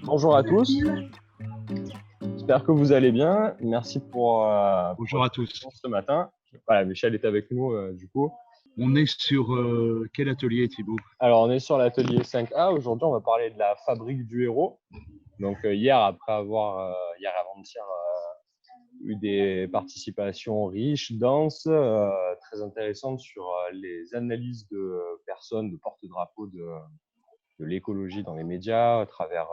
Bonjour à tous, j'espère que vous allez bien. Merci pour Bonjour à votre tous. présence ce matin. Voilà, Michel est avec nous du coup. On est sur quel atelier, Thibaut? Alors, on est sur l'atelier 5A. Aujourd'hui, on va parler de la fabrique du héros. Donc, hier, après avoir, hier et avant-hier, eu des participations riches, denses, très intéressantes sur les analyses de personnes, de porte-drapeaux de l'écologie dans les médias, à travers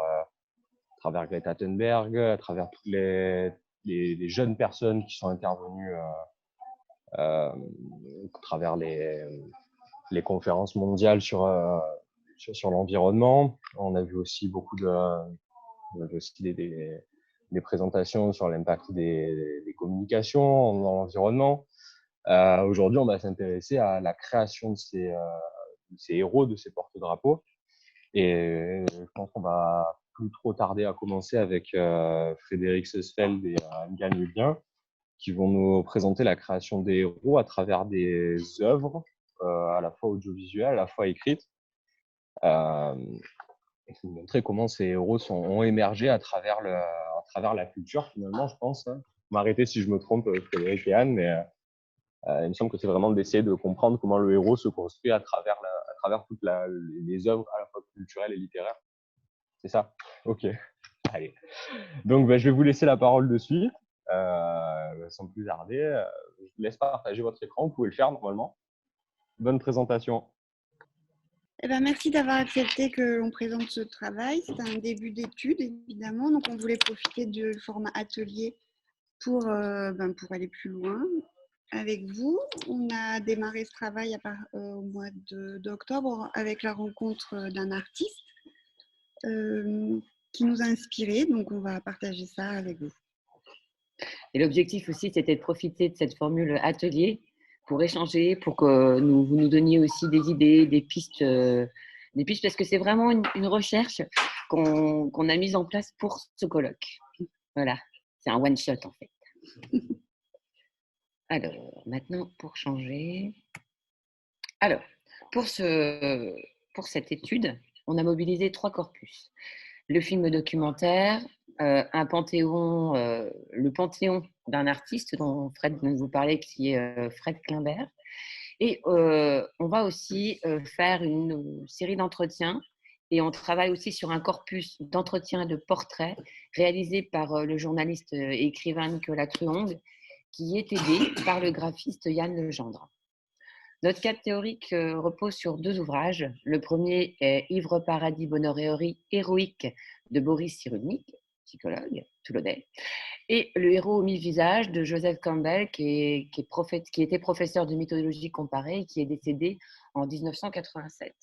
Greta Thunberg, à travers toutes les jeunes personnes qui sont intervenues à travers les conférences mondiales sur l'environnement. On a vu aussi des présentations sur l'impact des communications dans l'environnement. Aujourd'hui, on va s'intéresser à la création de ces héros, de ces porte-drapeaux. Et je pense qu'on va plus trop tarder à commencer avec Frédéric Sesfeld et Yann Hulien, qui vont nous présenter la création des héros à travers des œuvres, à la fois audiovisuelles, à la fois écrites, et nous montrer comment ces héros ont émergé à travers la culture, finalement, je pense. Hein. Vous m'arrêtez si je me trompe, Frédéric et Anne, mais il me semble que c'est vraiment d'essayer de comprendre comment le héros se construit à travers toutes les œuvres à la fois culturelles et littéraires. C'est ça? Ok. Allez. Donc, je vais vous laisser la parole de suite. Sans plus tarder, je vous laisse partager votre écran. Vous pouvez le faire normalement. Bonne présentation. Eh ben, merci d'avoir accepté que l'on présente ce travail. C'est un début d'étude, évidemment. Donc, on voulait profiter du format atelier pour aller plus loin avec vous. On a démarré ce travail au mois d'octobre avec la rencontre d'un artiste qui nous a inspirés. Donc, on va partager ça avec vous. Et l'objectif aussi, c'était de profiter de cette formule atelier pour échanger, pour que vous nous donniez aussi des idées, des pistes, parce que c'est vraiment une recherche qu'on a mise en place pour ce colloque. Voilà, c'est un one-shot en fait. Alors, maintenant, pour changer. Alors, pour cette étude, on a mobilisé 3 corpus. Le film documentaire, le panthéon d'un artiste dont vous parlez, qui est Fred Klimbert. Et on va aussi faire une série d'entretiens, et on travaille aussi sur un corpus d'entretiens et de portraits réalisé par le journaliste et écrivain Nicolas Truong, qui est aidé par le graphiste Yann Legendre. Notre cadre théorique repose sur 2 ouvrages. Le premier est Ivre Paradis Bonheur et héroïque de Boris Cyrulnik, psychologue toulonnais, et Le héros au mi-visage de Joseph Campbell, qui était professeur de mythologie comparée et qui est décédé en 1987.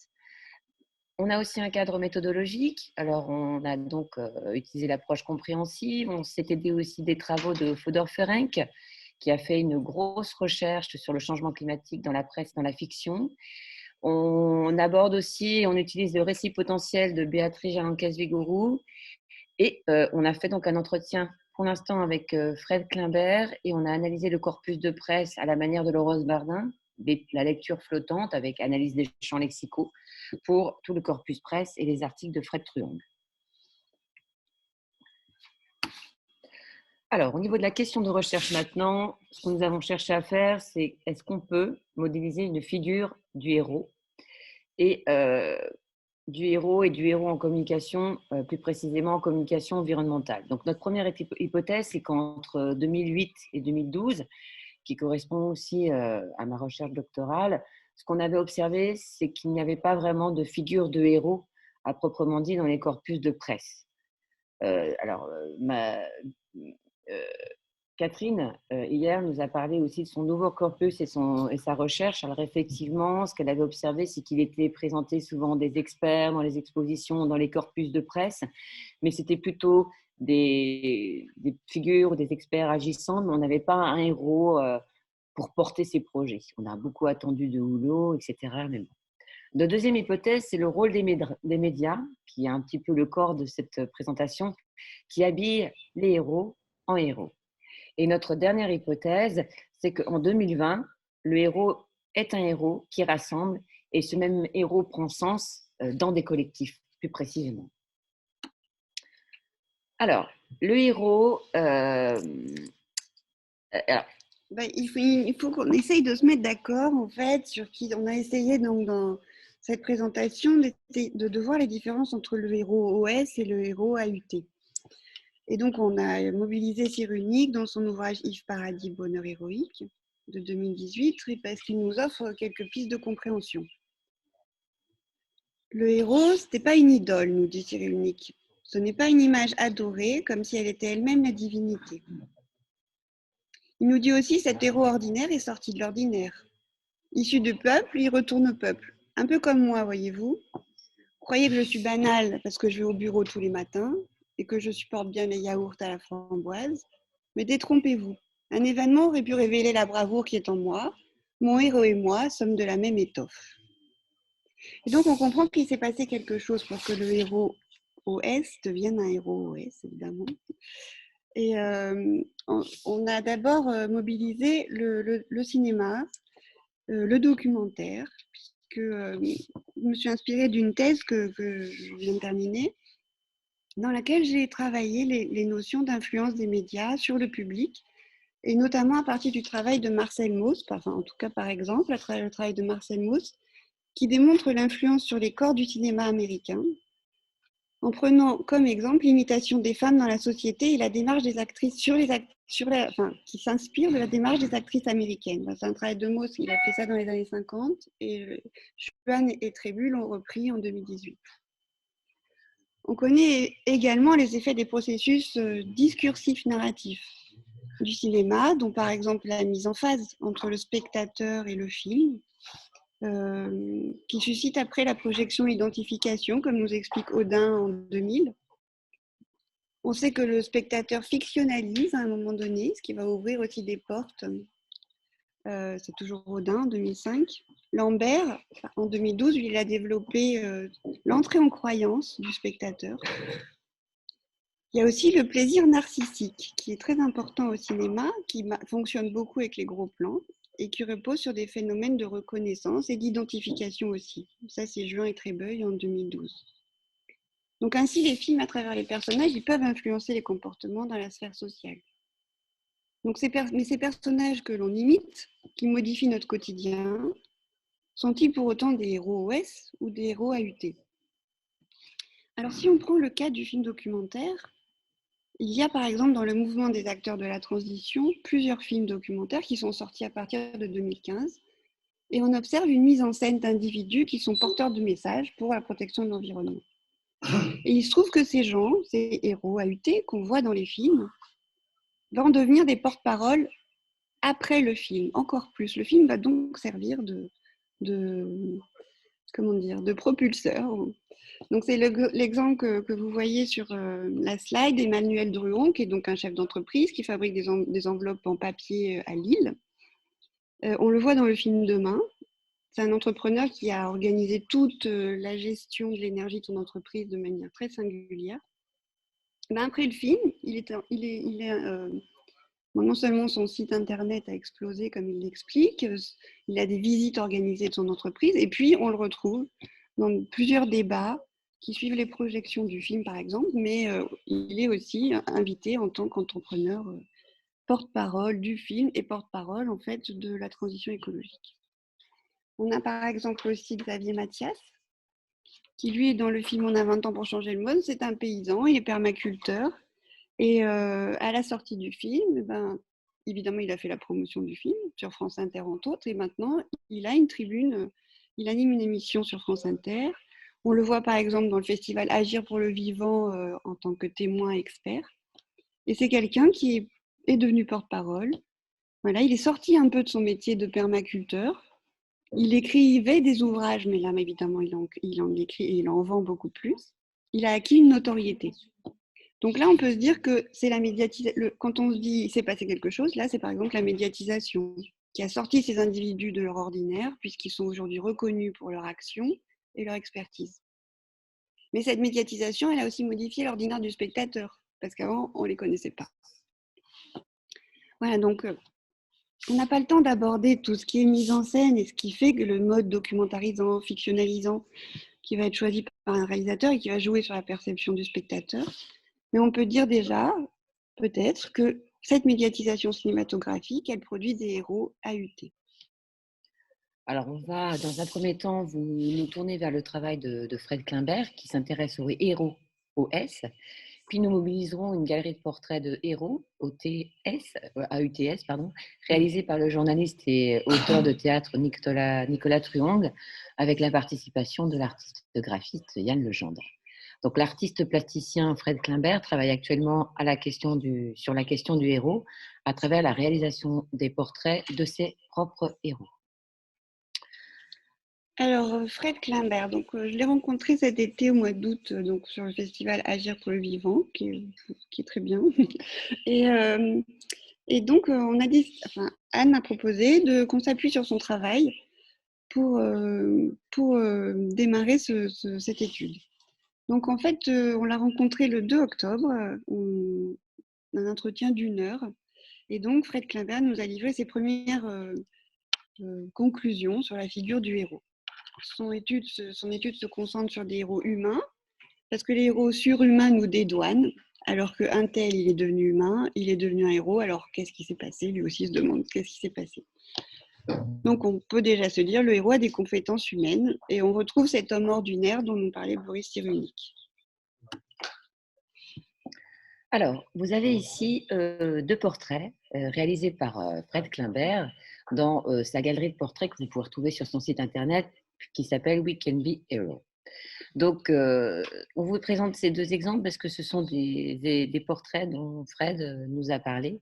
On a aussi un cadre méthodologique. Alors, on a donc utilisé l'approche compréhensive. On s'est aidé aussi des travaux de Fodor Ferenc, qui a fait une grosse recherche sur le changement climatique dans la presse, dans la fiction. On aborde aussi, on utilise le récit potentiel de Béatrice Jalankes-Vigouroux. Et on a fait donc un entretien pour l'instant avec Fred Klimbert, et on a analysé le corpus de presse à la manière de Laurence Bardin, la lecture flottante avec analyse des champs lexicaux pour tout le corpus presse et les articles de Fred Truong. Alors, au niveau de la question de recherche maintenant, ce que nous avons cherché à faire, c'est est-ce qu'on peut modéliser une figure du héros et du héros en communication, plus précisément en communication environnementale. Donc, notre première hypothèse, c'est qu'entre 2008 et 2012, qui correspond aussi à ma recherche doctorale, ce qu'on avait observé, c'est qu'il n'y avait pas vraiment de figure de héros à proprement dit dans les corpus de presse. Catherine, hier, nous a parlé aussi de son nouveau corpus et sa recherche. Alors, effectivement, ce qu'elle avait observé, c'est qu'il était présenté souvent des experts dans les expositions, dans les corpus de presse, mais c'était plutôt des figures, des experts agissants, mais on n'avait pas un héros pour porter ses projets. On a beaucoup attendu de Hulot, etc. Mais bon. La deuxième hypothèse, c'est le rôle des médias, qui est un petit peu le corps de cette présentation, qui habille les héros en héros. Et notre dernière hypothèse, c'est qu'en 2020, le héros est un héros qui rassemble, et ce même héros prend sens dans des collectifs, plus précisément. Alors, le héros... alors, il faut qu'on essaye de se mettre d'accord, en fait, sur qui on a essayé donc dans cette présentation de voir les différences entre le héros OS et le héros AUT. Et donc, on a mobilisé Cyrulnik dans son ouvrage Yves Paradis, Bonheur héroïque de 2018, parce qu'il nous offre quelques pistes de compréhension. Le héros, ce n'est pas une idole, nous dit Cyrulnik. Ce n'est pas une image adorée, comme si elle était elle-même la divinité. Il nous dit aussi, cet héros ordinaire est sorti de l'ordinaire. Issu du peuple, il retourne au peuple. Un peu comme moi, voyez-vous. Croyez que je suis banale parce que je vais au bureau tous les matins et que je supporte bien les yaourts à la framboise. Mais détrompez-vous. Un événement aurait pu révéler la bravoure qui est en moi. Mon héros et moi sommes de la même étoffe. Et donc, on comprend qu'il s'est passé quelque chose pour que le héros OS devienne un héros OS, évidemment. Et on a d'abord mobilisé le cinéma, le documentaire, puisque je me suis inspirée d'une thèse que je viens de terminer, dans laquelle j'ai travaillé les notions d'influence des médias sur le public, et notamment à partir du travail de Marcel Mauss, enfin en tout cas par exemple, le travail de Marcel Mauss, qui démontre l'influence sur les corps du cinéma américain, en prenant comme exemple l'imitation des femmes dans la société et la démarche des actrices qui s'inspire de la démarche des actrices américaines. C'est un travail de Mauss, il a fait ça dans les années 50 et Schumann et Trébul l'ont repris en 2018. On connaît également les effets des processus discursifs narratifs du cinéma, dont par exemple la mise en phase entre le spectateur et le film, qui suscite après la projection identification, comme nous explique Audin en 2000. On sait que le spectateur fictionnalise à un moment donné, ce qui va ouvrir aussi des portes. C'est toujours Audin en 2005. Lambert, en 2012, il a développé l'entrée en croyance du spectateur. Il y a aussi le plaisir narcissique, qui est très important au cinéma, qui fonctionne beaucoup avec les gros plans, et qui repose sur des phénomènes de reconnaissance et d'identification aussi. Ça, c'est Juin et Trébeuil en 2012. Donc ainsi, les films, à travers les personnages, ils peuvent influencer les comportements dans la sphère sociale. Donc, mais ces personnages que l'on imite, qui modifient notre quotidien, sont-ils pour autant des héros OS ou des héros AUT? Alors, si on prend le cas du film documentaire, il y a par exemple dans le mouvement des acteurs de la transition plusieurs films documentaires qui sont sortis à partir de 2015 et on observe une mise en scène d'individus qui sont porteurs de messages pour la protection de l'environnement. Et il se trouve que ces gens, ces héros AUT qu'on voit dans les films, vont devenir des porte-paroles après le film, encore plus. Le film va donc servir de propulseur. Donc, c'est l'exemple que vous voyez sur la slide d'Emmanuel Druon, qui est donc un chef d'entreprise qui fabrique des enveloppes en papier à Lille. On le voit dans le film Demain. C'est un entrepreneur qui a organisé toute la gestion de l'énergie de son entreprise de manière très singulière. Ben, après le film, non seulement son site internet a explosé comme il l'explique, il a des visites organisées de son entreprise, et puis on le retrouve dans plusieurs débats qui suivent les projections du film par exemple, mais il est aussi invité en tant qu'entrepreneur porte-parole du film et porte-parole en fait de la transition écologique. On a par exemple aussi Xavier Mathias, qui lui est dans le film On a 20 ans pour changer le monde. C'est un paysan, il est permaculteur. Et à la sortie du film, évidemment, il a fait la promotion du film sur France Inter entre autres. Et maintenant, il a une tribune, il anime une émission sur France Inter. On le voit par exemple dans le festival Agir pour le vivant en tant que témoin expert. Et c'est quelqu'un qui est devenu porte-parole. Voilà, il est sorti un peu de son métier de permaculteur. Il écrivait des ouvrages, mais là, évidemment, il en écrit et il en vend beaucoup plus. Il a acquis une notoriété. Donc là, on peut se dire que c'est la médiatisation. Quand on se dit « il s'est passé quelque chose », là, c'est par exemple la médiatisation qui a sorti ces individus de leur ordinaire, puisqu'ils sont aujourd'hui reconnus pour leur action et leur expertise. Mais cette médiatisation, elle a aussi modifié l'ordinaire du spectateur, parce qu'avant, on ne les connaissait pas. Voilà, donc on n'a pas le temps d'aborder tout ce qui est mise en scène et ce qui fait que le mode documentarisant, fictionnalisant, qui va être choisi par un réalisateur et qui va jouer sur la perception du spectateur. Mais on peut dire déjà, peut-être, que cette médiatisation cinématographique, elle produit des héros AUT. Alors, on va, dans un premier temps, nous tourner vers le travail de Fred Klimbert, qui s'intéresse aux héros OS. Puis, nous mobiliserons une galerie de portraits de héros, AUTS, réalisée par le journaliste et auteur de théâtre Nicolas Truong, avec la participation de l'artiste graphiste Yann Legendre. Donc, l'artiste plasticien Fred Klimbert travaille actuellement sur la question du héros à travers la réalisation des portraits de ses propres héros. Alors, Fred Klimbert, donc, je l'ai rencontré cet été au mois d'août donc, sur le festival Agir pour le vivant, qui est très bien. Et donc, Anne m'a proposé qu'on s'appuie sur son travail pour démarrer cette étude. Donc, en fait, on l'a rencontré le 2 octobre, un entretien d'1 heure. Et donc, Fred Klimbert nous a livré ses premières conclusions sur la figure du héros. Son étude se concentre sur des héros humains, parce que les héros surhumains nous dédouanent, alors qu'un tel, il est devenu humain, il est devenu un héros, alors qu'est-ce qui s'est passé? Lui aussi se demande qu'est-ce qui s'est passé. Donc on peut déjà se dire, le héros a des compétences humaines, et on retrouve cet homme ordinaire dont nous parlait Boris Cyrulnik. Alors, vous avez ici 2 portraits réalisés par Fred Klimbert dans sa galerie de portraits que vous pouvez retrouver sur son site internet qui s'appelle We Can Be Hero. Donc, on vous présente ces 2 exemples parce que ce sont des portraits dont Fred nous a parlé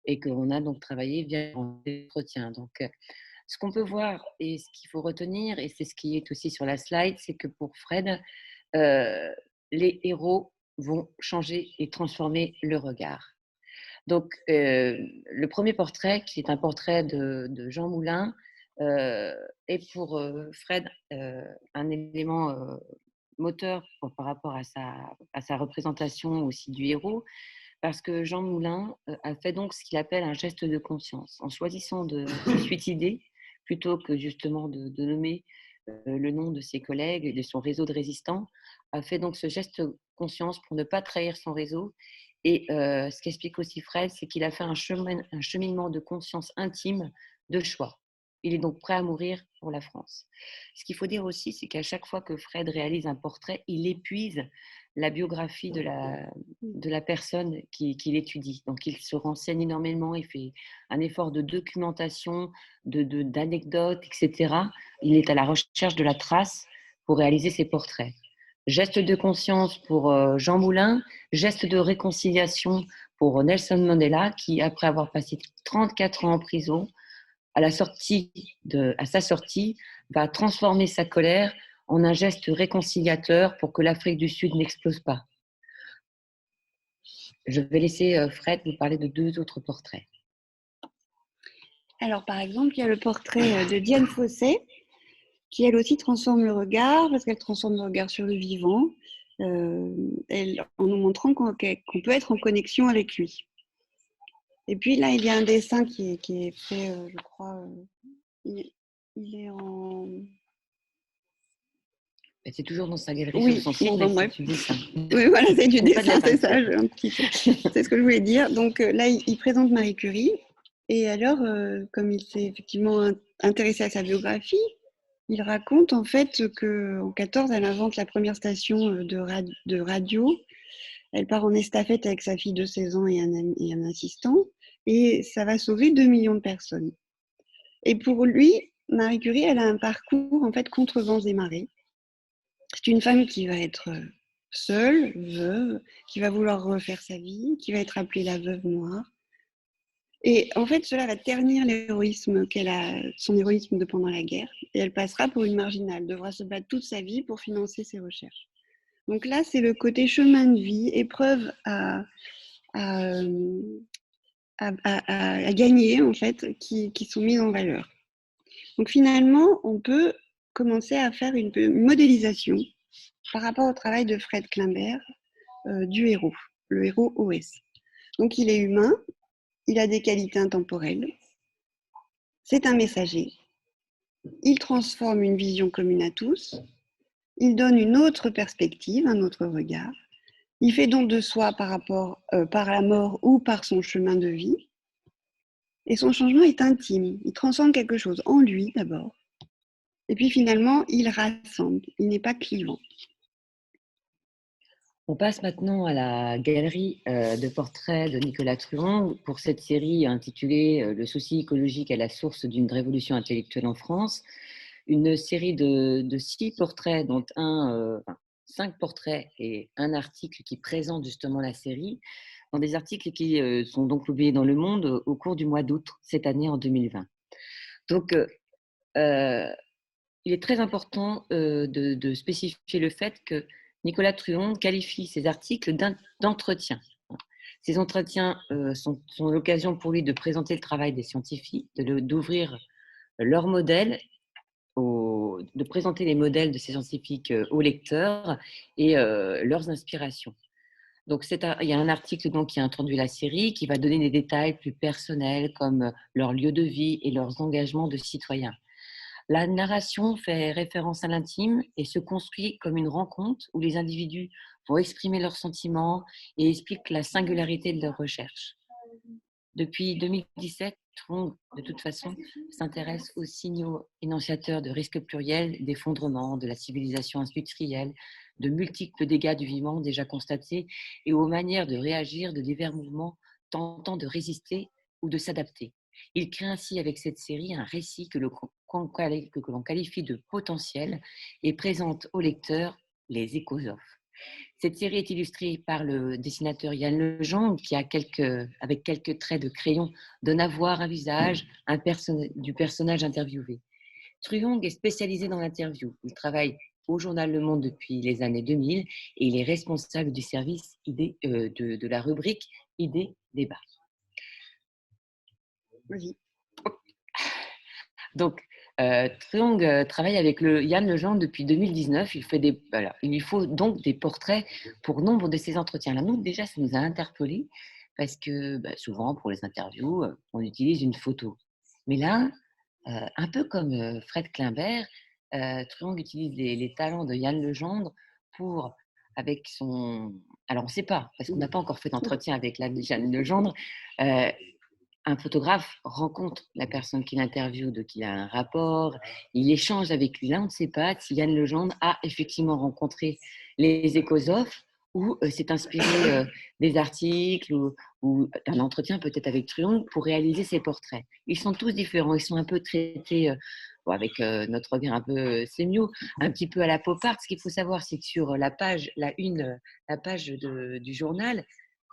et qu'on a donc travaillé via l'entretien. Donc, ce qu'on peut voir et ce qu'il faut retenir, et c'est ce qui est aussi sur la slide, c'est que pour Fred, les héros vont changer et transformer le regard. Donc, le premier portrait, qui est un portrait de Jean Moulin, est pour Fred un élément moteur par rapport à sa représentation aussi du héros, parce que Jean Moulin a fait donc ce qu'il appelle un geste de conscience, en choisissant de suicider plutôt que justement de nommer le nom de ses collègues et de son réseau de résistants, a fait donc ce geste de conscience pour ne pas trahir son réseau. Et ce qu'explique aussi Fred, c'est qu'il a fait un cheminement de conscience intime de choix. Il est donc prêt à mourir pour la France. Ce qu'il faut dire aussi, c'est qu'à chaque fois que Fred réalise un portrait, il épuise la biographie de la personne qu'il étudie. Donc, il se renseigne énormément, il fait un effort de documentation, d'anecdotes, etc. Il est à la recherche de la trace pour réaliser ses portraits. Geste de conscience pour Jean Moulin, geste de réconciliation pour Nelson Mandela, qui, après avoir passé 34 ans en prison, à sa sortie, va transformer sa colère en un geste réconciliateur pour que l'Afrique du Sud n'explose pas. Je vais laisser Fred vous parler de 2 autres portraits. Alors, par exemple, il y a le portrait de Diane Fossé, qui elle aussi transforme le regard, parce qu'elle transforme le regard sur le vivant, en nous montrant qu'on peut être en connexion avec lui. Et puis là, il y a un dessin qui est fait, je crois, il est en... C'est toujours dans sa galerie, oui, sur son site, bon, bref. c'est du dessin. Oui, voilà, c'est du dessin, c'est ça, c'est ce que je voulais dire. Donc là, il présente Marie Curie, et alors, comme il s'est effectivement intéressé à sa biographie, il raconte en fait qu'en 1914, elle invente la première station de radio. Elle part en estafette avec sa fille de 16 ans et un assistant, et ça va sauver 2 millions de personnes. Et pour lui, Marie Curie, elle a un parcours en fait contre vents et marées. C'est une femme qui va être seule, veuve, qui va vouloir refaire sa vie, qui va être appelée la veuve noire. Et en fait, cela va ternir son héroïsme de pendant la guerre, et elle passera pour une marginale, devra se battre toute sa vie pour financer ses recherches. Donc là, c'est le côté chemin de vie, épreuve à à gagner, en fait, qui sont mises en valeur. Donc finalement, on peut commencer à faire une modélisation par rapport au travail de Fred Klimbert du héros, le héros OS. Donc il est humain, il a des qualités intemporelles, c'est un messager, il transforme une vision commune à tous, il donne une autre perspective, un autre regard, il fait don de soi par la mort ou par son chemin de vie, et son changement est intime, il transforme quelque chose en lui d'abord, et puis finalement il rassemble, il n'est pas clivant. On passe maintenant à la galerie de portraits de Nicolas Truong pour cette série intitulée Le souci écologique à la source d'une révolution intellectuelle en France. Une série de 6 portraits, dont 5 portraits et un article qui présente justement la série, dans des articles qui sont donc publiés dans Le Monde au cours du mois d'août cette année en 2020. Donc, il est très important de spécifier le fait que Nicolas Truong qualifie ces articles d'entretien. Ces entretiens sont l'occasion pour lui de présenter le travail des scientifiques, d'ouvrir leurs modèles, de présenter les modèles de ces scientifiques aux lecteurs et leurs inspirations. Donc, il y a un article donc, qui a introduit la série, qui va donner des détails plus personnels comme leur lieu de vie et leurs engagements de citoyens. La narration fait référence à l'intime et se construit comme une rencontre où les individus vont exprimer leurs sentiments et expliquent la singularité de leurs recherches. Depuis 2017, Truong, de toute façon, s'intéresse aux signaux énonciateurs de risques pluriels, d'effondrement de la civilisation industrielle, de multiples dégâts du vivant déjà constatés et aux manières de réagir de divers mouvements tentant de résister ou de s'adapter. Il crée ainsi avec cette série un récit que l'on qualifie de potentiel et présente au lecteur les écosophes. Cette série est illustrée par le dessinateur Yann Legendre qui, avec quelques traits de crayon, donne à voir un visage du personnage interviewé. Truong est spécialisé dans l'interview. Il travaille au journal Le Monde depuis les années 2000 et il est responsable du service de la rubrique Idées Débat. Oui. Donc, Truong travaille avec Yann Legendre depuis 2019. Il lui faut donc des portraits pour nombre de ses entretiens. Là, nous, déjà, ça nous a interpellés parce que souvent, pour les interviews, on utilise une photo. Mais là, un peu comme Fred Klimbert, Truong utilise les talents de Yann Legendre avec son... Alors, on ne sait pas, parce qu'on n'a pas encore fait d'entretien avec Yann Legendre, un photographe rencontre la personne qui l'interviewe, donc il a un rapport, il échange avec lui. Là, on ne sait pas si Yann Legendre a effectivement rencontré les écosophes ou s'est inspiré des articles ou d'un entretien peut-être avec Truong pour réaliser ses portraits. Ils sont tous différents, ils sont un peu traités avec notre regard un peu sémio, un petit peu à la pop art. Ce qu'il faut savoir, c'est que sur la page du journal,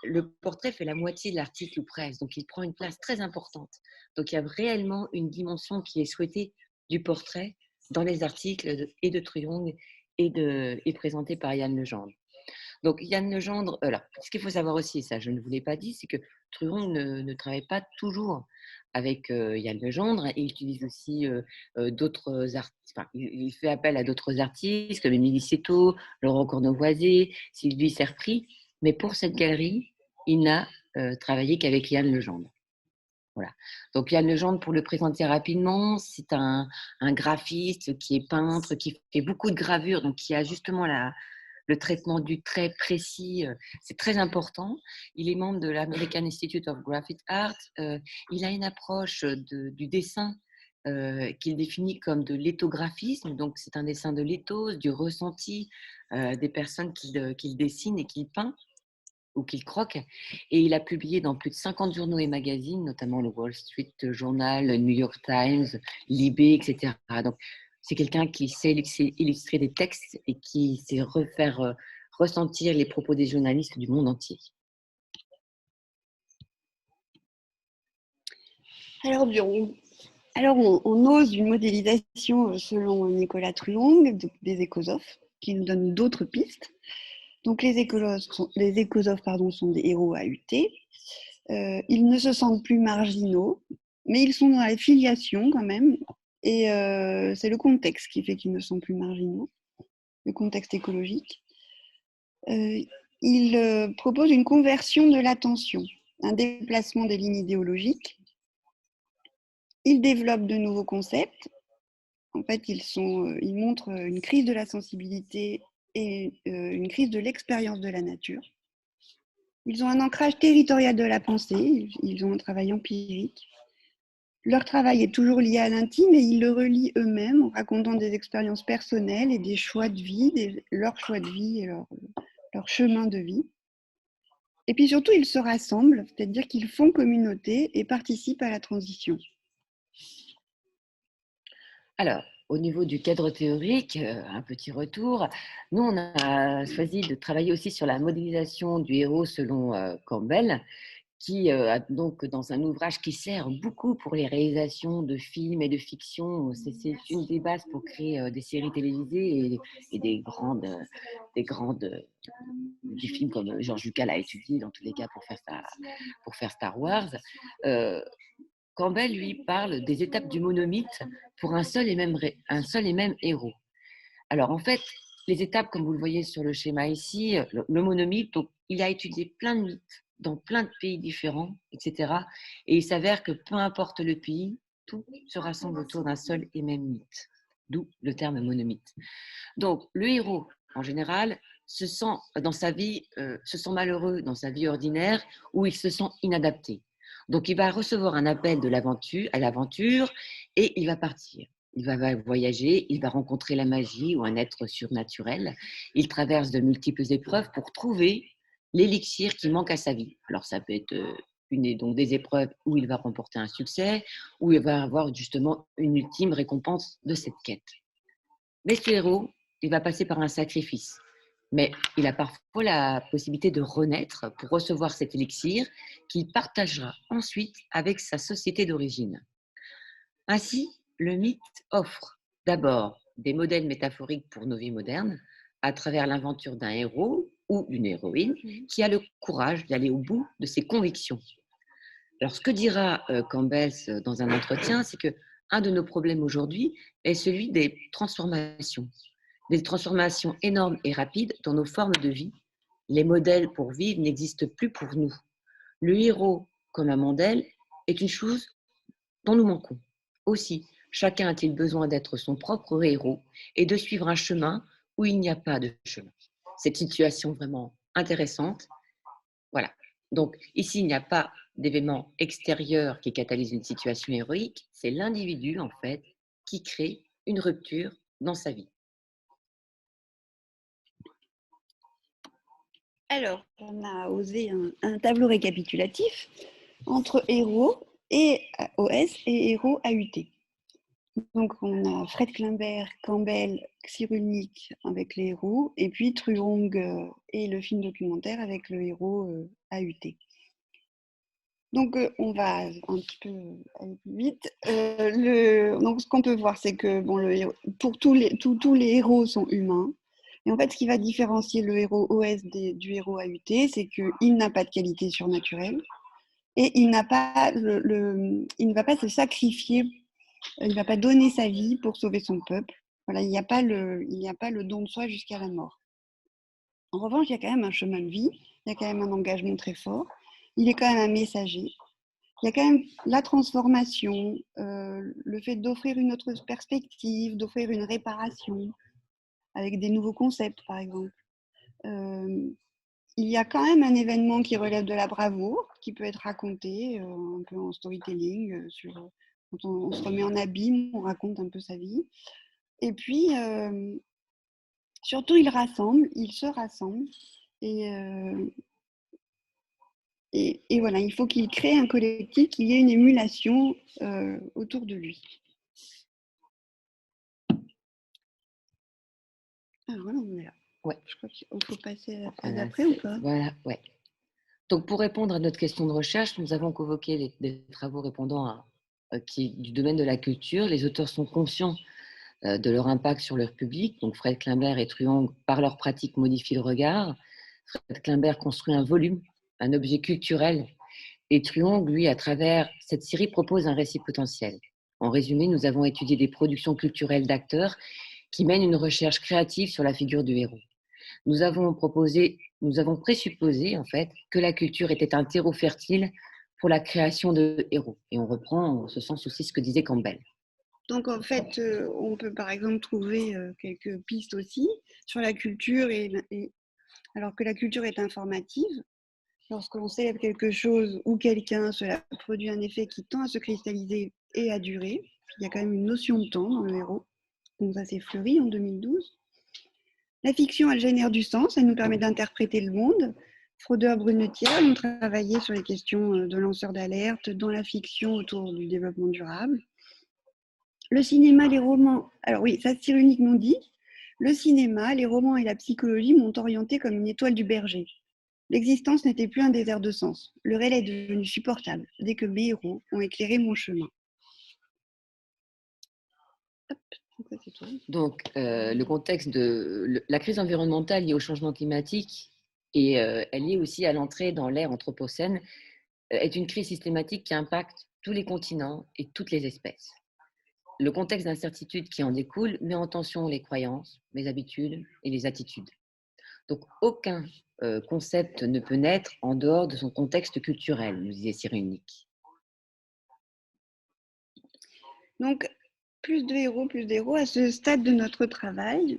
le portrait fait la moitié de l'article ou presque, donc il prend une place très importante. Donc il y a réellement une dimension qui est souhaitée du portrait dans les articles et de Truong et présenté par Yann Legendre. Donc Yann Legendre, ce qu'il faut savoir aussi, ça je ne vous l'ai pas dit, c'est que Truong ne travaille pas toujours avec Yann Legendre, il utilise aussi d'autres artistes, il fait appel à d'autres artistes comme Émilie Cetto, Laurent Cournovoisier, Sylvie Serpry, mais pour cette galerie, il n'a travaillé qu'avec Yann Legendre. Voilà. Donc Yann Legendre, pour le présenter rapidement, c'est un graphiste qui est peintre, qui fait beaucoup de gravures, donc qui a justement le traitement du trait précis, c'est très important. Il est membre de l'American Institute of Graphic Art. Il a une approche du dessin qu'il définit comme de l'éthographisme, donc c'est un dessin de l'éthos, du ressenti des personnes qu'il dessine et qu'il peint ou qu'il croque. Et il a publié dans plus de 50 journaux et magazines, notamment le Wall Street Journal, le New York Times, Libé, etc. Donc, c'est quelqu'un qui sait illustrer des textes et qui sait faire ressentir les propos des journalistes du monde entier. Alors, on ose une modélisation selon Nicolas Truong des écosophes, qui nous donne d'autres pistes. Donc, les écosophes sont des héros AUT. Ils ne se sentent plus marginaux, mais ils sont dans la filiation quand même. Et c'est le contexte qui fait qu'ils ne sont plus marginaux, le contexte écologique. Il propose une conversion de l'attention, un déplacement des lignes idéologiques. Il développe de nouveaux concepts. En fait, ils montrent une crise de la sensibilité et une crise de l'expérience de la nature. Ils ont un ancrage territorial de la pensée, ils ont un travail empirique. Leur travail est toujours lié à l'intime et ils le relient eux-mêmes en racontant des expériences personnelles et des choix de vie, leurs choix de vie et leur chemin de vie. Et puis surtout, ils se rassemblent, c'est-à-dire qu'ils font communauté et participent à la transition. Alors, au niveau du cadre théorique, un petit retour. Nous, on a choisi de travailler aussi sur la modélisation du héros selon Campbell, qui a donc dans un ouvrage qui sert beaucoup pour les réalisations de films et de fiction. C'est une des bases pour créer des séries télévisées et des films comme George Lucas l'a étudié dans tous les cas pour faire Star Wars. Campbell, lui, parle des étapes du monomythe pour un seul et même héros. Alors, en fait, les étapes, comme vous le voyez sur le schéma ici, le monomythe, donc, il a étudié plein de mythes dans plein de pays différents, etc. Et il s'avère que peu importe le pays, tout se rassemble autour d'un seul et même mythe, d'où le terme monomythe. Donc, le héros, en général, se sent malheureux dans sa vie ordinaire où il se sent inadapté. Donc, il va recevoir un appel à l'aventure et il va partir. Il va voyager, il va rencontrer la magie ou un être surnaturel. Il traverse de multiples épreuves pour trouver l'élixir qui manque à sa vie. Alors, ça peut être donc des épreuves où il va remporter un succès, où il va avoir justement une ultime récompense de cette quête. Mais ce héros, il va passer par un sacrifice. Mais il a parfois la possibilité de renaître pour recevoir cet élixir qu'il partagera ensuite avec sa société d'origine. Ainsi, le mythe offre d'abord des modèles métaphoriques pour nos vies modernes à travers l'aventure d'un héros ou d'une héroïne qui a le courage d'aller au bout de ses convictions. Alors, ce que dira Campbell dans un entretien, c'est qu'un de nos problèmes aujourd'hui est celui des transformations énormes et rapides dans nos formes de vie. Les modèles pour vivre n'existent plus pour nous. Le héros comme un modèle est une chose dont nous manquons. Aussi, chacun a-t-il besoin d'être son propre héros et de suivre un chemin où il n'y a pas de chemin. Cette situation vraiment intéressante. Voilà. Donc, ici, il n'y a pas d'événement extérieur qui catalyse une situation héroïque. C'est l'individu, en fait, qui crée une rupture dans sa vie. Alors, on a osé un tableau récapitulatif entre héros et OS et héros AUT. Donc, on a Fred Klimbert, Campbell, Cyrulnik avec les héros, et puis Truong et le film documentaire avec le héros AUT. Donc, on va un petit peu aller plus vite. Donc, ce qu'on peut voir, c'est que tous les héros sont humains. Et en fait, ce qui va différencier le héros OS du héros AUT, c'est qu'il n'a pas de qualité surnaturelle et il ne va pas se sacrifier, il ne va pas donner sa vie pour sauver son peuple. Voilà, il n'y a pas le don de soi jusqu'à la mort. En revanche, il y a quand même un chemin de vie, il y a quand même un engagement très fort, il est quand même un messager. Il y a quand même la transformation, le fait d'offrir une autre perspective, d'offrir une réparation, avec des nouveaux concepts, par exemple. Il y a quand même un événement qui relève de la bravoure, qui peut être raconté un peu en storytelling, quand on se remet en abîme, on raconte un peu sa vie. Et puis, surtout, il se rassemble, et voilà, il faut qu'il crée un collectif, qu'il y ait une émulation autour de lui. Ah, voilà, on est là. Ouais. Je crois qu'il faut passer à la phase d'après ou pas? Voilà, ouais. Donc, pour répondre à notre question de recherche, nous avons convoqué des travaux répondant du domaine de la culture. Les auteurs sont conscients de leur impact sur leur public. Donc, Fred Klimbert et Truong, par leur pratique, modifient le regard. Fred Klimbert construit un volume, un objet culturel, Et Truong, lui, à travers cette série, propose un récit potentiel. En résumé, nous avons étudié des productions culturelles d'acteurs qui mènent une recherche créative sur la figure du héros. Nous avons présupposé en fait que la culture était un terreau fertile pour la création de héros. Et on reprend en ce sens aussi ce que disait Campbell. Donc en fait, on peut par exemple trouver quelques pistes aussi sur la culture, alors que la culture est informative. Lorsqu'on célèbre quelque chose ou quelqu'un, cela produit un effet qui tend à se cristalliser et à durer. Il y a quand même une notion de temps dans le héros. Donc ça s'est fleuri en 2012. La fiction, elle génère du sens, elle nous permet d'interpréter le monde. Fraudeur Brunetière ont travaillé sur les questions de lanceurs d'alerte dans la fiction autour du développement durable. Le cinéma, les romans, alors oui, ça c'est uniquement dit. Le cinéma, les romans et la psychologie m'ont orienté comme une étoile du berger. L'existence n'était plus un désert de sens. Le réel est devenu supportable dès que mes héros ont éclairé mon chemin. Hop, ça, c'est tout. Donc, le contexte de la crise environnementale liée au changement climatique et elle liée aussi à l'entrée dans l'ère anthropocène est une crise systématique qui impacte tous les continents et toutes les espèces. Le contexte d'incertitude qui en découle met en tension les croyances, les habitudes et les attitudes. Donc, aucun concept ne peut naître en dehors de son contexte culturel, nous disait Cyrulnik. Donc, plus d'héros à ce stade de notre travail.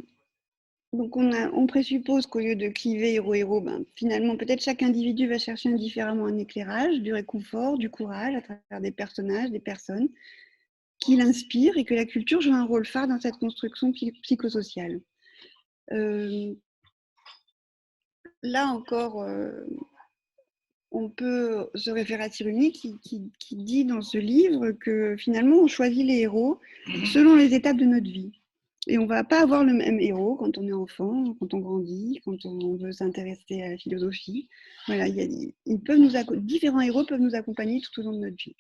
Donc, on présuppose qu'au lieu de cliver héros-héros, finalement, peut-être chaque individu va chercher indifféremment un éclairage, du réconfort, du courage à travers des personnages, des personnes qui l'inspirent et que la culture joue un rôle phare dans cette construction psychosociale. Là encore, on peut se référer à Cyrulnik qui dit dans ce livre que finalement, on choisit les héros selon les étapes de notre vie. Et on ne va pas avoir le même héros quand on est enfant, quand on grandit, quand on veut s'intéresser à la philosophie. Voilà, différents héros peuvent nous accompagner tout au long de notre vie.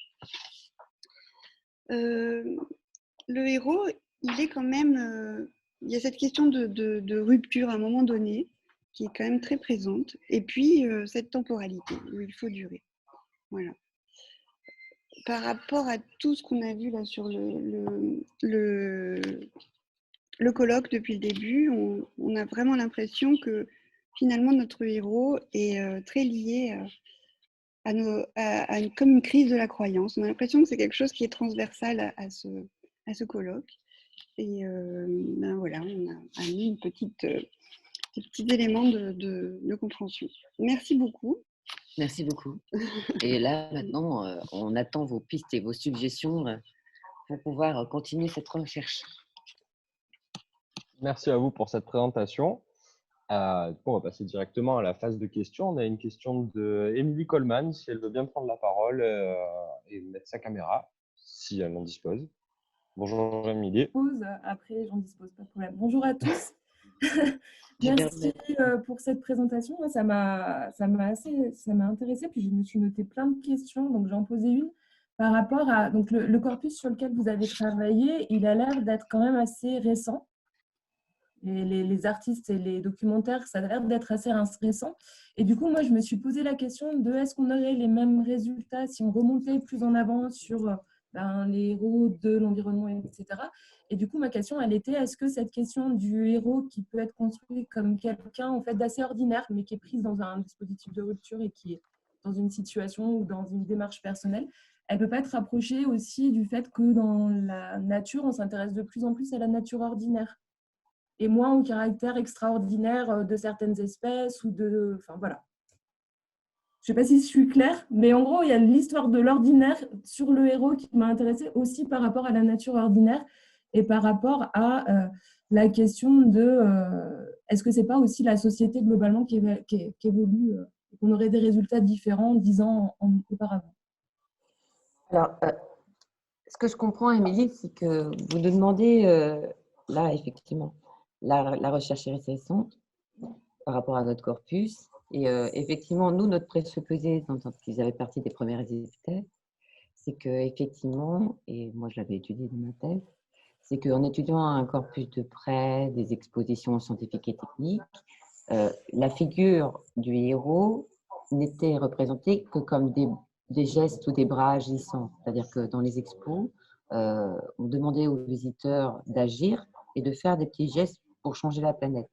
Le héros, il est quand même... il y a cette question de rupture à un moment donné qui est quand même très présente. Et puis, cette temporalité où il faut durer. Voilà. Par rapport à tout ce qu'on a vu là sur le colloque depuis le début, on a vraiment l'impression que finalement notre héros est très lié comme une crise de la croyance. On a l'impression que c'est quelque chose qui est transversal à ce colloque. Et voilà, on a mis des petits éléments de compréhension. Merci beaucoup. Merci beaucoup. Et là, maintenant, on attend vos pistes et vos suggestions pour pouvoir continuer cette recherche. Merci à vous pour cette présentation. On va passer directement à la phase de questions. On a une question de Émilie Coleman, si elle veut bien prendre la parole et mettre sa caméra, si elle en dispose. Bonjour Émilie. Après, j'en dispose, pas de problème. Bonjour à tous. Merci pour cette présentation. Moi, ça m'a intéressée. Puis je me suis noté plein de questions. Donc, j'en posais une par rapport à donc le corpus sur lequel vous avez travaillé. Il a l'air d'être quand même assez récent. Et les artistes et les documentaires, ça a l'air d'être assez récent. Et du coup, moi, je me suis posé la question de est-ce qu'on aurait les mêmes résultats si on remontait plus en avant sur les héros de l'environnement, etc. Et du coup, ma question, elle était, est-ce que cette question du héros qui peut être construit comme quelqu'un en fait, d'assez ordinaire, mais qui est prise dans un dispositif de rupture et qui est dans une situation ou dans une démarche personnelle, elle ne peut pas être rapprochée aussi du fait que dans la nature, on s'intéresse de plus en plus à la nature ordinaire et moins au caractère extraordinaire de certaines espèces ou de... Enfin, voilà. Je ne sais pas si je suis claire, mais en gros, il y a l'histoire de l'ordinaire sur le héros qui m'a intéressée aussi par rapport à la nature ordinaire et par rapport à la question de est-ce que ce n'est pas aussi la société globalement qui évolue et qu'on aurait des résultats différents 10 ans auparavant. Alors, ce que je comprends, Émilie, c'est que vous nous demandez, là, effectivement, la recherche est récente par rapport à notre corpus. Et effectivement, nous, notre présupposé, dont ils avaient partie des premières hypothèses, c'est qu'effectivement, et moi je l'avais étudié dans ma thèse, c'est qu'en étudiant un corpus de près, des expositions scientifiques et techniques, la figure du héros n'était représentée que comme des gestes ou des bras agissants. C'est-à-dire que dans les expos, on demandait aux visiteurs d'agir et de faire des petits gestes pour changer la planète.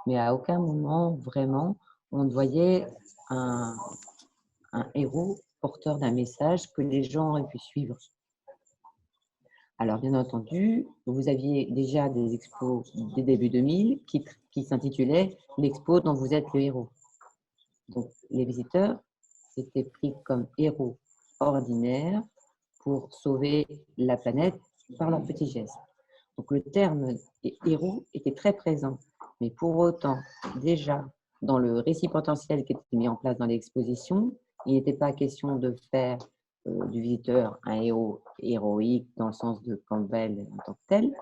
Mais à aucun moment, vraiment, on ne voyait un héros porteur d'un message que les gens auraient pu suivre. Alors, bien entendu, vous aviez déjà des expos des débuts 2000 qui s'intitulaient « L'expo dont vous êtes le héros ». Donc, les visiteurs étaient pris comme héros ordinaires pour sauver la planète par leurs petits gestes. Donc, le terme héros était très présent. Mais pour autant, déjà, dans le récit potentiel qui était mis en place dans l'exposition, il n'était pas question de faire du visiteur un héros héroïque dans le sens de Campbell en tant que tel,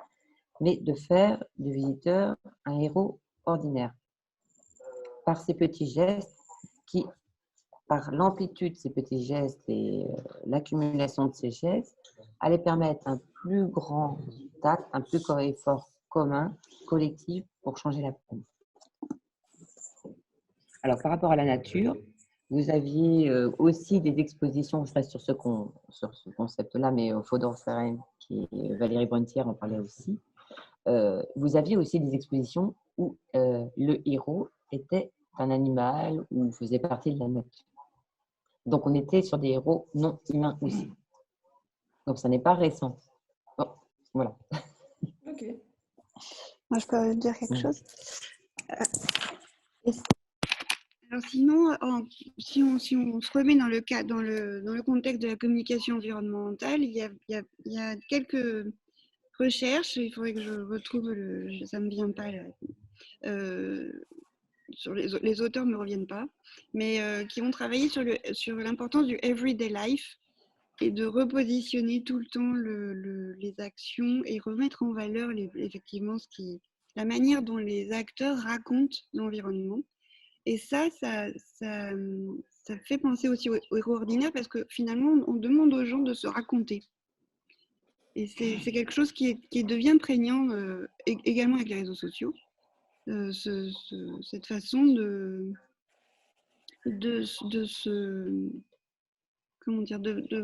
mais de faire du visiteur un héros ordinaire. Par ces petits gestes qui, par l'amplitude de ces petits gestes et l'accumulation de ces gestes, allait permettre un plus grand tact, un plus grand effort commun, collectif, pour changer la planète. Alors, par rapport à la nature, vous aviez aussi des expositions, je reste sur ce concept-là, mais Fodor Ferenc et Valérie Brunetière en parlaient aussi. Vous aviez aussi des expositions où le héros était un animal ou faisait partie de la nature. Donc, on était sur des héros non humains aussi. Donc, ça n'est pas récent. Bon, voilà. Ok. Moi, je peux dire quelque chose. Alors sinon, si on se remet dans le contexte de la communication environnementale, il y a quelques recherches, il faudrait que je retrouve, ça ne me vient pas là. Sur les auteurs ne me reviennent pas, mais qui ont travaillé sur l'importance du everyday life et de repositionner tout le temps les actions et remettre en valeur effectivement la manière dont les acteurs racontent l'environnement. Et ça fait penser aussi aux héros ordinaires parce que finalement, on demande aux gens de se raconter. Et c'est quelque chose qui devient prégnant également avec les réseaux sociaux. Cette façon de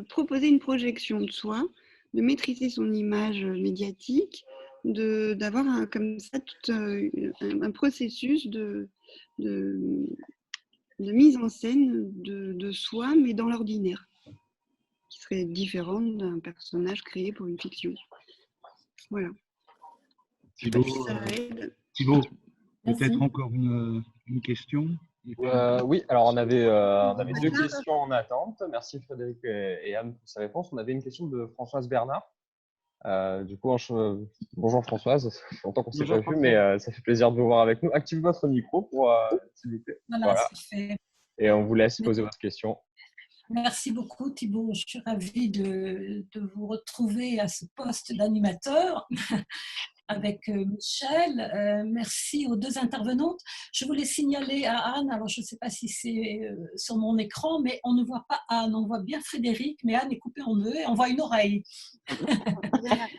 proposer une projection de soi, de maîtriser son image médiatique, d'avoir comme ça tout un processus de mise en scène de soi, mais dans l'ordinaire, qui serait différent d'un personnage créé pour une fiction. Voilà. Thibaut, peut-être encore une question. Oui, alors on avait deux questions en attente. Merci Frédéric et Anne pour ces réponses. On avait une question de Françoise Bernard. Du coup, bonjour Françoise, ça fait longtemps qu'on ne s'est pas vu, mais ça fait plaisir de vous voir avec nous. Activez votre micro s'il vous plaît. Voilà. C'est fait. Et on vous laisse poser votre question. Merci beaucoup Thibaut, je suis ravie de vous retrouver à ce poste d'animateur avec Michel. Merci aux deux intervenantes. Je voulais signaler à Anne, alors je ne sais pas si c'est sur mon écran, mais on ne voit pas Anne, on voit bien Frédéric, mais Anne est coupée en deux et on voit une oreille.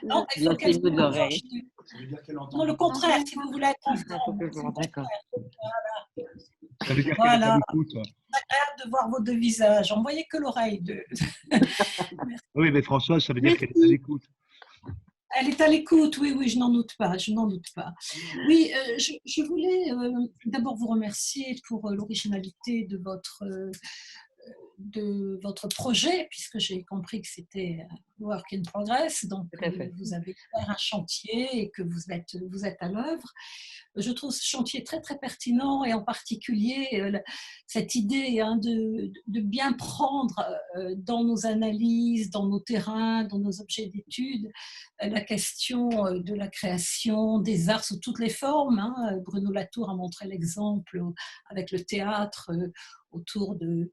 Non, il faut qu'elle de l'oreille. Non, le contraire, si vous voulez être ensemble. D'accord. Ça veut dire Voilà. qu'elle est à l'écoute. C'est agréable de voir vos deux visages. On ne voyait que l'oreille. Oui, mais Françoise, ça veut dire qu'elle est à l'écoute. Elle est à l'écoute, oui, oui, je n'en doute pas, je n'en doute pas. Oui, je voulais d'abord vous remercier pour l'originalité de votre projet, puisque j'ai compris que c'était work in progress, donc vous avez fait un chantier et que vous êtes à l'œuvre. Je trouve ce chantier très très pertinent et en particulier cette idée de bien prendre dans nos analyses, dans nos terrains, dans nos objets d'étude, la question de la création des arts sous toutes les formes. Bruno Latour a montré l'exemple avec le théâtre autour de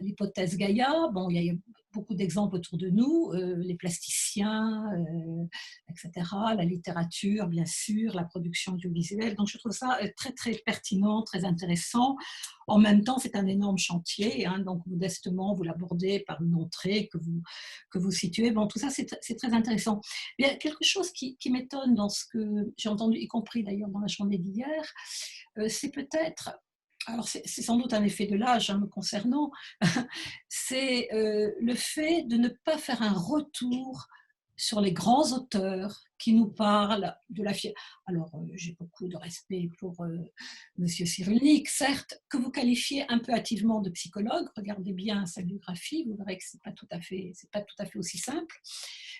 l'hypothèse Gaïa. Bon, il y a beaucoup d'exemples autour de nous, les plasticiens, etc., la littérature, bien sûr, la production audiovisuelle. Donc, je trouve ça très, très pertinent, très intéressant. En même temps, c'est un énorme chantier, donc modestement, vous l'abordez par une entrée que vous situez. Bon, tout ça, c'est très intéressant. Il y a quelque chose qui m'étonne dans ce que j'ai entendu, y compris d'ailleurs dans la journée d'hier, c'est peut-être alors c'est sans doute un effet de l'âge me concernant, c'est le fait de ne pas faire un retour sur les grands auteurs qui nous parlent de la fierté. Alors, j'ai beaucoup de respect pour Monsieur Cyrulnik, certes, que vous qualifiez un peu hâtivement de psychologue. Regardez bien sa biographie, vous verrez que c'est pas tout à fait aussi simple.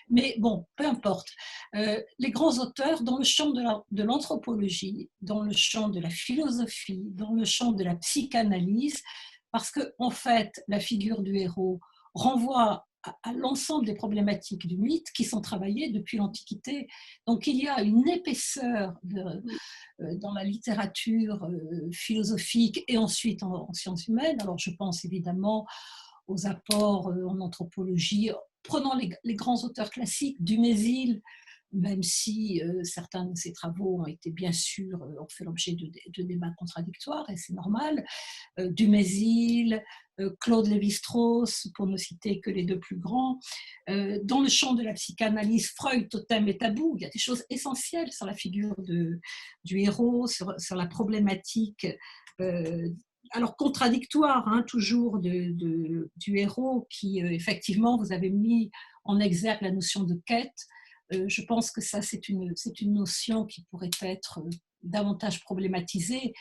Mais bon, peu importe. Les grands auteurs dans le champ de l'anthropologie, dans le champ de la philosophie, dans le champ de la psychanalyse, parce que en fait, la figure du héros renvoie à l'ensemble des problématiques du mythe qui sont travaillées depuis l'Antiquité. Donc il y a une épaisseur dans la littérature philosophique et ensuite en sciences humaines. Alors je pense évidemment aux apports en anthropologie. Prenons les grands auteurs classiques, Dumézil, même si certains de ses travaux ont été bien sûr, ont fait l'objet de débats contradictoires, et c'est normal. Dumézil, Claude Lévi-Strauss, pour ne citer que les deux plus grands. Dans le champ de la psychanalyse, Freud, Totem et Tabou, il y a des choses essentielles sur la figure du héros, sur la problématique alors contradictoire, hein, toujours du héros qui, effectivement, vous avez mis en exergue la notion de quête. Je pense que ça, c'est une notion qui pourrait être davantage problématisée.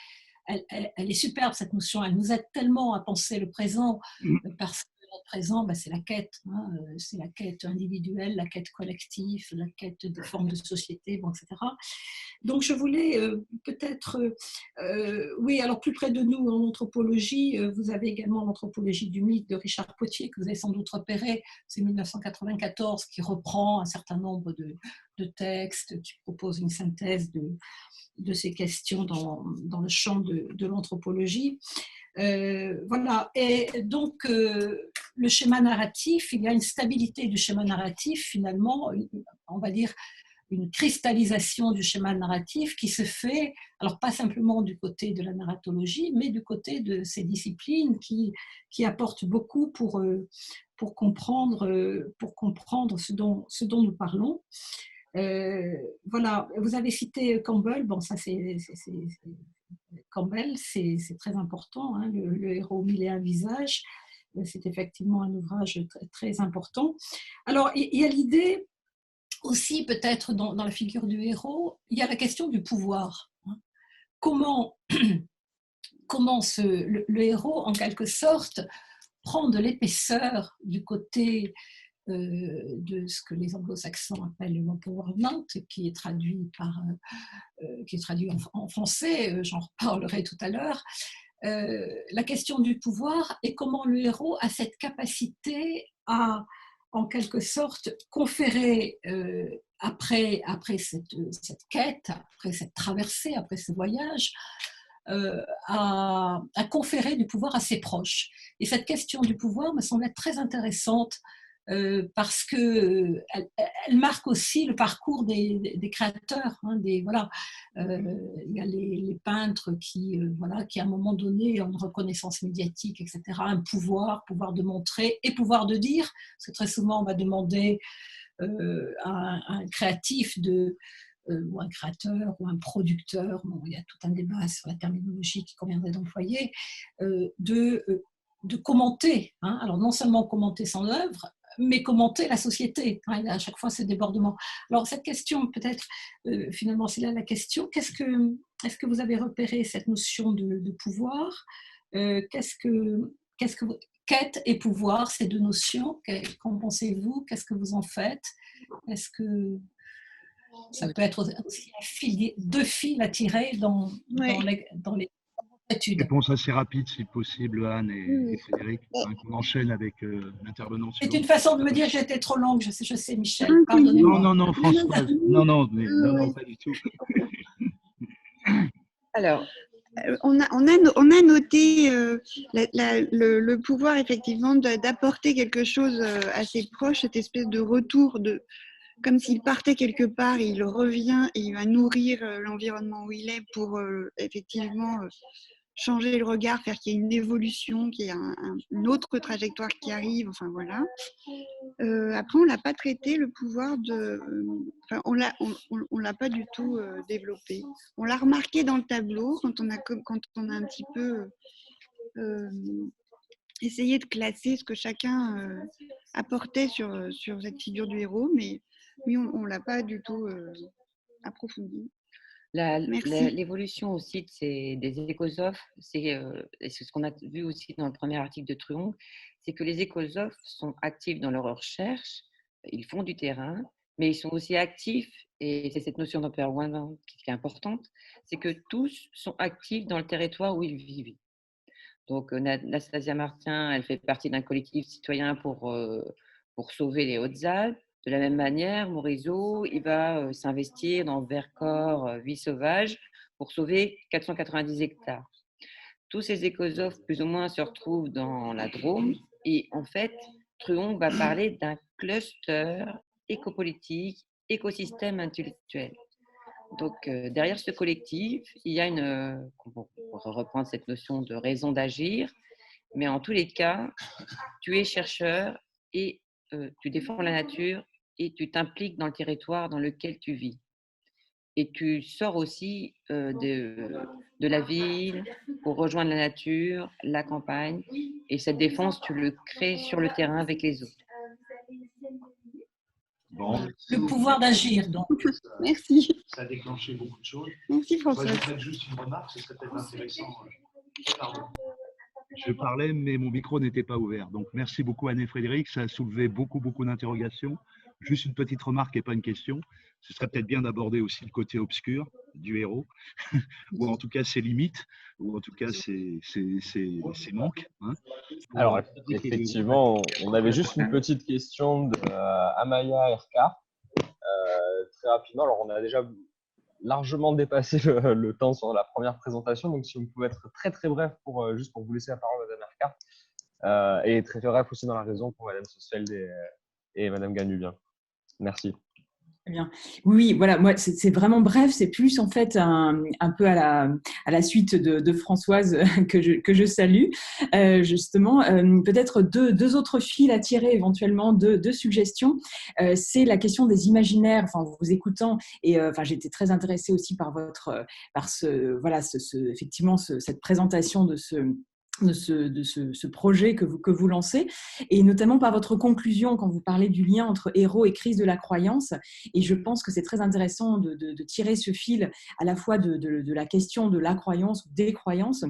Elle est superbe, cette notion. Elle nous aide tellement à penser le présent, parce que le présent, c'est la quête. Hein, c'est la quête individuelle, la quête collective, la quête des formes de société, bon, etc. Donc, je voulais peut-être... oui, alors plus près de nous, en anthropologie, vous avez également l'anthropologie du mythe de Richard Potier, que vous avez sans doute repéré. C'est 1994, qui reprend un certain nombre de textes, qui propose une synthèse de ces questions dans le champ de l'anthropologie. Voilà, et donc le schéma narratif, il y a une stabilité du schéma narratif, finalement, on va dire une cristallisation du schéma narratif qui se fait, alors pas simplement du côté de la narratologie, mais du côté de ces disciplines qui apportent beaucoup pour comprendre ce dont nous parlons. Voilà, vous avez cité Campbell, bon ça Campbell, c'est très important, hein, le héros mille et un visages, c'est effectivement un ouvrage très, très important. Alors il y a l'idée aussi peut-être dans la figure du héros, il y a la question du pouvoir. Hein. Comment le héros, en quelque sorte, prend de l'épaisseur du côté de ce que les anglo-saxons appellent l'empowerment, qui est traduit en français, j'en reparlerai tout à l'heure, la question du pouvoir et comment le héros a cette capacité à, en quelque sorte, conférer après cette quête, après cette traversée, après ce voyage, à conférer du pouvoir à ses proches. Et cette question du pouvoir me semble être très intéressante parce qu'elle marque aussi le parcours des créateurs. Hein, voilà. Il y a les peintres qui, à un moment donné, ont une reconnaissance médiatique, etc., un pouvoir de montrer et pouvoir de dire, parce que très souvent, on va demander à un créatif ou un créateur ou un producteur, bon, il y a tout un débat sur la terminologie qu'il conviendrait d'employer, de commenter. Hein. Alors non seulement commenter son œuvre, mais commenter la société. Hein. Il y a à chaque fois ce débordement. Alors cette question, peut-être, finalement, c'est là la question. Est-ce que vous avez repéré cette notion de pouvoir? Quête et pouvoir, ces deux notions, qu'en pensez-vous? Qu'est-ce que vous en faites? Est-ce que ça peut être aussi deux fils à tirer dans les études? Réponse assez rapide, si possible, Anne et Frédéric, qu'on enchaîne avec l'intervenant suivant. C'est une façon de me dire que j'étais trop longue, je sais, Michel, pardonnez-moi. Non, Françoise, non, pas du tout. Alors, on a noté le pouvoir, effectivement, d'apporter quelque chose à ses proches, cette espèce de retour, comme s'il partait quelque part, il revient et il va nourrir l'environnement où il est pour effectivement changer le regard, faire qu'il y ait une évolution, qu'il y ait une autre trajectoire qui arrive, enfin voilà. Après, on l'a pas traité, le pouvoir de... Enfin, on l'a pas du tout développé. On l'a remarqué dans le tableau, quand on a un petit peu essayé de classer ce que chacun apportait sur cette figure du héros, mais oui, on ne l'a pas du tout approfondi. L'évolution aussi des écosophes, c'est ce qu'on a vu aussi dans le premier article de Truong, c'est que les écosophes sont actifs dans leur recherche, ils font du terrain, mais ils sont aussi actifs, et c'est cette notion d'empowerment qui est importante, c'est que tous sont actifs dans le territoire où ils vivent. Donc, Nastasia Martin, elle fait partie d'un collectif citoyen pour sauver les Hautes-Alpes. De la même manière, Morisot, il va s'investir dans Vercors, Vie sauvage, pour sauver 490 hectares. Tous ces écosophes, plus ou moins, se retrouvent dans la Drôme. Et en fait, Truong va parler d'un cluster écopolitique, écosystème intellectuel. Donc, derrière ce collectif, il y a on pourrait reprendre cette notion de raison d'agir, mais en tous les cas, tu es chercheur et tu défends la nature et tu t'impliques dans le territoire dans lequel tu vis. Et tu sors aussi de la ville pour rejoindre la nature, la campagne, et cette défense, tu le crées sur le terrain avec les autres. Bon, le pouvoir d'agir, donc. Merci. Ça a déclenché beaucoup de choses. Merci François. Moi, je voudrais juste une remarque, ce serait peut-être intéressant. Pardon. Je parlais, mais mon micro n'était pas ouvert. Donc, merci beaucoup Anne-Frédéric. Ça a soulevé beaucoup d'interrogations. Juste une petite remarque et pas une question. Ce serait peut-être bien d'aborder aussi le côté obscur du héros, ou en tout cas ses limites, ou en tout cas ses manques. Hein, alors, effectivement, on avait juste une petite question de Amaya RK. Très rapidement, alors on a déjà largement dépassé le temps sur la première présentation, donc si on pouvait être très très bref juste pour vous laisser la parole, Madame RK, et très bref aussi dans la raison pour Madame Sosfeld et Madame Ganubien. Merci. Très bien. Oui, voilà, moi, c'est vraiment bref, c'est plus en fait un peu à la suite de Françoise que je salue, justement. Peut-être deux autres fils à tirer éventuellement, deux suggestions. C'est la question des imaginaires, enfin, vous écoutant, et j'étais très intéressée aussi par effectivement, cette présentation de ce projet que vous lancez, et notamment par votre conclusion quand vous parlez du lien entre héros et crise de la croyance. Et je pense que c'est très intéressant de tirer ce fil à la fois de la question de la croyance ou des croyances,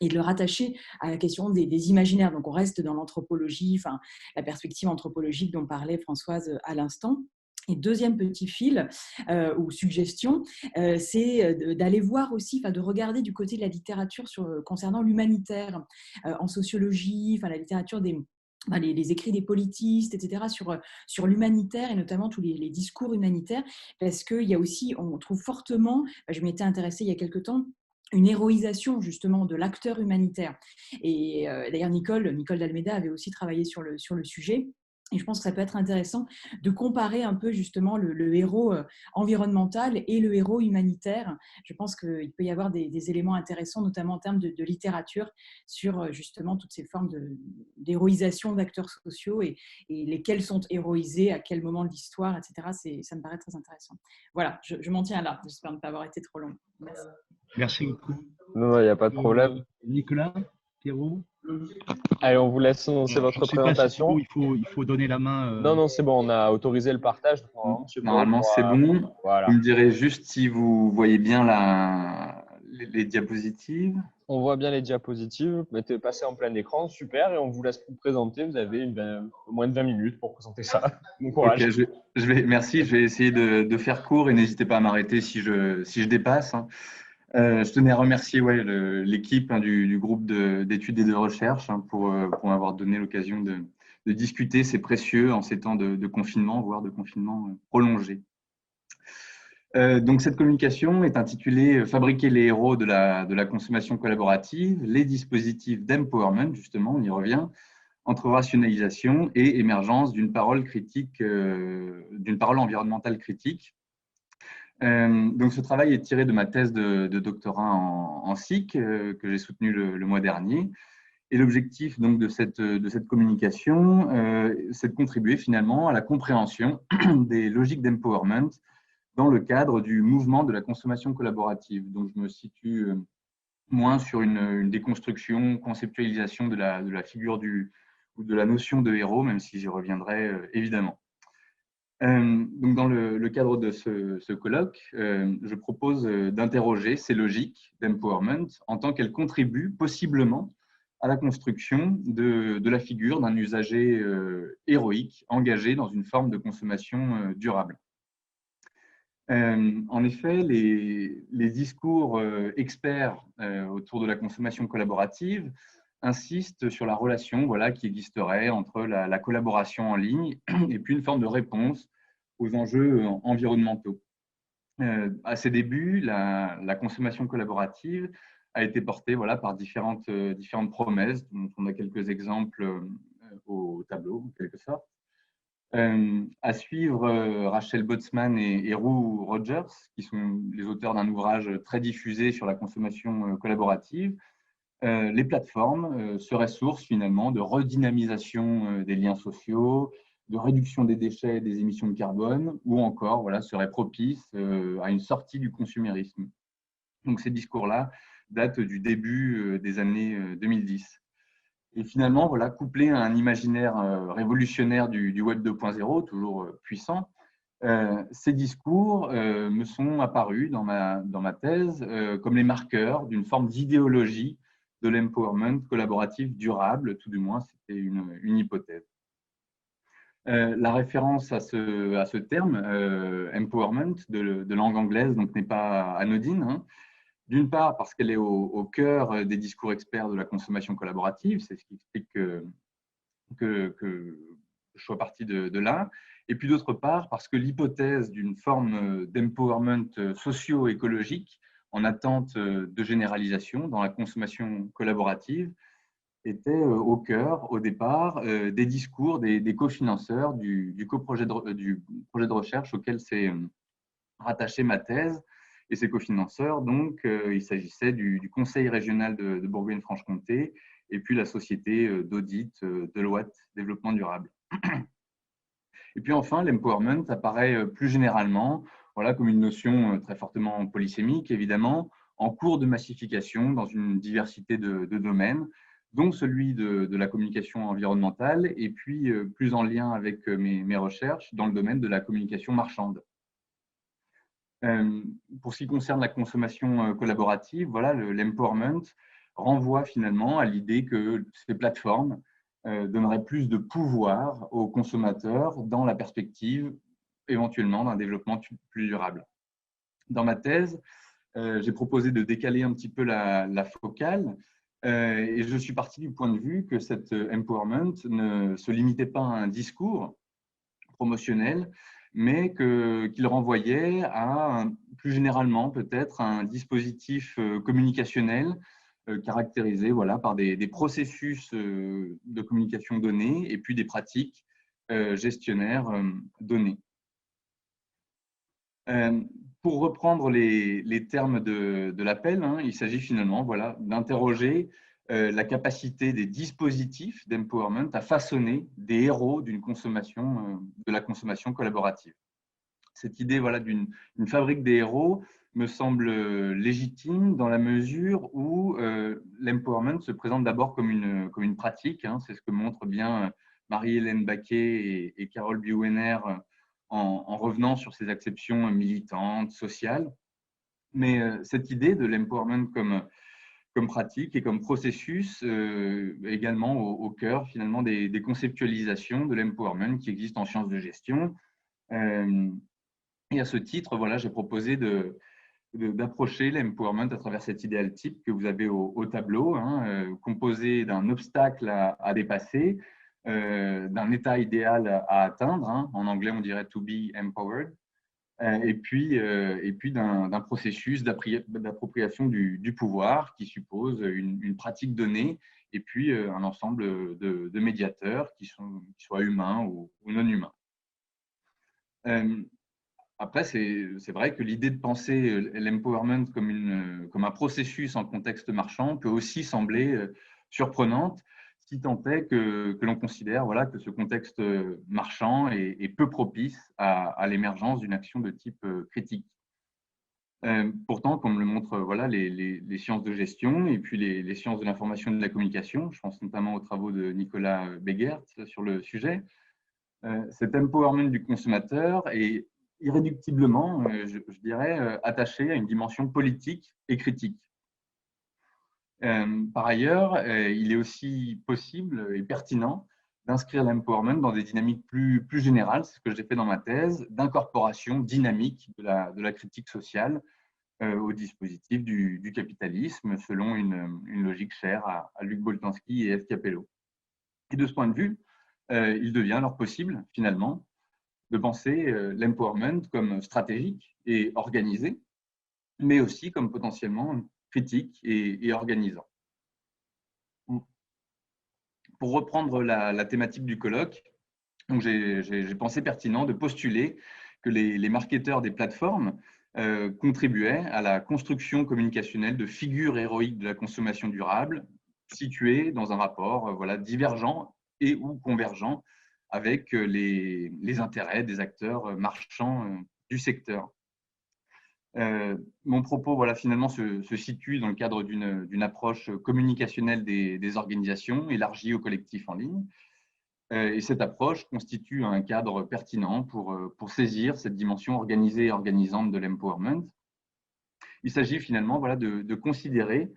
et de le rattacher à la question des imaginaires. Donc on reste dans l'anthropologie, la perspective anthropologique dont parlait Françoise à l'instant. Et deuxième petit fil ou suggestion, c'est d'aller voir aussi, de regarder du côté de la littérature concernant l'humanitaire, en sociologie, la littérature les écrits des politistes, etc., sur l'humanitaire, et notamment tous les discours humanitaires, parce qu'il y a aussi, on trouve fortement, je m'étais intéressée il y a quelque temps, une héroïsation justement de l'acteur humanitaire. Et d'ailleurs, Nicole d'Almeida avait aussi travaillé sur le sujet. Et je pense que ça peut être intéressant de comparer un peu justement le héros environnemental et le héros humanitaire. Je pense qu'il peut y avoir des éléments intéressants, notamment en termes de littérature, sur justement toutes ces formes d'héroïsation d'acteurs sociaux et lesquels sont héroïsés, à quel moment de l'histoire, etc. Ça me paraît très intéressant. Voilà, je m'en tiens là. J'espère ne pas avoir été trop long. Merci. Merci beaucoup. Non, il n'y a pas de problème. Nicolas, Pierrot. Allez, on vous laisse annoncer votre présentation. Si il faut donner la main. Non, c'est bon, on a autorisé le partage. Normalement, c'est bon. Voilà. Vous me direz juste si vous voyez bien les diapositives. On voit bien les diapositives. Passez en plein écran, super. Et on vous laisse vous présenter. Vous avez moins de 20 minutes pour présenter ça. Bon courage. Okay, merci. Je vais essayer de faire court et n'hésitez pas à m'arrêter si je dépasse. Je tenais à remercier l'équipe du groupe d'études et de recherche pour m'avoir donné l'occasion de discuter. C'est précieux en ces temps de confinement, voire de confinement prolongé. Donc, cette communication est intitulée « Fabriquer les héros de la consommation collaborative, les dispositifs d'empowerment », justement, on y revient, entre rationalisation et émergence d'une parole critique, d'une parole environnementale critique. Donc, ce travail est tiré de ma thèse de doctorat en SIC que j'ai soutenue le mois dernier. Et l'objectif donc de cette communication, c'est de contribuer finalement à la compréhension des logiques d'empowerment dans le cadre du mouvement de la consommation collaborative. Donc, je me situe moins sur une déconstruction, conceptualisation de la figure ou de la notion de héros, même si j'y reviendrai évidemment. Donc dans le cadre de ce colloque, je propose d'interroger ces logiques d'empowerment en tant qu'elles contribuent possiblement à la construction de la figure d'un usager héroïque engagé dans une forme de consommation durable. En effet, les discours experts autour de la consommation collaborative insistent sur la relation qui existerait entre la collaboration en ligne et puis une forme de réponse aux enjeux environnementaux. À ses débuts, la consommation collaborative a été portée par différentes promesses, dont on a quelques exemples au tableau, en quelque sorte. À suivre, Rachel Botsman et Rue Rogers, qui sont les auteurs d'un ouvrage très diffusé sur la consommation collaborative. Les plateformes seraient source finalement de redynamisation des liens sociaux, de réduction des déchets et des émissions de carbone, ou encore seraient propices à une sortie du consumérisme. Donc ces discours-là datent du début des années 2010. Et finalement, couplé à un imaginaire révolutionnaire du Web 2.0, toujours puissant, ces discours me sont apparus dans ma thèse comme les marqueurs d'une forme d'idéologie de l'empowerment collaboratif durable, tout du moins, c'était une hypothèse. La référence à ce terme, empowerment, de langue anglaise, donc n'est pas anodine, hein. D'une part, parce qu'elle est au cœur des discours experts de la consommation collaborative, c'est ce qui explique que je sois parti de là. Et puis d'autre part, parce que l'hypothèse d'une forme d'empowerment socio-écologique en attente de généralisation dans la consommation collaborative était au cœur, au départ, des discours des cofinanceurs du projet de recherche auquel s'est rattachée ma thèse. Et ces cofinanceurs, donc, il s'agissait du Conseil régional de Bourgogne-Franche-Comté et puis la société d'audit Deloitte Développement Durable. Et puis enfin, l'empowerment apparaît plus généralement comme une notion très fortement polysémique, évidemment, en cours de massification dans une diversité de domaines, dont celui de la communication environnementale et puis plus en lien avec mes recherches dans le domaine de la communication marchande. Pour ce qui concerne la consommation collaborative, l'empowerment renvoie finalement à l'idée que ces plateformes donneraient plus de pouvoir aux consommateurs dans la perspective éventuellement d'un développement plus durable. Dans ma thèse, j'ai proposé de décaler un petit peu la focale et je suis parti du point de vue que cet empowerment ne se limitait pas à un discours promotionnel, mais qu'il renvoyait à, plus généralement peut-être, un dispositif communicationnel caractérisé par des processus de communication donnés et puis des pratiques gestionnaires données. Pour reprendre les termes de l'appel, il s'agit finalement d'interroger la capacité des dispositifs d'empowerment à façonner des héros de la consommation collaborative. Cette idée d'une fabrique des héros me semble légitime dans la mesure où l'empowerment se présente d'abord comme une pratique. C'est ce que montrent bien Marie-Hélène Baquet et Carole Biouwener en revenant sur ces acceptions militantes, sociales. Mais cette idée de l'empowerment comme pratique et comme processus également au cœur finalement des conceptualisations de l'empowerment qui existent en sciences de gestion. Et à ce titre, j'ai proposé d'approcher l'empowerment à travers cet idéal type que vous avez au tableau, composé d'un obstacle à dépasser, d'un état idéal à atteindre, en anglais on dirait to be empowered, et puis d'un processus d'appropriation du pouvoir qui suppose une pratique donnée et puis un ensemble de médiateurs qui soient humains ou non humains. Après, c'est vrai que l'idée de penser l'empowerment comme un processus en contexte marchand peut aussi sembler surprenante, si tant est que l'on considère voilà, que ce contexte marchand est peu propice à l'émergence d'une action de type critique. Pourtant, comme le montrent voilà, les sciences de gestion et puis les sciences de l'information et de la communication, je pense notamment aux travaux de Nicolas Begert sur le sujet, cet empowerment du consommateur est irréductiblement, je dirais, attaché à une dimension politique et critique. Par ailleurs, il est aussi possible et pertinent d'inscrire l'empowerment dans des dynamiques plus générales, c'est ce que j'ai fait dans ma thèse, d'incorporation dynamique de la critique sociale au dispositif du capitalisme, selon une logique chère à Luc Boltanski et F. Capello. Et de ce point de vue, il devient alors possible, finalement, de penser l'empowerment comme stratégique et organisé, mais aussi comme potentiellement critique et organisant. Pour reprendre la thématique du colloque, j'ai pensé pertinent de postuler que les marketeurs des plateformes contribuaient à la construction communicationnelle de figures héroïques de la consommation durable, situées dans un rapport voilà, divergent et ou convergent avec les intérêts des acteurs marchands du secteur. Mon propos voilà, finalement se situe dans le cadre d'une approche communicationnelle des organisations élargie aux collectifs en ligne. Et cette approche constitue un cadre pertinent pour saisir cette dimension organisée et organisante de l'empowerment. Il s'agit finalement voilà, de considérer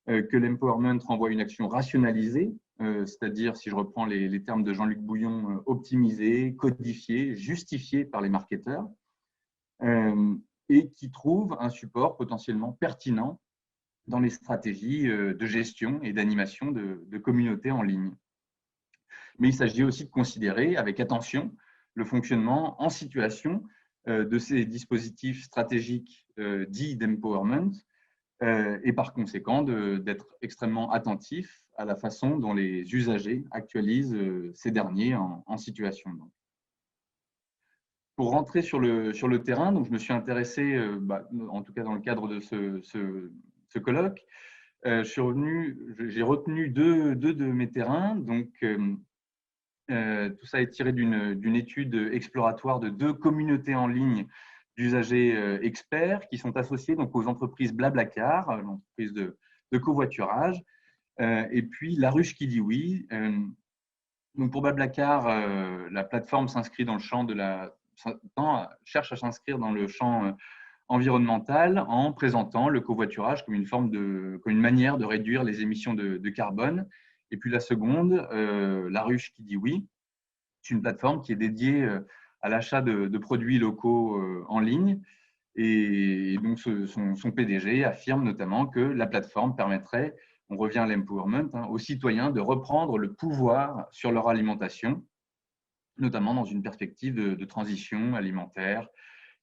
que l'empowerment renvoie à une action rationalisée, c'est-à-dire, si je reprends les termes de Jean-Luc Bouillon, optimisée, codifiée, justifiée par les marketeurs, et qui trouve un support potentiellement pertinent dans les stratégies de gestion et d'animation de communautés en ligne. Mais il s'agit aussi de considérer avec attention le fonctionnement en situation de ces dispositifs stratégiques dits d'empowerment et par conséquent d'être extrêmement attentif à la façon dont les usagers actualisent ces derniers en situation. Pour rentrer sur le terrain, donc je me suis intéressé, en tout cas dans le cadre de ce colloque, j'ai retenu deux de mes terrains. Donc, tout ça est tiré d'une étude exploratoire de 2 communautés en ligne d'usagers experts qui sont associés donc, aux entreprises Blablacar, l'entreprise de covoiturage, et puis La Ruche qui dit oui. Donc pour Blablacar, la plateforme s'inscrit dans le champ cherche à s'inscrire dans le champ environnemental en présentant le covoiturage comme une manière de réduire les émissions de carbone. Et puis la seconde, La Ruche qui dit oui, c'est une plateforme qui est dédiée à l'achat de produits locaux en ligne. Et donc son PDG affirme notamment que la plateforme permettrait, on revient à l'empowerment, aux citoyens de reprendre le pouvoir sur leur alimentation, notamment dans une perspective de transition alimentaire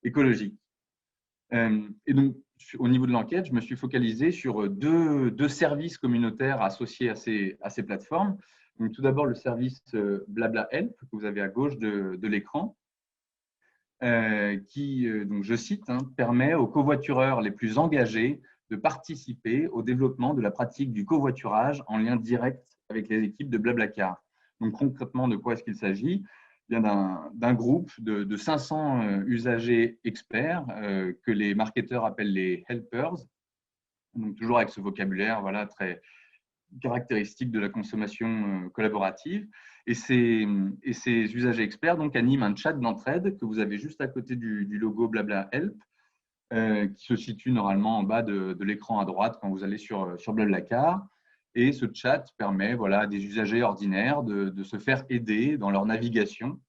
écologique. Et donc, au niveau de l'enquête, je me suis focalisé sur deux services communautaires associés à ces plateformes. Donc, tout d'abord, le service Blabla Help, que vous avez à gauche de l'écran, qui, donc, je cite, permet aux covoitureurs les plus engagés de participer au développement de la pratique du covoiturage en lien direct avec les équipes de Blablacar. Donc, concrètement, de quoi est-ce qu'il s'agit ? D'un groupe de 500 usagers experts que les marketeurs appellent les helpers, donc toujours avec ce vocabulaire voilà, très caractéristique de la consommation collaborative. Et ces usagers experts donc, animent un chat d'entraide que vous avez juste à côté du logo Blabla Help, qui se situe normalement en bas de l'écran à droite quand vous allez sur Blablacar. Et ce chat permet voilà, à des usagers ordinaires de se faire aider dans leur navigation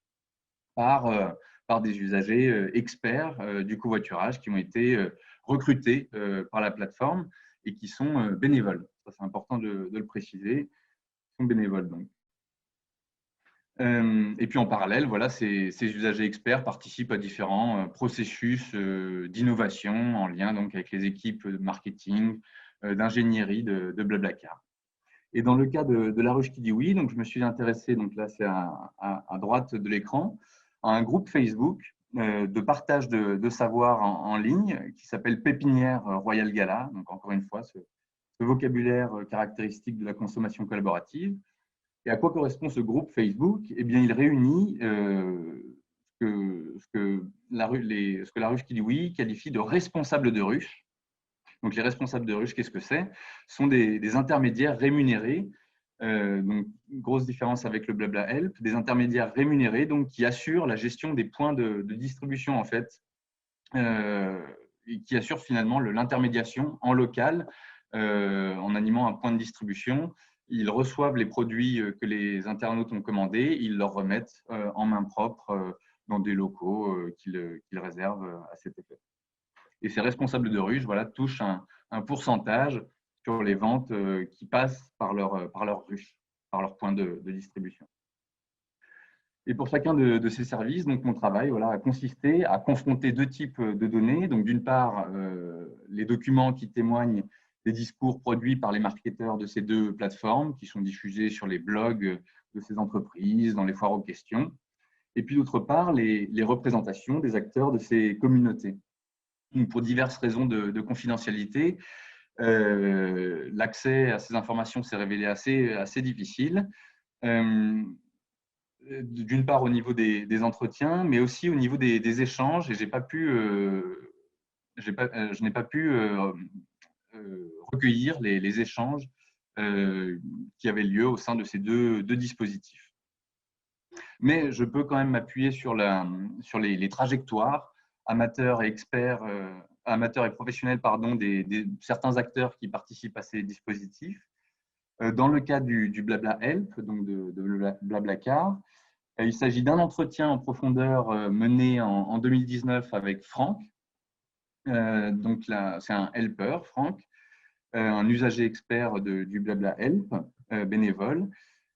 par des usagers experts du covoiturage qui ont été recrutés par la plateforme et qui sont bénévoles. Ça, c'est important de le préciser. Ils sont bénévoles donc. Et puis en parallèle, voilà, ces usagers experts participent à différents processus d'innovation en lien donc, avec les équipes de marketing, d'ingénierie de Blablacar. Et dans le cas de La Ruche qui dit oui, donc je me suis intéressé, donc là c'est à droite de l'écran, à un groupe Facebook de partage de savoir en ligne qui s'appelle Pépinière Royal Gala. Donc, encore une fois, ce vocabulaire caractéristique de la consommation collaborative. Et à quoi correspond ce groupe Facebook? Eh bien, il réunit ce que la ruche qui dit oui qualifie de responsables de ruche. Donc, les responsables de ruche, qu'est-ce que c'est? Ce sont des intermédiaires rémunérés. Donc, grosse différence avec le Blabla Help, des intermédiaires rémunérés donc, qui assurent la gestion des points de distribution, en fait, et qui assurent finalement l'intermédiation en local, en animant un point de distribution. Ils reçoivent les produits que les internautes ont commandés, ils leur remettent en main propre dans des locaux qu'ils réservent à cet effet. Et ces responsables de ruche touchent un pourcentage sur les ventes qui passent par leur ruche, par leur point de distribution. Et pour chacun de ces services, donc mon travail a consisté à confronter deux types de données. Donc d'une part, les documents qui témoignent des discours produits par les marketeurs de ces deux plateformes, qui sont diffusés sur les blogs de ces entreprises, dans les foires aux questions. Et puis d'autre part, les représentations des acteurs de ces communautés. Donc, pour diverses raisons de confidentialité, l'accès à ces informations s'est révélé assez difficile. D'une part au niveau des entretiens, mais aussi au niveau des échanges. Et je n'ai pas pu recueillir les échanges qui avaient lieu au sein de ces deux dispositifs. Mais je peux quand même m'appuyer sur les trajectoires amateurs et professionnels de certains acteurs qui participent à ces dispositifs. Dans le cas du Blabla Help, donc de Blablacar, il s'agit d'un entretien en profondeur mené en 2019 avec Franck. Donc là, c'est un helper, Franck, un usager expert du Blabla Help, bénévole.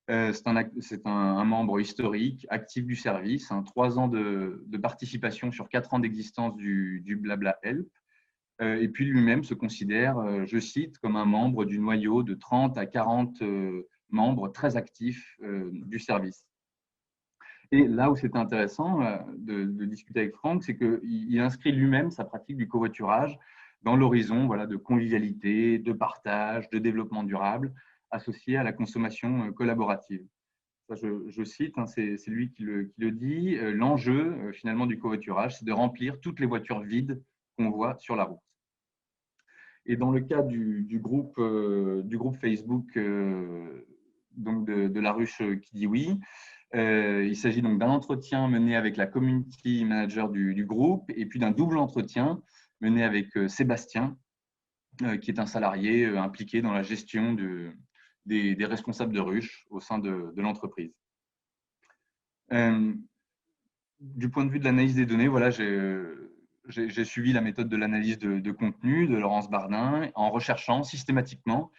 C'est un membre historique, actif du service, 3 ans de participation sur 4 ans d'existence du Blabla Help. Et puis lui-même se considère, je cite, comme un membre du noyau de 30 à 40 membres très actifs du service. Et là où c'est intéressant de discuter avec Franck, c'est qu'il inscrit lui-même sa pratique du covoiturage dans l'horizon de convivialité, de partage, de développement durable, associé à la consommation collaborative. Ça, je cite, c'est lui qui le dit, l'enjeu finalement du covoiturage, c'est de remplir toutes les voitures vides qu'on voit sur la route. Et dans le cas du groupe Facebook donc de la ruche qui dit oui, il s'agit donc d'un entretien mené avec la community manager du groupe et puis d'un double entretien mené avec Sébastien, qui est un salarié impliqué dans la gestion des responsables de ruche au sein de l'entreprise. Du point de vue de l'analyse des données, j'ai suivi la méthode de l'analyse de contenu de Laurence Bardin en recherchant systématiquement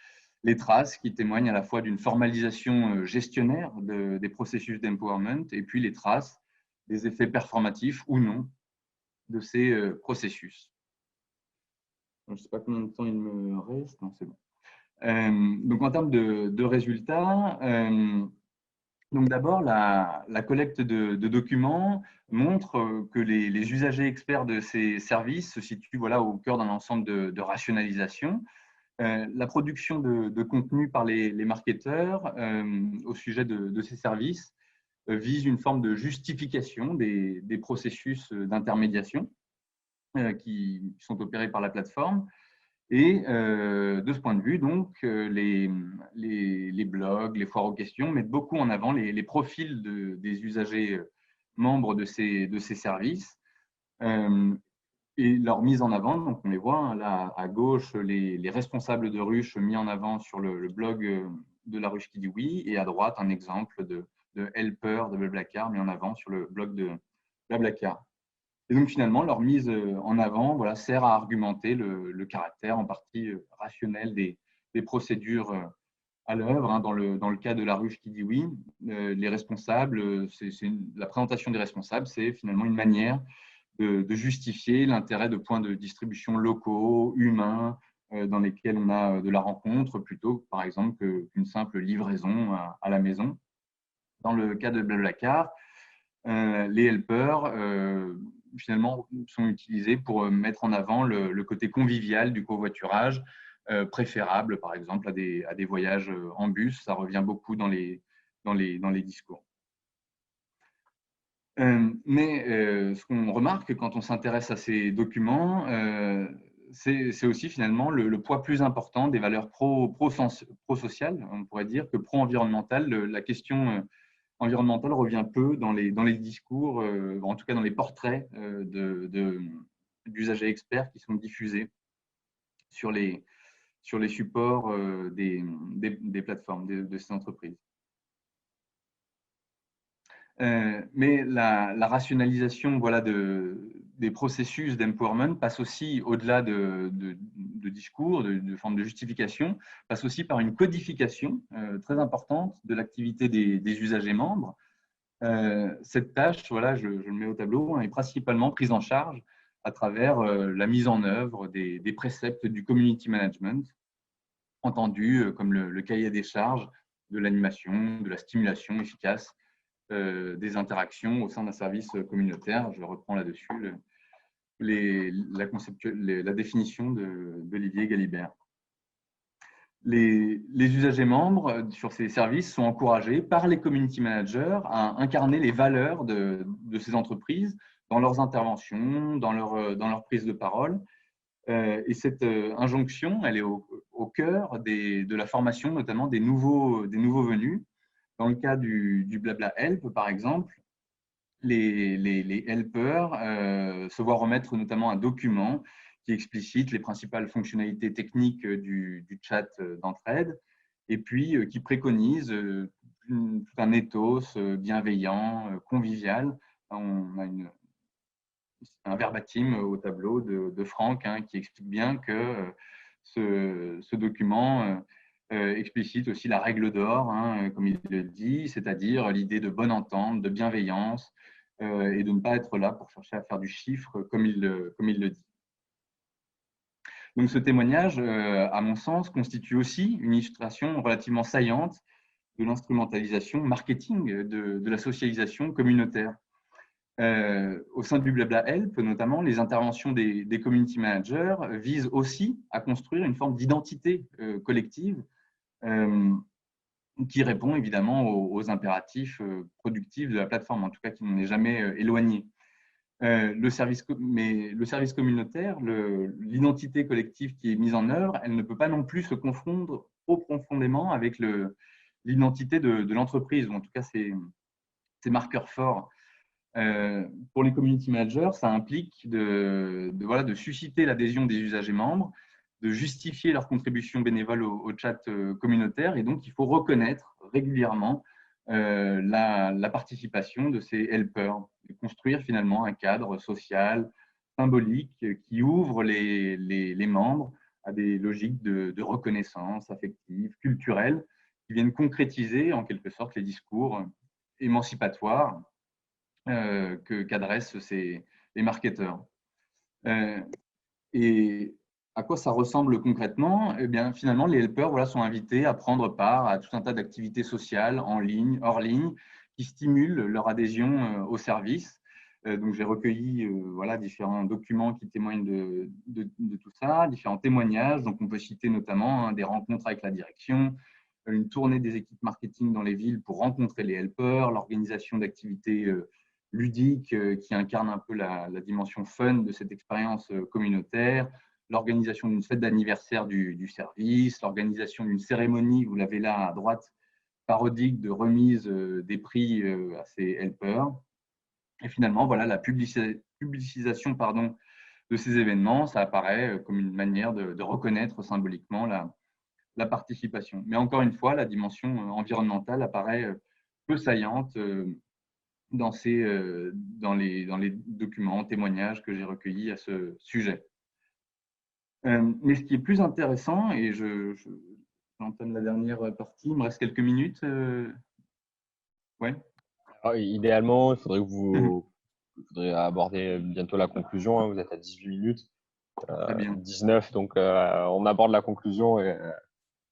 les traces qui témoignent à la fois d'une formalisation gestionnaire des processus d'empowerment et puis les traces des effets performatifs ou non de ces processus. Je ne sais pas combien de temps il me reste. Non, c'est bon. Donc, en termes de résultats, donc d'abord, la collecte de documents montre que les usagers experts de ces services se situent au cœur d'un ensemble de rationalisation. La production de contenu par les marketeurs au sujet de ces services vise une forme de justification des processus d'intermédiation qui sont opérés par la plateforme. Et de ce point de vue, donc, les blogs, les foires aux questions mettent beaucoup en avant les profils des usagers membres de ces services. Et leur mise en avant, donc on les voit là à gauche, les responsables de ruche mis en avant sur le blog de la ruche qui dit oui, et à droite un exemple de helper de Blablacar mis en avant sur le blog de Blablacar. Et donc finalement, leur mise en avant sert à argumenter le caractère en partie rationnel des procédures à l'œuvre. Dans le cas de la ruche qui dit oui, les responsables, la présentation des responsables, c'est finalement une manière de justifier l'intérêt de points de distribution locaux, humains, dans lesquels on a de la rencontre, plutôt par exemple qu'une simple livraison à la maison. Dans le cas de Blablacar, les helpers finalement sont utilisés pour mettre en avant le côté convivial du covoiturage, préférable par exemple à des voyages en bus. Ça revient beaucoup dans les discours. Mais ce qu'on remarque quand on s'intéresse à ces documents, c'est aussi finalement le poids plus important des valeurs pro-sociales, on pourrait dire, que pro-environnementales. La question environnementale revient peu dans les discours, en tout cas dans les portraits d'usagers experts qui sont diffusés sur les supports des plateformes, de ces entreprises. Mais la rationalisation des processus d'empowerment passe aussi au-delà de discours, de formes de justification, passe aussi par une codification très importante de l'activité des usagers membres. Cette tâche, je le mets au tableau, est principalement prise en charge à travers la mise en œuvre des préceptes du community management, entendu comme le cahier des charges de l'animation, de la stimulation efficace des interactions au sein d'un service communautaire. Je reprends là-dessus la définition d'Olivier Galibert. Les usagers membres sur ces services sont encouragés par les community managers à incarner les valeurs de ces entreprises dans leurs interventions, dans leur prise de parole. Et cette injonction, elle est au cœur de la formation, notamment des nouveaux venus. Dans le cas du Blabla Help, par exemple, les helpers se voient remettre notamment un document qui explicite les principales fonctionnalités techniques du chat d'entraide et puis qui préconise tout un ethos bienveillant, convivial. On a un verbatim au tableau de Franck qui explique bien que ce document explicite aussi la règle d'or, comme il le dit, c'est-à-dire l'idée de bonne entente, de bienveillance et de ne pas être là pour chercher à faire du chiffre comme il le dit. Donc ce témoignage, à mon sens, constitue aussi une illustration relativement saillante de l'instrumentalisation marketing de la socialisation communautaire. Au sein du Blabla Help, notamment, les interventions des community managers visent aussi à construire une forme d'identité collective qui répond évidemment aux impératifs productifs de la plateforme, en tout cas qui n'en est jamais éloigné. Le service communautaire, l'identité collective qui est mise en œuvre, elle ne peut pas non plus se confondre trop profondément avec l'identité de l'entreprise, ou en tout cas ses marqueurs forts. Pour les community managers, ça implique de susciter l'adhésion des usagers membres, de justifier leur contribution bénévole au chat communautaire, et donc il faut reconnaître régulièrement la participation de ces helpers, et construire finalement un cadre social, symbolique, qui ouvre les membres à des logiques de reconnaissance affective, culturelle, qui viennent concrétiser en quelque sorte les discours émancipatoires qu'adressent les marketeurs. Et à quoi ça ressemble concrètement? Eh bien, finalement, les helpers sont invités à prendre part à tout un tas d'activités sociales en ligne, hors ligne, qui stimulent leur adhésion au service. Donc, j'ai recueilli différents documents qui témoignent de tout ça, différents témoignages. Donc, on peut citer notamment des rencontres avec la direction, une tournée des équipes marketing dans les villes pour rencontrer les helpers, l'organisation d'activités ludiques qui incarnent un peu la dimension fun de cette expérience communautaire, l'organisation d'une fête d'anniversaire du service, l'organisation d'une cérémonie, vous l'avez là à droite, parodique de remise des prix à ces helpers. Et finalement, voilà, la publicisation de ces événements, ça apparaît comme une manière de reconnaître symboliquement la participation. Mais encore une fois, la dimension environnementale apparaît peu saillante dans les documents, témoignages que j'ai recueillis à ce sujet. Mais ce qui est plus intéressant, et j'entame la dernière partie, il me reste quelques minutes. Ouais. Alors, idéalement, il faudrait que vous aborder bientôt la conclusion. Vous êtes à 18 minutes, 19, donc on aborde la conclusion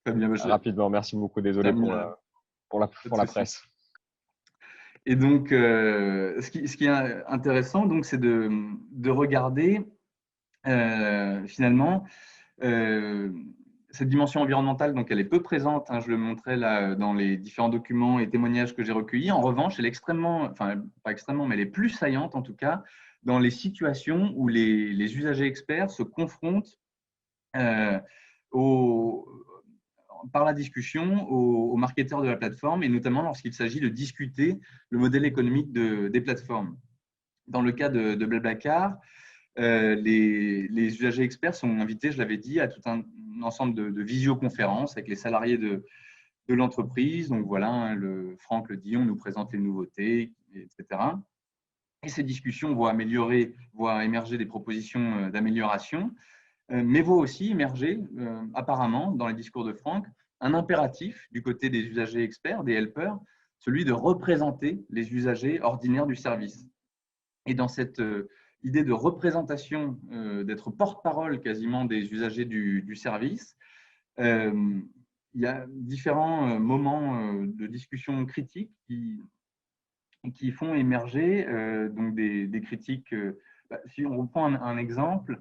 Très bien, rapidement. Merci beaucoup, désolé pour la presse. Et donc, ce qui est intéressant, donc, c'est de regarder finalement cette dimension environnementale. Donc, elle est peu présente. Hein, je le montrais là dans les différents documents et témoignages que j'ai recueillis. En revanche, elle est extrêmement, enfin pas extrêmement, mais elle est plus saillante en tout cas dans les situations où les usagers experts se confrontent par la discussion aux marketeurs de la plateforme, et notamment lorsqu'il s'agit de discuter le modèle économique des plateformes. Dans le cas de Blablacar, les usagers experts sont invités, je l'avais dit, à tout un ensemble de visioconférences avec les salariés de l'entreprise. Donc voilà, hein, Franck le dit, on nous présente les nouveautés, etc. Et ces discussions vont émerger des propositions d'amélioration, mais vont aussi émerger, apparemment, dans les discours de Franck, un impératif du côté des usagers experts, des helpers, celui de représenter les usagers ordinaires du service. Et dans cette idée de représentation, d'être porte-parole quasiment des usagers du service, il y a différents moments de discussion critique qui font émerger donc des critiques. Si on reprend un exemple,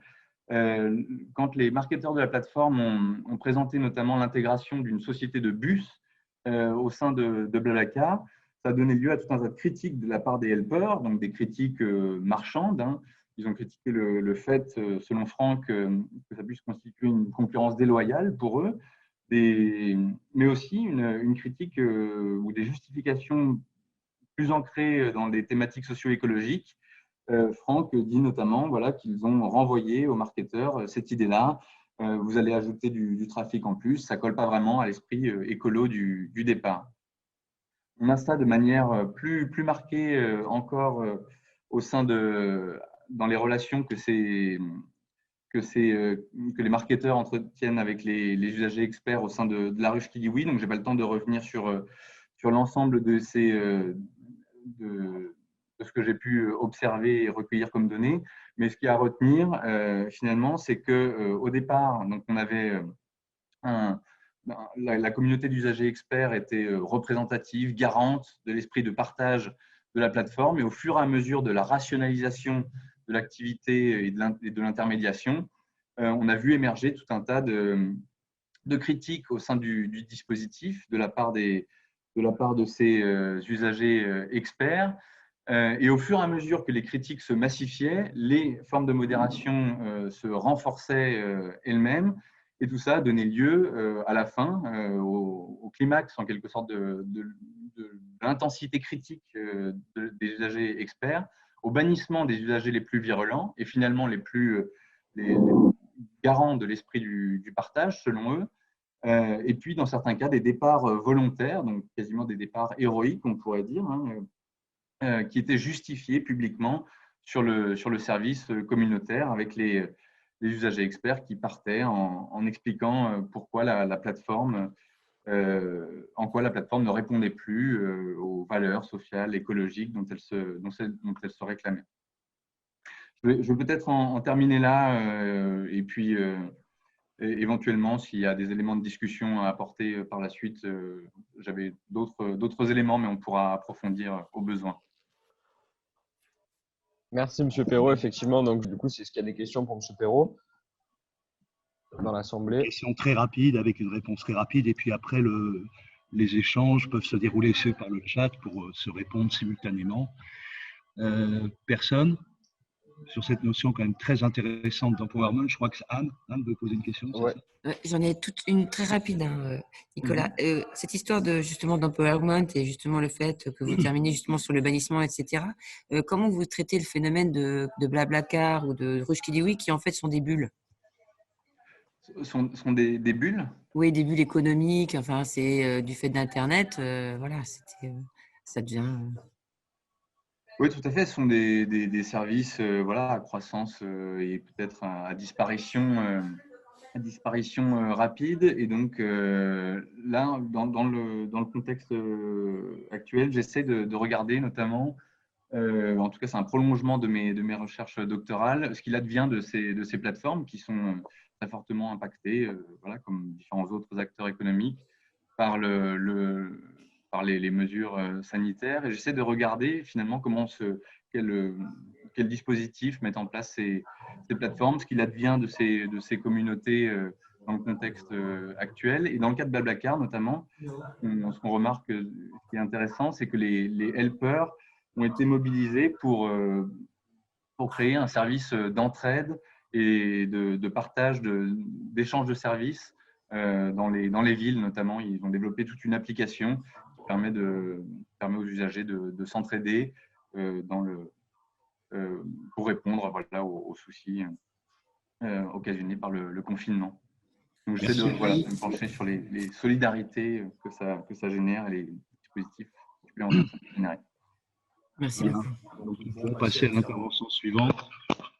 quand les marketeurs de la plateforme ont présenté notamment l'intégration d'une société de bus au sein de Blablacar, ça a donné lieu à tout un tas de critiques de la part des helpers, donc des critiques marchandes. Hein. Ils ont critiqué le fait, selon Franck, que ça puisse constituer une concurrence déloyale pour eux, mais aussi une critique ou des justifications plus ancrées dans des thématiques socio-écologiques. Franck dit notamment voilà, qu'ils ont renvoyé aux marketeurs cette idée-là. Vous allez ajouter du trafic en plus, ça ne colle pas vraiment à l'esprit écolo du départ. On a ça de manière plus marquée encore au sein dans les relations que les marketeurs entretiennent avec les usagers experts au sein de la ruche qui dit oui. Donc, je n'ai pas le temps de revenir sur l'ensemble de ce que j'ai pu observer et recueillir comme données. Mais ce qu'il y a à retenir, finalement, c'est qu'au départ, donc on avait la communauté d'usagers experts était représentative, garante de l'esprit de partage de la plateforme, et au fur et à mesure de la rationalisation de l'activité et de l'intermédiation, on a vu émerger tout un tas de critiques au sein du dispositif de la part de ces usagers experts. Et au fur et à mesure que les critiques se massifiaient, les formes de modération se renforçaient elles-mêmes. Et tout ça a donné lieu à la fin, au climax en quelque sorte de l'intensité critique des usagers experts, au bannissement des usagers les plus virulents et finalement les garants de l'esprit du partage, selon eux. Et puis, dans certains cas, des départs volontaires, donc quasiment des départs héroïques, on pourrait dire, hein, qui étaient justifiés publiquement sur le service communautaire avec les usagers experts qui partaient en expliquant pourquoi la plateforme, en quoi la plateforme ne répondait plus aux valeurs sociales, écologiques dont elle se réclamait. Je vais peut-être en terminer là et puis éventuellement, s'il y a des éléments de discussion à apporter par la suite, j'avais d'autres éléments, mais on pourra approfondir au besoin. Merci, M. Perrault. Effectivement, donc du coup, c'est ce qu'il y a des questions pour M. Perrault dans l'Assemblée. Question très rapide, avec une réponse très rapide, et puis après, les échanges peuvent se dérouler par le chat pour se répondre simultanément. Personne sur cette notion quand même très intéressante d'empowerment. Je crois que Anne veut poser une question. Ouais. J'en ai toute une très rapide, hein, Nicolas. Cette histoire justement d'empowerment et justement le fait que vous terminez justement sur le bannissement, etc. Comment vous traitez le phénomène de Blablacar ou de Rush qui dit oui, qui en fait sont des bulles? Sont des bulles? Oui, des bulles économiques. Enfin, c'est du fait d'Internet. Voilà, ça devient. Oui, tout à fait. Ce sont des services voilà, à croissance et peut-être à disparition rapide. Et donc, là, dans le contexte actuel, j'essaie de regarder notamment, en tout cas, c'est un prolongement de mes recherches doctorales, ce qu'il advient de ces plateformes qui sont très fortement impactées, voilà, comme différents autres acteurs économiques, par par les mesures sanitaires. Et j'essaie de regarder finalement quel dispositif mettent en place ces plateformes, ce qu'il advient de ces communautés dans le contexte actuel. Et dans le cas de Blablacar notamment, ce qu'on remarque, ce qui est intéressant, c'est que les helpers ont été mobilisés pour créer un service d'entraide et de partage, d'échange de services dans les villes notamment. Ils ont développé toute une application qui permet aux usagers de s'entraider pour répondre aux soucis occasionnés par le confinement. Donc, j'essaie de me pencher sur les solidarités que ça génère et les dispositifs supplémentaires que ça peut générer. Merci Bien. Donc, nous pouvons passer à l'intervention suivante.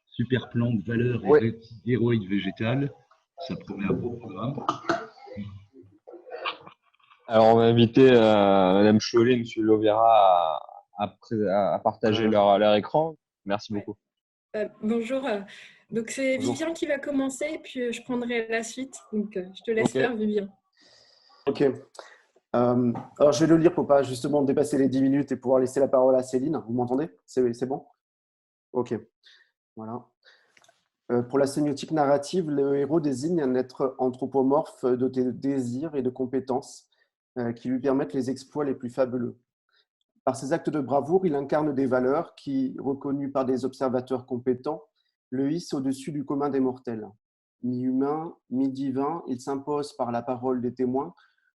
Super plan de valeur et héroïque végétale. Ça promet un beau programme. Alors, on va inviter Madame Chollet et Monsieur Lovera à partager leur écran. Merci beaucoup. Bonjour. Donc, c'est Vivien qui va commencer et puis je prendrai la suite. Donc, je te laisse faire, Vivien. Ok. Alors, je vais le lire pour pas justement dépasser les 10 minutes et pouvoir laisser la parole à Céline. Vous m'entendez? C'est bon? Ok. Voilà. Pour la sémiotique narrative, le héros désigne un être anthropomorphe doté de désirs et de compétences qui lui permettent les exploits les plus fabuleux. Par ses actes de bravoure, il incarne des valeurs qui, reconnues par des observateurs compétents, le hissent au-dessus du commun des mortels. Mi-humain, mi-divin, il s'impose par la parole des témoins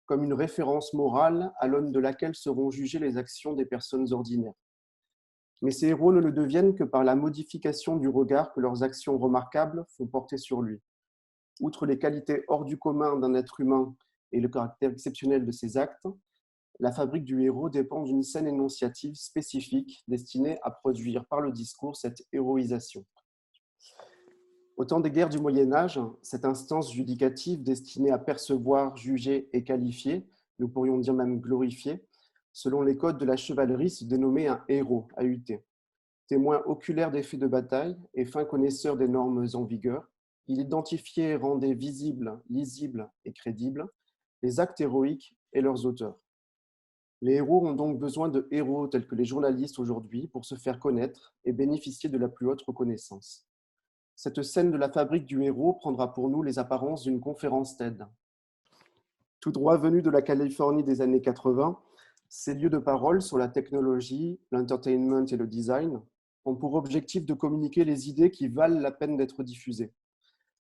comme une référence morale à l'aune de laquelle seront jugées les actions des personnes ordinaires. Mais ces héros ne le deviennent que par la modification du regard que leurs actions remarquables font porter sur lui. Outre les qualités hors du commun d'un être humain et le caractère exceptionnel de ses actes, la fabrique du héros dépend d'une scène énonciative spécifique destinée à produire par le discours cette héroïsation. Au temps des guerres du Moyen-Âge, cette instance judicative destinée à percevoir, juger et qualifier, nous pourrions dire même glorifier, selon les codes de la chevalerie, se dénommait un héros, AUT. Témoin oculaire des faits de bataille et fin connaisseur des normes en vigueur, il identifiait et rendait visibles, lisibles et crédibles les actes héroïques et leurs auteurs. Les héros ont donc besoin de héros tels que les journalistes aujourd'hui pour se faire connaître et bénéficier de la plus haute reconnaissance. Cette scène de la fabrique du héros prendra pour nous les apparences d'une conférence TED. Tout droit venu de la Californie des années 80, ces lieux de parole sur la technologie, l'entertainment et le design ont pour objectif de communiquer les idées qui valent la peine d'être diffusées.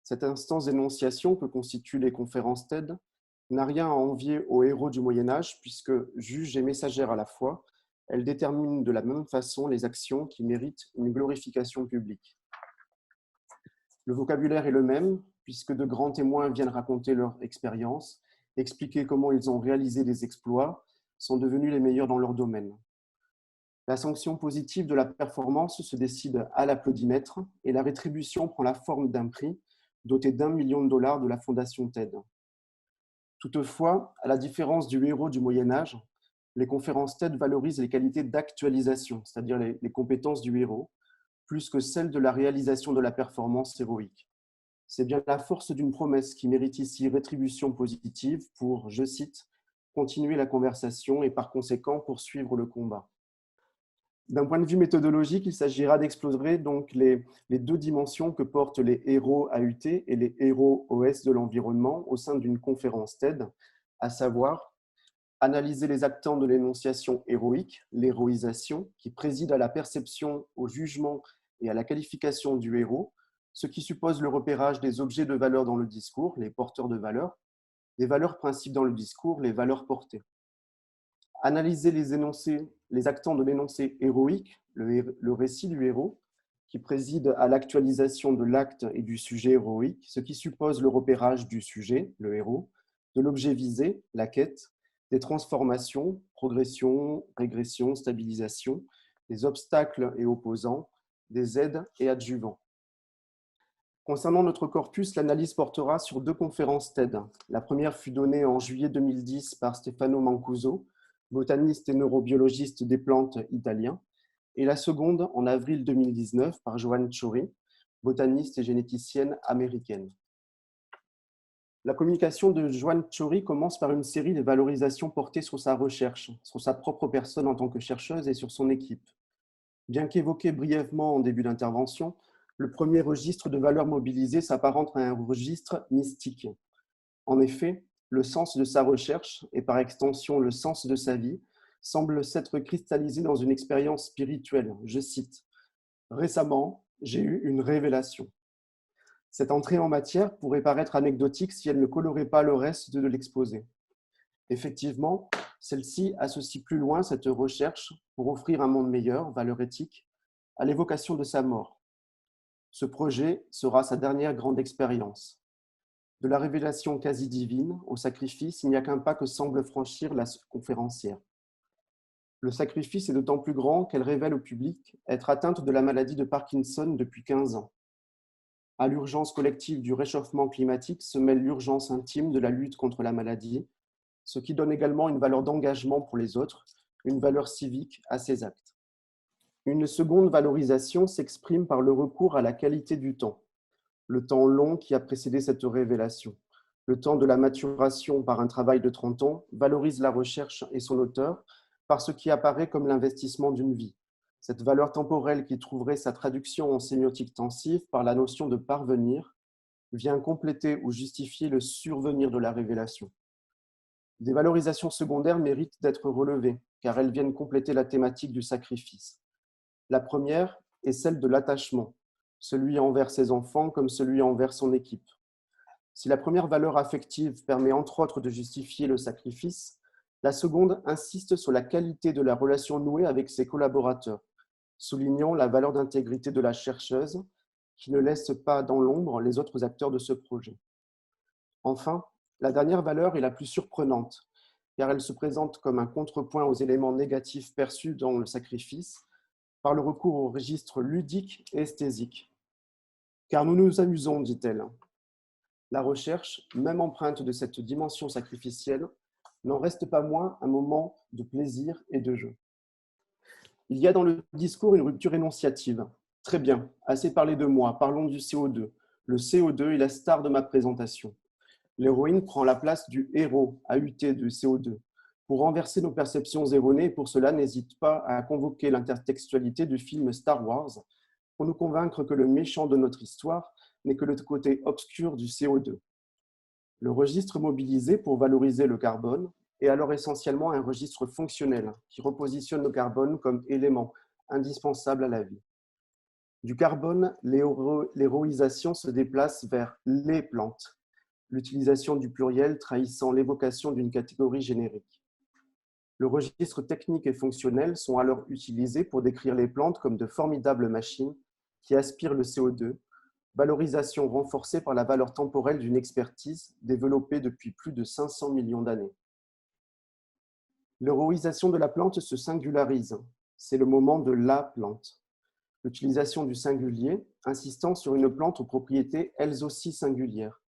Cette instance d'énonciation que constituent les conférences TED n'a rien à envier aux héros du Moyen-Âge puisque, juge et messagère à la fois, elle détermine de la même façon les actions qui méritent une glorification publique. Le vocabulaire est le même, puisque de grands témoins viennent raconter leur expérience, expliquer comment ils ont réalisé des exploits, sont devenus les meilleurs dans leur domaine. La sanction positive de la performance se décide à l'applaudimètre et la rétribution prend la forme d'un prix doté d'1 million de dollars de la fondation TED. Toutefois, à la différence du héros du Moyen-Âge, les conférences TED valorisent les qualités d'actualisation, c'est-à-dire les compétences du héros, plus que celle de la réalisation de la performance héroïque. C'est bien la force d'une promesse qui mérite ici rétribution positive pour, je cite, « continuer la conversation et par conséquent poursuivre le combat ». D'un point de vue méthodologique, il s'agira d'explorer donc les deux dimensions que portent les héros AUT et les héros OS de l'environnement au sein d'une conférence TED, à savoir analyser les actants de l'énonciation héroïque, l'héroïsation, qui préside à la perception, au jugement et à la qualification du héros, ce qui suppose le repérage des objets de valeur dans le discours, les porteurs de valeur, des valeurs principes dans le discours, les valeurs portées. Analyser les actants de l'énoncé héroïque, le récit du héros, qui préside à l'actualisation de l'acte et du sujet héroïque, ce qui suppose le repérage du sujet, le héros, de l'objet visé, la quête, des transformations, progression, régression, stabilisation, des obstacles et opposants, des aides et adjuvants. Concernant notre corpus, l'analyse portera sur 2 conférences TED. La première fut donnée en juillet 2010 par Stefano Mancuso, botaniste et neurobiologiste des plantes italien, et la seconde en avril 2019 par Joanne Chori, botaniste et généticienne américaine. La communication de Joanne Tschori commence par une série de valorisations portées sur sa recherche, sur sa propre personne en tant que chercheuse et sur son équipe. Bien qu'évoqué brièvement en début d'intervention, le premier registre de valeurs mobilisées s'apparente à un registre mystique. En effet, le sens de sa recherche, et par extension le sens de sa vie, semble s'être cristallisé dans une expérience spirituelle. Je cite, « Récemment, j'ai eu une révélation ». Cette entrée en matière pourrait paraître anecdotique si elle ne colorait pas le reste de l'exposé. Effectivement, celle-ci associe plus loin cette recherche pour offrir un monde meilleur, valeur éthique, à l'évocation de sa mort. Ce projet sera sa dernière grande expérience. De la révélation quasi divine au sacrifice, il n'y a qu'un pas que semble franchir la conférencière. Le sacrifice est d'autant plus grand qu'elle révèle au public être atteinte de la maladie de Parkinson depuis 15 ans. À l'urgence collective du réchauffement climatique se mêle l'urgence intime de la lutte contre la maladie, ce qui donne également une valeur d'engagement pour les autres, une valeur civique à ces actes. Une seconde valorisation s'exprime par le recours à la qualité du temps, le temps long qui a précédé cette révélation. Le temps de la maturation par un travail de 30 ans valorise la recherche et son auteur par ce qui apparaît comme l'investissement d'une vie. Cette valeur temporelle qui trouverait sa traduction en sémiotique tensive par la notion de parvenir vient compléter ou justifier le survenir de la révélation. Des valorisations secondaires méritent d'être relevées, car elles viennent compléter la thématique du sacrifice. La première est celle de l'attachement, celui envers ses enfants comme celui envers son équipe. Si la première valeur affective permet entre autres de justifier le sacrifice, la seconde insiste sur la qualité de la relation nouée avec ses collaborateurs, soulignant la valeur d'intégrité de la chercheuse qui ne laisse pas dans l'ombre les autres acteurs de ce projet. Enfin, la dernière valeur est la plus surprenante, car elle se présente comme un contrepoint aux éléments négatifs perçus dans le sacrifice par le recours au registre ludique et esthésique. Car nous nous amusons, dit-elle. La recherche, même empreinte de cette dimension sacrificielle, n'en reste pas moins un moment de plaisir et de jeu. Il y a dans le discours une rupture énonciative. Très bien, assez parlé de moi, parlons du CO2. Le CO2 est la star de ma présentation. L'héroïne prend la place du héros, AUT de CO2. Pour renverser nos perceptions erronées, et pour cela, n'hésite pas à convoquer l'intertextualité du film Star Wars pour nous convaincre que le méchant de notre histoire n'est que le côté obscur du CO2. Le registre mobilisé pour valoriser le carbone est alors essentiellement un registre fonctionnel qui repositionne le carbone comme élément indispensable à la vie. Du carbone, l'héroïsation se déplace vers les plantes, l'utilisation du pluriel trahissant l'évocation d'une catégorie générique. Le registre technique et fonctionnel sont alors utilisés pour décrire les plantes comme de formidables machines qui aspirent le CO2, valorisation renforcée par la valeur temporelle d'une expertise développée depuis plus de 500 millions d'années. L'héroïsation de la plante se singularise. C'est le moment de la plante. L'utilisation du singulier, insistant sur une plante aux propriétés elles aussi singulières.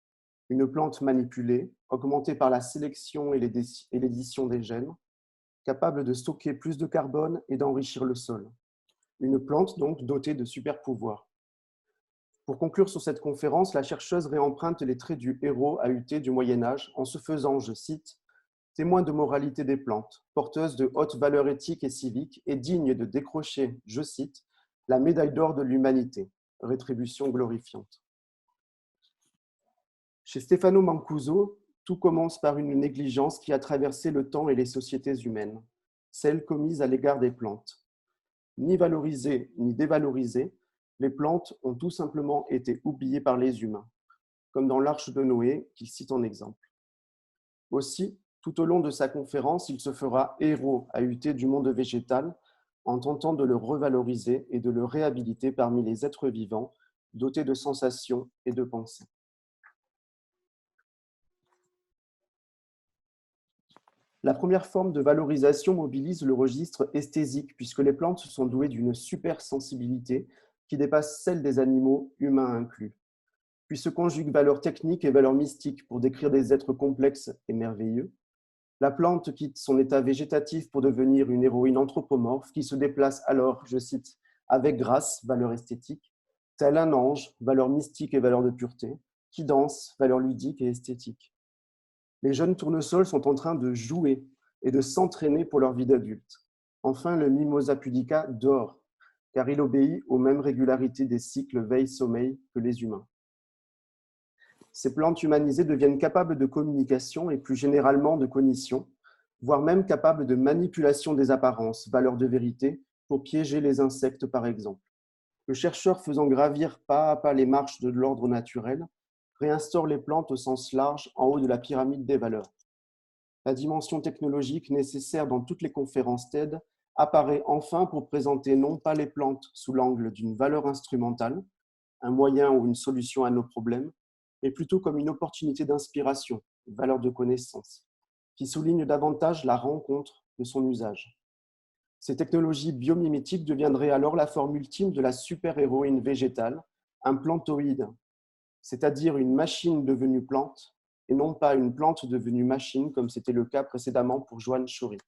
Une plante manipulée, augmentée par la sélection et l'édition des gènes, capable de stocker plus de carbone et d'enrichir le sol. Une plante donc dotée de super pouvoirs. Pour conclure sur cette conférence, la chercheuse réemprunte les traits du héros AUT du Moyen-Âge en se faisant, je cite, « témoin de moralité des plantes, porteuse de hautes valeurs éthiques et civiques et digne de décrocher, je cite, la médaille d'or de l'humanité, rétribution glorifiante. » Chez Stefano Mancuso, tout commence par une négligence qui a traversé le temps et les sociétés humaines, celle commise à l'égard des plantes. Ni valorisées ni dévalorisées, les plantes ont tout simplement été oubliées par les humains, comme dans l'Arche de Noé qu'il cite en exemple. Aussi, tout au long de sa conférence, il se fera héros AUT du monde végétal en tentant de le revaloriser et de le réhabiliter parmi les êtres vivants dotés de sensations et de pensées. La première forme de valorisation mobilise le registre esthésique puisque les plantes sont douées d'une supersensibilité qui dépasse celle des animaux, humains inclus. Puis se conjuguent valeurs techniques et valeurs mystiques pour décrire des êtres complexes et merveilleux. La plante quitte son état végétatif pour devenir une héroïne anthropomorphe qui se déplace alors, je cite, avec grâce, valeur esthétique, tel un ange, valeur mystique et valeur de pureté, qui danse, valeurs ludiques et esthétiques. Les jeunes tournesols sont en train de jouer et de s'entraîner pour leur vie d'adulte. Enfin, le Mimosa pudica dort, car il obéit aux mêmes régularités des cycles veille-sommeil que les humains. Ces plantes humanisées deviennent capables de communication et plus généralement de cognition, voire même capables de manipulation des apparences, valeurs de vérité, pour piéger les insectes par exemple. Le chercheur faisant gravir pas à pas les marches de l'ordre naturel réinstaure les plantes au sens large en haut de la pyramide des valeurs. La dimension technologique nécessaire dans toutes les conférences TED apparaît enfin pour présenter non pas les plantes sous l'angle d'une valeur instrumentale, un moyen ou une solution à nos problèmes, mais plutôt comme une opportunité d'inspiration, une valeur de connaissance, qui souligne davantage la rencontre de son usage. Ces technologies biomimétiques deviendraient alors la forme ultime de la super-héroïne végétale, un plantoïde, c'est-à-dire une machine devenue plante, et non pas une plante devenue machine, comme c'était le cas précédemment pour Joan Chori.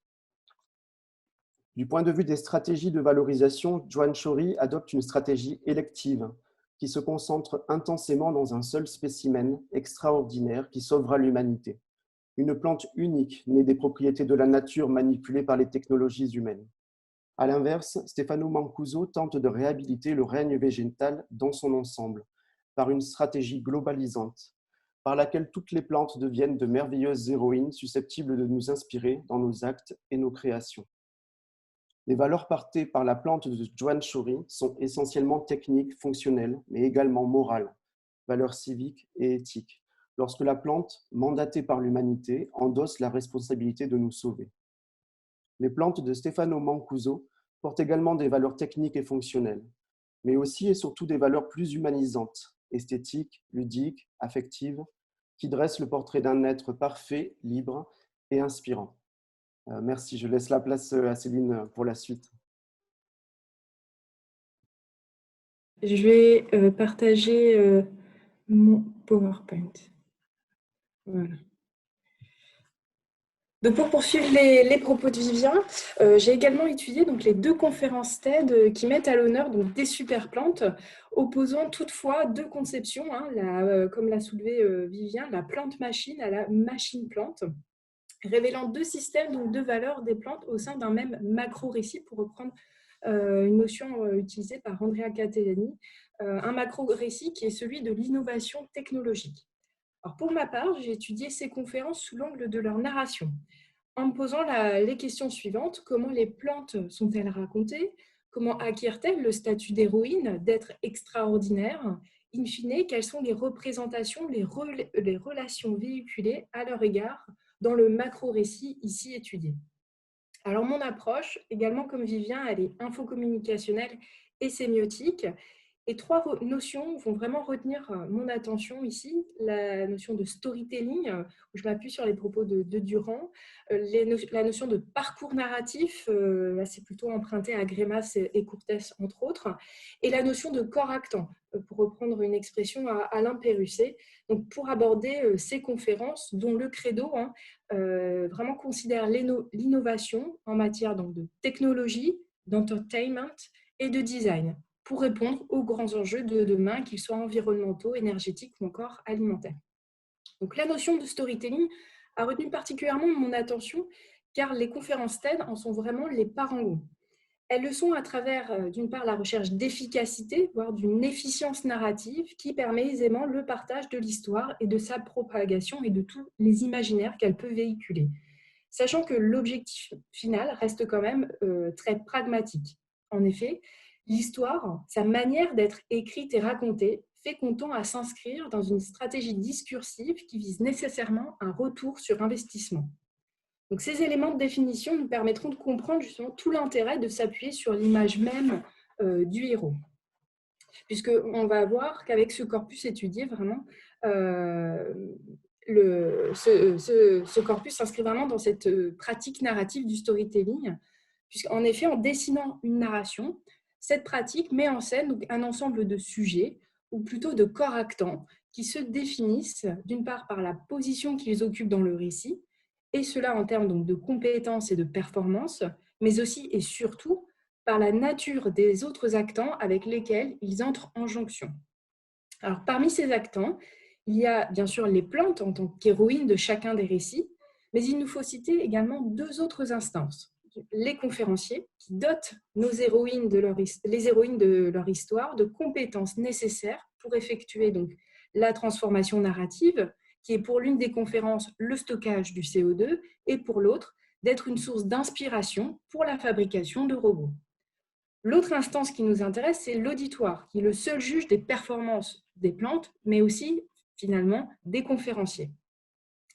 Du point de vue des stratégies de valorisation, Joan Chori adopte une stratégie élective qui se concentre intensément dans un seul spécimen extraordinaire qui sauvera l'humanité. Une plante unique, née des propriétés de la nature manipulées par les technologies humaines. À l'inverse, Stefano Mancuso tente de réhabiliter le règne végétal dans son ensemble, par une stratégie globalisante, par laquelle toutes les plantes deviennent de merveilleuses héroïnes susceptibles de nous inspirer dans nos actes et nos créations. Les valeurs portées par la plante de Joan Chori sont essentiellement techniques, fonctionnelles, mais également morales, valeurs civiques et éthiques, lorsque la plante, mandatée par l'humanité, endosse la responsabilité de nous sauver. Les plantes de Stefano Mancuso portent également des valeurs techniques et fonctionnelles, mais aussi et surtout des valeurs plus humanisantes, esthétiques, ludiques, affectives, qui dressent le portrait d'un être parfait, libre et inspirant. Merci, je laisse la place à Céline pour la suite. Je vais partager mon PowerPoint. Voilà. Donc pour poursuivre les propos de Vivien, j'ai également étudié donc, les 2 conférences TED qui mettent à l'honneur des super plantes, opposant toutefois 2 conceptions, hein, comme l'a soulevé Vivien, la plante-machine à la machine-plante, révélant 2 systèmes, donc 2 valeurs des plantes au sein d'un même macro-récit, pour reprendre une notion utilisée par Andrea Catellani, un macro-récit qui est celui de l'innovation technologique. Alors pour ma part, j'ai étudié ces conférences sous l'angle de leur narration, en me posant les questions suivantes. Comment les plantes sont-elles racontées? Comment acquièrent-elles le statut d'héroïne, d'être extraordinaire? In fine, quelles sont les représentations, les relations véhiculées à leur égard dans le macro-récit ici étudié? Alors mon approche, également comme Vivien, elle est infocommunicationnelle et sémiotique. Et 3 notions vont vraiment retenir mon attention ici. La notion de storytelling, où je m'appuie sur les propos de Durand. La notion de parcours narratif, là c'est plutôt emprunté à Grémas et Courtès, entre autres. Et la notion de corps actant, pour reprendre une expression à Alain Pérussé. Donc pour aborder ces conférences, dont le credo vraiment considère l'innovation en matière donc, de technologie, d'entertainment et de design, pour répondre aux grands enjeux de demain, qu'ils soient environnementaux, énergétiques ou encore alimentaires. Donc, la notion de storytelling a retenu particulièrement mon attention, car les conférences TED en sont vraiment les parangons. Elles le sont à travers, d'une part, la recherche d'efficacité, voire d'une efficience narrative, qui permet aisément le partage de l'histoire et de sa propagation et de tous les imaginaires qu'elle peut véhiculer. Sachant que l'objectif final reste quand même très pragmatique. En effet, l'histoire, sa manière d'être écrite et racontée, fait qu'on tend à s'inscrire dans une stratégie discursive qui vise nécessairement un retour sur investissement. Donc, ces éléments de définition nous permettront de comprendre justement tout l'intérêt de s'appuyer sur l'image même du héros. Puisqu'on va voir qu'avec ce corpus étudié, vraiment, ce corpus s'inscrit vraiment dans cette pratique narrative du storytelling, puisqu'en effet, en dessinant une narration, cette pratique met en scène donc, un ensemble de sujets, ou plutôt de corps actants, qui se définissent d'une part par la position qu'ils occupent dans le récit, et cela en termes donc, de compétences et de performances, mais aussi et surtout par la nature des autres actants avec lesquels ils entrent en jonction. Alors, parmi ces actants, Il y a bien sûr les plantes en tant qu'héroïnes de chacun des récits, mais il nous faut citer également deux autres instances. Les conférenciers, qui dotent les héroïnes de leur histoire de compétences nécessaires pour effectuer donc la transformation narrative, qui est pour l'une des conférences le stockage du CO2 et pour l'autre d'être une source d'inspiration pour la fabrication de robots. L'autre instance qui nous intéresse, c'est l'auditoire, qui est le seul juge des performances des plantes, mais aussi finalement des conférenciers.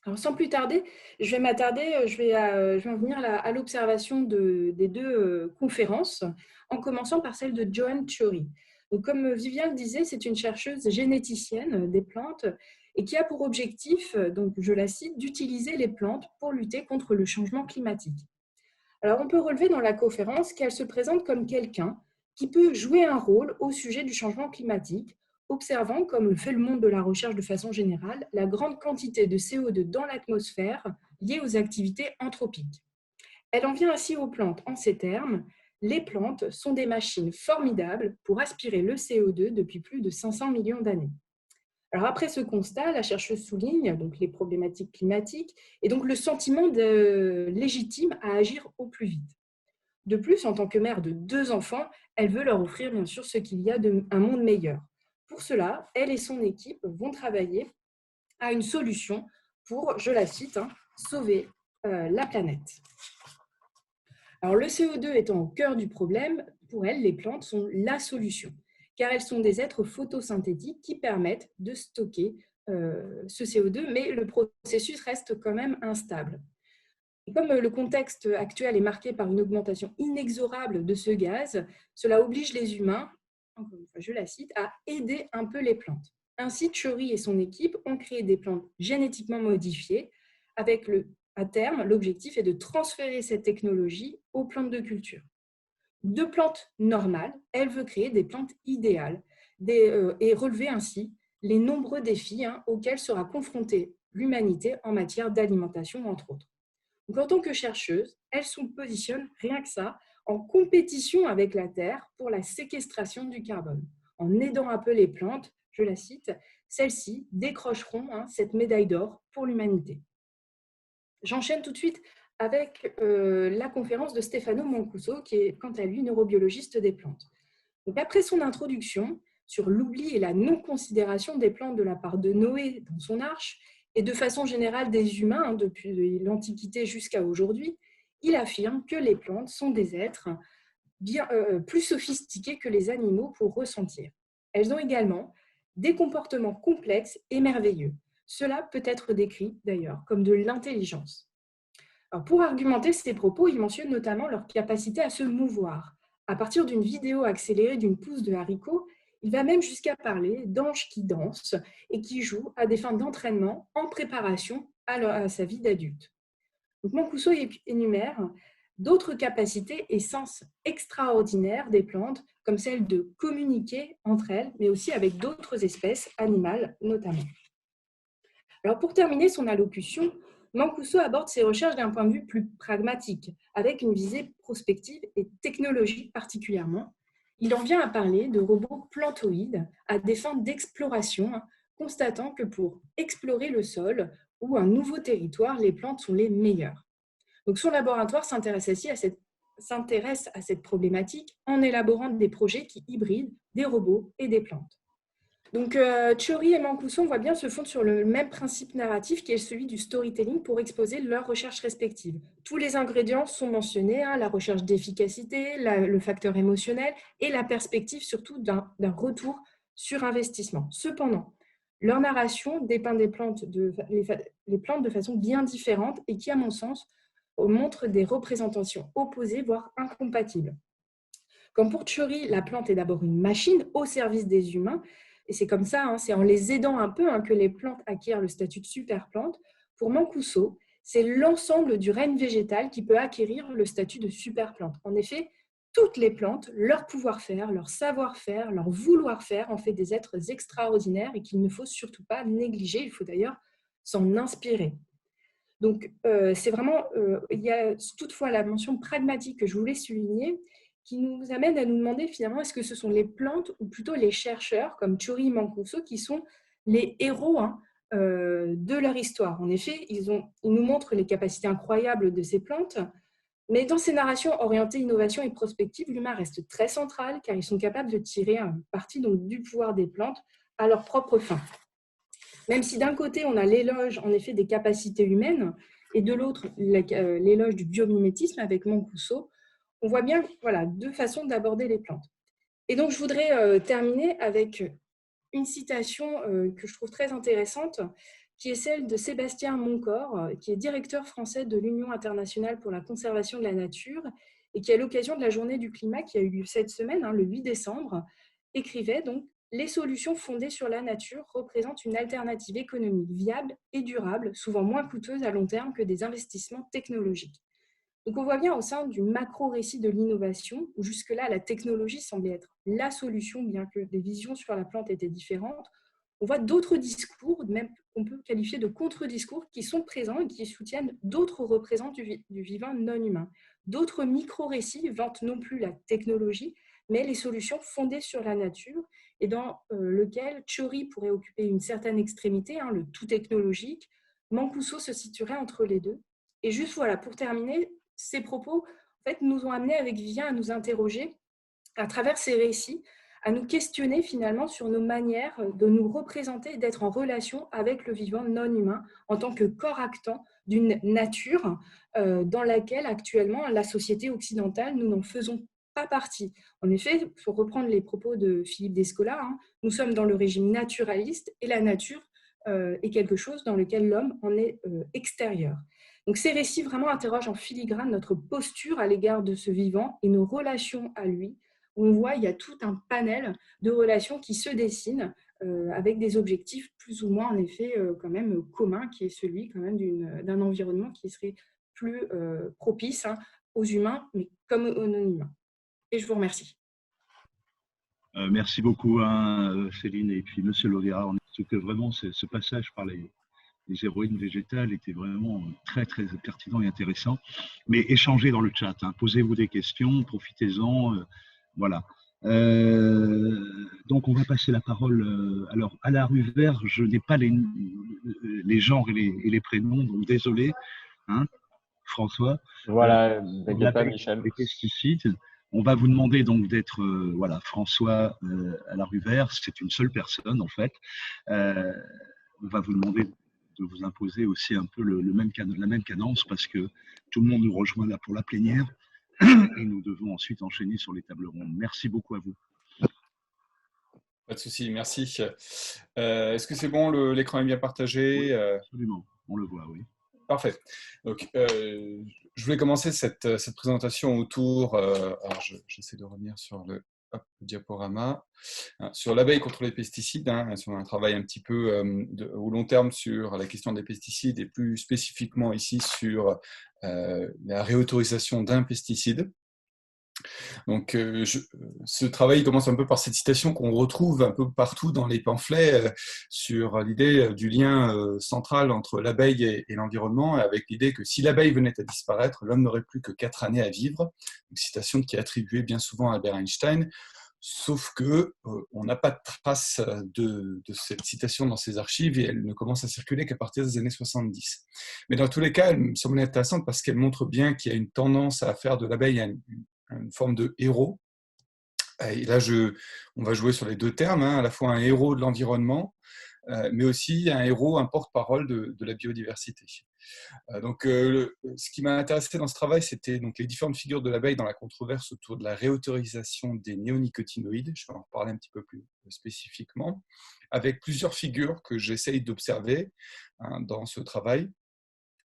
Alors, sans plus tarder, je vais en venir à l'observation des deux conférences, en commençant par celle de Joanne Chori. Donc, comme Viviane le disait, c'est une chercheuse généticienne des plantes et qui a pour objectif, donc je la cite, d'utiliser les plantes pour lutter contre le changement climatique. Alors, on peut relever dans la conférence qu'elle se présente comme quelqu'un qui peut jouer un rôle au sujet du changement climatique, observant, comme le fait le monde de la recherche de façon générale, la grande quantité de CO2 dans l'atmosphère liée aux activités anthropiques. Elle en vient ainsi aux plantes en ces termes: les plantes sont des machines formidables pour aspirer le CO2 depuis plus de 500 millions d'années. Alors après ce constat, la chercheuse souligne donc les problématiques climatiques et donc le sentiment légitime à agir au plus vite. De plus, en tant que mère de 2 enfants, elle veut leur offrir bien sûr ce qu'il y a d'un monde meilleur. Pour cela, elle et son équipe vont travailler à une solution pour, je la cite, sauver la planète. Alors le CO2 étant au cœur du problème, pour elle, les plantes sont la solution, car elles sont des êtres photosynthétiques qui permettent de stocker ce CO2, mais le processus reste quand même instable. Et comme le contexte actuel est marqué par une augmentation inexorable de ce gaz, cela oblige les humains, encore une fois, je la cite, à aider un peu les plantes. Ainsi, Chori et son équipe ont créé des plantes génétiquement modifiées. À terme, l'objectif est de transférer cette technologie aux plantes de culture. De plantes normales, elle veut créer des plantes idéales et relever ainsi les nombreux défis auxquels sera confrontée l'humanité en matière d'alimentation, entre autres. Donc, en tant que chercheuse, elle se positionne, rien que ça, en compétition avec la Terre pour la séquestration du carbone. En aidant un peu les plantes, je la cite, celles-ci décrocheront cette médaille d'or pour l'humanité. J'enchaîne tout de suite avec la conférence de Stefano Mancuso, qui est quant à lui neurobiologiste des plantes. Donc, après son introduction sur l'oubli et la non-considération des plantes de la part de Noé dans son arche, et de façon générale des humains, depuis l'Antiquité jusqu'à aujourd'hui, il affirme que les plantes sont des êtres bien plus sophistiqués que les animaux pour ressentir. Elles ont également des comportements complexes et merveilleux. Cela peut être décrit d'ailleurs comme de l'intelligence. Alors, pour argumenter ces propos, il mentionne notamment leur capacité à se mouvoir. À partir d'une vidéo accélérée d'une pousse de haricots, il va même jusqu'à parler d'anges qui dansent et qui jouent à des fins d'entraînement en préparation à sa vie d'adulte. Donc, Mancuso énumère d'autres capacités et sens extraordinaires des plantes, comme celle de communiquer entre elles, mais aussi avec d'autres espèces animales notamment. Alors, pour terminer son allocution, Mancuso aborde ses recherches d'un point de vue plus pragmatique, avec une visée prospective et technologique particulièrement. Il en vient à parler de robots plantoïdes à des fins d'exploration, constatant que pour explorer le sol ou un nouveau territoire, les plantes sont les meilleures. Donc, son laboratoire s'intéresse à cette problématique en élaborant des projets qui hybrident des robots et des plantes. Donc, Chori et Mancuso, on voit bien, se fondent sur le même principe narratif qui est celui du storytelling pour exposer leurs recherches respectives. Tous les ingrédients sont mentionnés, la recherche d'efficacité, le facteur émotionnel et la perspective surtout d'un retour sur investissement. Cependant, leur narration dépeint les plantes de façon bien différente et qui, à mon sens, montre des représentations opposées, voire incompatibles. Comme pour Chori, la plante est d'abord une machine au service des humains. Et c'est comme ça, c'est en les aidant un peu que les plantes acquièrent le statut de superplante. Pour Mancuso, c'est l'ensemble du règne végétal qui peut acquérir le statut de superplante. En effet, toutes les plantes, leur pouvoir-faire, leur savoir-faire, leur vouloir-faire en fait des êtres extraordinaires et qu'il ne faut surtout pas négliger. Il faut d'ailleurs s'en inspirer. Donc, c'est vraiment, il y a toutefois la mention pragmatique que je voulais souligner, qui nous amène à nous demander finalement est-ce que ce sont les plantes ou plutôt les chercheurs comme Chori et Mancuso qui sont les héros de leur histoire. En effet, ils nous montrent les capacités incroyables de ces plantes, mais dans ces narrations orientées innovation et prospective, l'humain reste très central car ils sont capables de tirer un parti donc, du pouvoir des plantes à leur propre fin. Même si d'un côté, on a l'éloge en effet des capacités humaines et de l'autre, l'éloge du biomimétisme avec Mancuso, on voit bien voilà, deux façons d'aborder les plantes. Et donc, je voudrais terminer avec une citation que je trouve très intéressante, qui est celle de Sébastien Moncor, qui est directeur français de l'Union internationale pour la conservation de la nature et qui, à l'occasion de la journée du climat qui a eu lieu cette semaine, le 8 décembre, écrivait donc « Les solutions fondées sur la nature représentent une alternative économique viable et durable, souvent moins coûteuse à long terme que des investissements technologiques ». Donc, on voit bien au sein du macro-récit de l'innovation, où jusque-là, la technologie semblait être la solution, bien que les visions sur la plante étaient différentes, on voit d'autres discours, même qu'on peut qualifier de contre-discours, qui sont présents et qui soutiennent d'autres représentants du vivant non humain. D'autres micro-récits vantent non plus la technologie, mais les solutions fondées sur la nature, et dans lequel Tchori pourrait occuper une certaine extrémité, le tout technologique, Mancuso se situerait entre les deux. Et juste voilà, pour terminer, ces propos en fait, nous ont amenés avec Vivien à nous interroger à travers ces récits, à nous questionner finalement sur nos manières de nous représenter et d'être en relation avec le vivant non humain en tant que corps actant d'une nature dans laquelle actuellement la société occidentale, nous n'en faisons pas partie. En effet, pour reprendre les propos de Philippe Descola, nous sommes dans le régime naturaliste et la nature est quelque chose dans lequel l'homme en est extérieur. Donc ces récits vraiment interrogent en filigrane notre posture à l'égard de ce vivant et nos relations à lui. On voit il y a tout un panel de relations qui se dessinent avec des objectifs plus ou moins en effet quand même communs, qui est celui quand même d'un environnement qui serait plus propice aux humains, mais comme aux non-humains. Et je vous remercie. Merci beaucoup Céline et puis Monsieur Lovera. On est que vraiment ce passage par les héroïnes végétales était vraiment très très pertinent et intéressant. Mais échangez dans le chat, posez-vous des questions, profitez-en, voilà. Donc on va passer la parole. Alors à la rue Vert, je n'ai pas les genres et les prénoms, donc désolé, François. Voilà, t'inquiète pas, Michel. Les pesticides. On va vous demander donc d'être voilà, François à la rue Vert, c'est une seule personne en fait. On va vous demander de vous imposer aussi un peu la même cadence parce que tout le monde nous rejoint là pour la plénière et nous devons ensuite enchaîner sur les tables rondes. Merci beaucoup à vous. Pas de souci, merci. Est-ce que c'est bon, l'écran est bien partagé? Oui, absolument, on le voit, oui. Parfait. Donc, je voulais commencer cette présentation autour, alors j'essaie de revenir sur le diaporama, sur l'abeille contre les pesticides, sur un travail un petit peu au long terme sur la question des pesticides et plus spécifiquement ici sur la réautorisation d'un pesticide. Donc, ce travail commence un peu par cette citation qu'on retrouve un peu partout dans les pamphlets sur l'idée du lien central entre l'abeille et l'environnement, avec l'idée que si l'abeille venait à disparaître, l'homme n'aurait plus que 4 années à vivre. Une citation qui est attribuée bien souvent à Albert Einstein, sauf que on n'a pas de trace de cette citation dans ses archives et elle ne commence à circuler qu'à partir des années 70. Mais dans tous les cas, elle me semble intéressante parce qu'elle montre bien qu'il y a une tendance à faire de l'abeille une forme de héros. Et là, on va jouer sur les deux termes, à la fois un héros de l'environnement, mais aussi un héros, un porte-parole de la biodiversité. Donc, ce qui m'a intéressé dans ce travail, c'était donc les différentes figures de l'abeille dans la controverse autour de la réautorisation des néonicotinoïdes. Je vais en reparler un petit peu plus spécifiquement, avec plusieurs figures que j'essaye d'observer dans ce travail.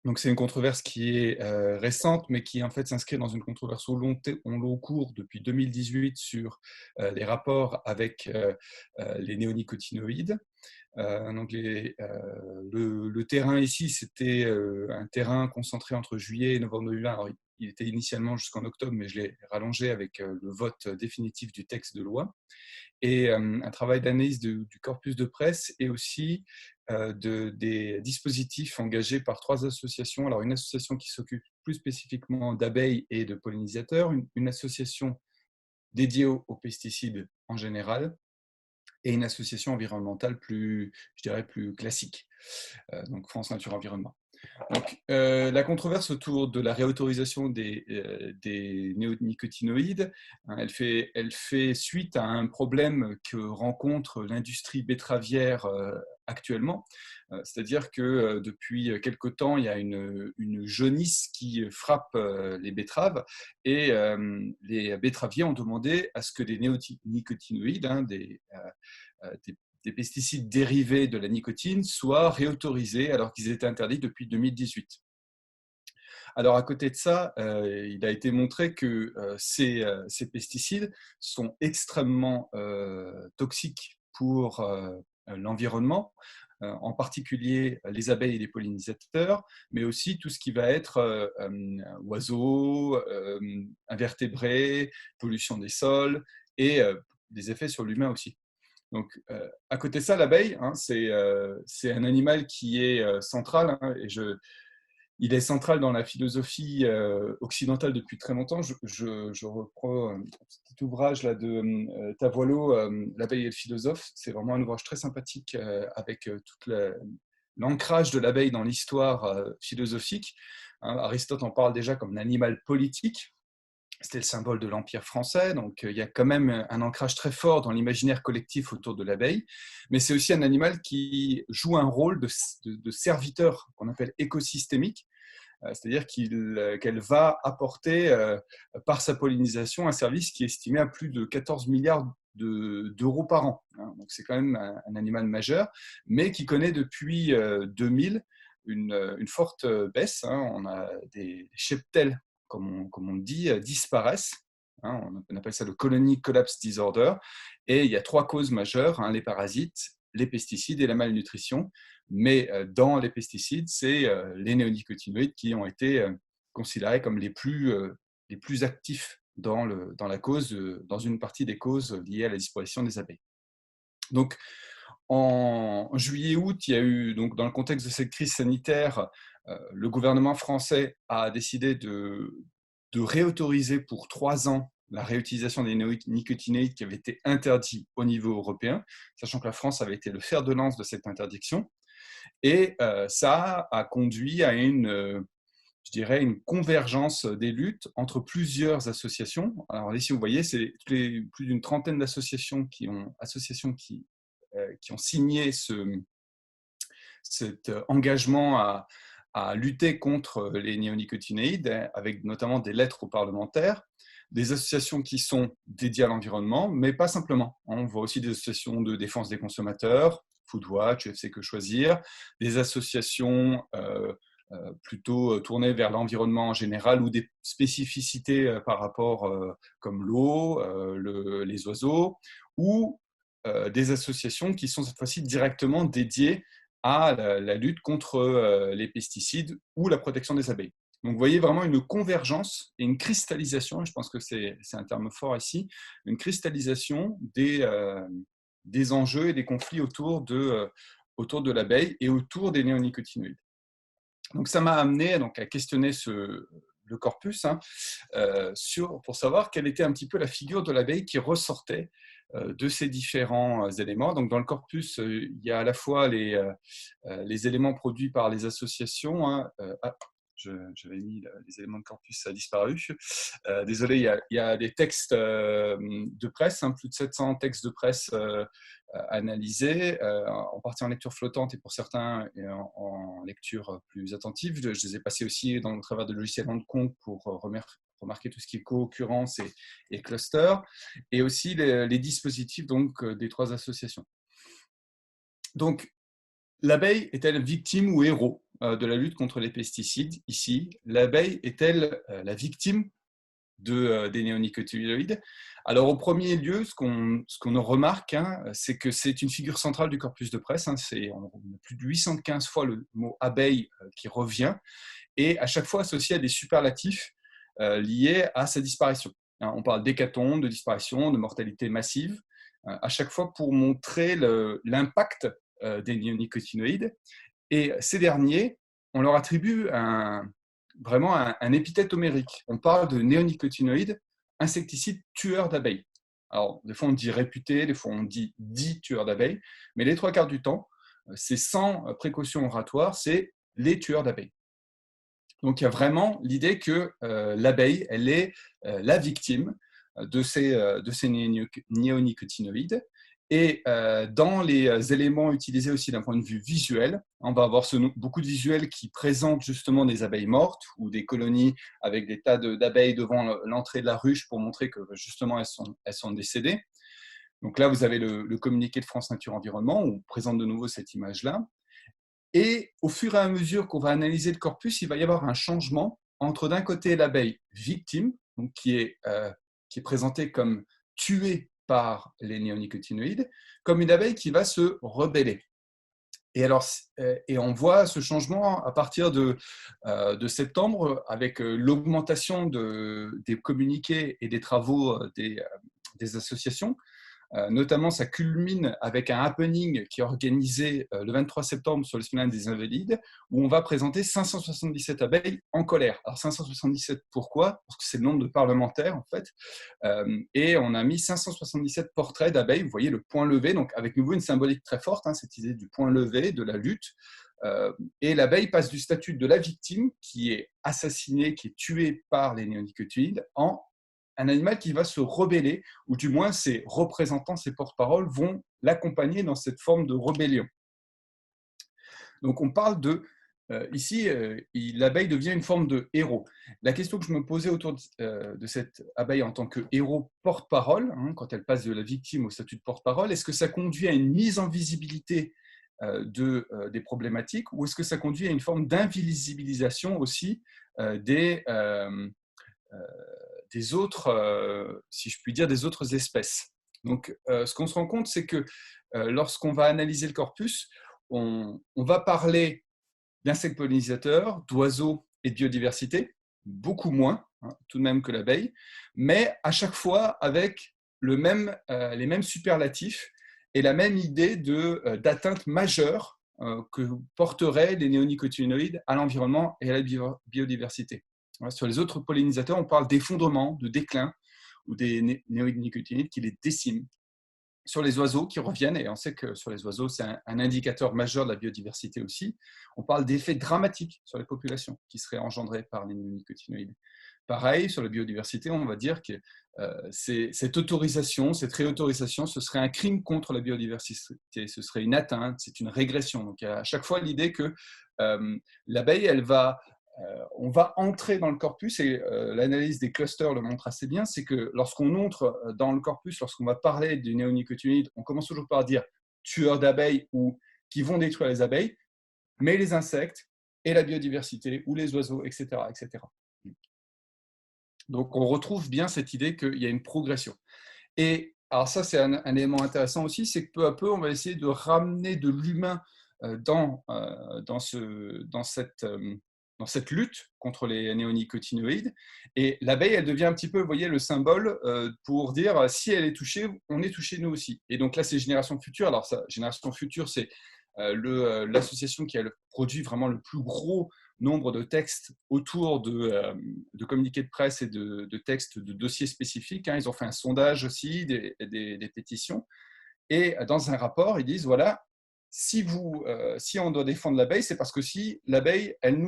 Donc, c'est une controverse qui est récente, mais qui en fait s'inscrit dans une controverse au long cours depuis 2018 sur les rapports avec les néonicotinoïdes. Donc le terrain ici, c'était un terrain concentré entre juillet et novembre 2020. Alors, il était initialement jusqu'en octobre, mais je l'ai rallongé avec le vote définitif du texte de loi. Et un travail d'analyse du corpus de presse et aussi des dispositifs engagés par 3 associations. Alors, une association qui s'occupe plus spécifiquement d'abeilles et de pollinisateurs, une association dédiée aux pesticides en général, et une association environnementale plus, je dirais, plus classique, donc France Nature Environnement. Donc, la controverse autour de la réautorisation des néonicotinoïdes, hein, elle fait suite à un problème que rencontre l'industrie betteravière actuellement. C'est-à-dire que depuis quelque temps, il y a une jaunisse qui frappe les betteraves et les betteraviers ont demandé à ce que les néonicotinoïdes, hein, des pesticides dérivés de la nicotine soient réautorisés alors qu'ils étaient interdits depuis 2018. Alors à côté de ça, il a été montré que ces pesticides sont extrêmement toxiques pour l'environnement, en particulier les abeilles et les pollinisateurs, mais aussi tout ce qui va être oiseaux, invertébrés, pollution des sols et des effets sur l'humain aussi. Donc, à côté de ça, l'abeille, hein, c'est un animal qui est central, hein, et il est central dans la philosophie occidentale depuis très longtemps. Je reprends un petit ouvrage là, de Tavoilo, L'abeille et le philosophe. C'est vraiment un ouvrage très sympathique avec tout l'ancrage de l'abeille dans l'histoire philosophique. Hein, Aristote en parle déjà comme un animal politique. C'était le symbole de l'Empire français, donc il y a quand même un ancrage très fort dans l'imaginaire collectif autour de l'abeille, mais c'est aussi un animal qui joue un rôle de serviteur qu'on appelle écosystémique, c'est-à-dire qu'elle va apporter par sa pollinisation un service qui est estimé à plus de 14 milliards d'euros par an. Donc c'est quand même un animal majeur, mais qui connaît depuis 2000 une forte baisse. On a des cheptels, comme on dit, disparaissent. On appelle ça le colony collapse disorder. Et il y a 3 causes majeures, les parasites, les pesticides et la malnutrition. Mais dans les pesticides, c'est les néonicotinoïdes qui ont été considérés comme les plus actifs dans une partie des causes liées à la disparition des abeilles. Donc, en juillet-août, il y a eu, donc, dans le contexte de cette crise sanitaire, le gouvernement français a décidé de réautoriser pour 3 ans la réutilisation des néonicotinoïdes qui avait été interdit au niveau européen, sachant que la France avait été le fer de lance de cette interdiction. Et ça a conduit à je dirais, une convergence des luttes entre plusieurs associations. Alors ici, vous voyez, c'est plus d'une trentaine d'associations qui ont signé cet engagement à lutter contre les néonicotinoïdes, avec notamment des lettres aux parlementaires, des associations qui sont dédiées à l'environnement, mais pas simplement. On voit aussi des associations de défense des consommateurs, Foodwatch, UFC Que Choisir, des associations plutôt tournées vers l'environnement en général ou des spécificités par rapport comme l'eau, les oiseaux, ou des associations qui sont cette fois-ci directement dédiées à la lutte contre les pesticides ou la protection des abeilles. Donc, vous voyez vraiment une convergence et une cristallisation, et je pense que c'est un terme fort ici, une cristallisation des enjeux et des conflits autour de l'abeille et autour des néonicotinoïdes. Donc, ça m'a amené donc, à questionner le corpus pour savoir quelle était un petit peu la figure de l'abeille qui ressortait de ces différents éléments. Donc, dans le corpus, il y a à la fois les éléments produits par les associations. J'avais mis les éléments de corpus, ça a disparu. Désolé, il y a des textes de presse, plus de 700 textes de presse analysés, en partie en lecture flottante et pour certains en lecture plus attentive. Je les ai passés aussi dans le travers de logiciels Handcon pour remarquer tout ce qui est co-occurrence et cluster, et aussi les dispositifs donc, des 3 associations. Donc, l'abeille est-elle victime ou héros de la lutte contre les pesticides ici? L'abeille est-elle la victime des néonicotinoïdes? Alors, au premier lieu, ce qu'on remarque, c'est que c'est une figure centrale du corpus de presse. On a plus de 815 fois le mot abeille qui revient, et à chaque fois associé à des superlatifs liés à sa disparition. On parle d'hécatombe, de disparition, de mortalité massive, à chaque fois pour montrer l'impact des néonicotinoïdes. Et ces derniers, on leur attribue vraiment un épithète homérique. On parle de néonicotinoïdes, insecticides tueurs d'abeilles. Alors, des fois, on dit réputés, des fois, on dit 10 tueurs d'abeilles, mais les 3 quarts du temps, c'est sans précaution oratoire, c'est les tueurs d'abeilles. Donc, il y a vraiment l'idée que l'abeille, elle est la victime de ces néonicotinoïdes. Et dans les éléments utilisés aussi d'un point de vue visuel, on va avoir beaucoup de visuels qui présentent justement des abeilles mortes ou des colonies avec des tas d'abeilles devant l'entrée de la ruche pour montrer que justement elles sont décédées. Donc là, vous avez le communiqué de France Nature Environnement où on présente de nouveau cette image-là. Et au fur et à mesure qu'on va analyser le corpus, il va y avoir un changement entre d'un côté l'abeille victime, donc qui est présentée comme tuée par les néonicotinoïdes, comme une abeille qui va se rebeller. Et on voit ce changement à partir de septembre avec l'augmentation des communiqués et des travaux des associations. Notamment, ça culmine avec un happening qui est organisé le 23 septembre sur l'Esplanade des Invalides, où on va présenter 577 abeilles en colère. Alors 577, pourquoi? Parce que c'est le nombre de parlementaires, en fait. Et on a mis 577 portraits d'abeilles, vous voyez le point levé, donc avec nouveau une symbolique très forte, cette idée du point levé, de la lutte. Et l'abeille passe du statut de la victime, qui est assassinée, qui est tuée par les néonicotinoïdes, en un animal qui va se rebeller, ou du moins ses représentants, ses porte-paroles vont l'accompagner dans cette forme de rébellion. Donc on parle ici, l'abeille devient une forme de héros. La question que je me posais autour de cette abeille en tant que héros porte-parole, quand elle passe de la victime au statut de porte-parole, est-ce que ça conduit à une mise en visibilité des problématiques, ou est-ce que ça conduit à une forme d'invisibilisation aussi des autres, si je puis dire, des autres espèces. Donc, ce qu'on se rend compte, c'est que lorsqu'on va analyser le corpus, on va parler d'insectes pollinisateurs, d'oiseaux et de biodiversité, beaucoup moins, tout de même que l'abeille, mais à chaque fois avec les mêmes superlatifs et la même idée d'atteinte majeure que porteraient les néonicotinoïdes à l'environnement et à la biodiversité. Sur les autres pollinisateurs, on parle d'effondrement, de déclin, ou des néonicotinoïdes qui les déciment. Sur les oiseaux qui reviennent, et on sait que sur les oiseaux, c'est un indicateur majeur de la biodiversité aussi, on parle d'effets dramatiques sur les populations qui seraient engendrés par les néonicotinoïdes. Pareil, sur la biodiversité, on va dire que cette autorisation, cette réautorisation, ce serait un crime contre la biodiversité, ce serait une atteinte, c'est une régression. Donc, il y a à chaque fois l'idée que l'abeille, on va entrer dans le corpus, et l'analyse des clusters le montre assez bien, c'est que lorsqu'on entre dans le corpus, lorsqu'on va parler du néonicotinoïde, on commence toujours par dire tueurs d'abeilles ou qui vont détruire les abeilles, mais les insectes et la biodiversité ou les oiseaux, etc. etc. Donc on retrouve bien cette idée qu'il y a une progression. Et alors ça, c'est un élément intéressant aussi, c'est que peu à peu, on va essayer de ramener de l'humain dans cette lutte contre les néonicotinoïdes. Et l'abeille, elle devient un petit peu, vous voyez, le symbole pour dire si elle est touchée, on est touché nous aussi. Et donc là, c'est Génération Future. Alors, ça, Génération Future, c'est l'association qui a produit vraiment le plus gros nombre de textes autour de communiqués de presse et de textes de dossiers spécifiques. Ils ont fait un sondage aussi, des pétitions. Et dans un rapport, ils disent, voilà, si on doit défendre l'abeille, c'est parce que si l'abeille, elle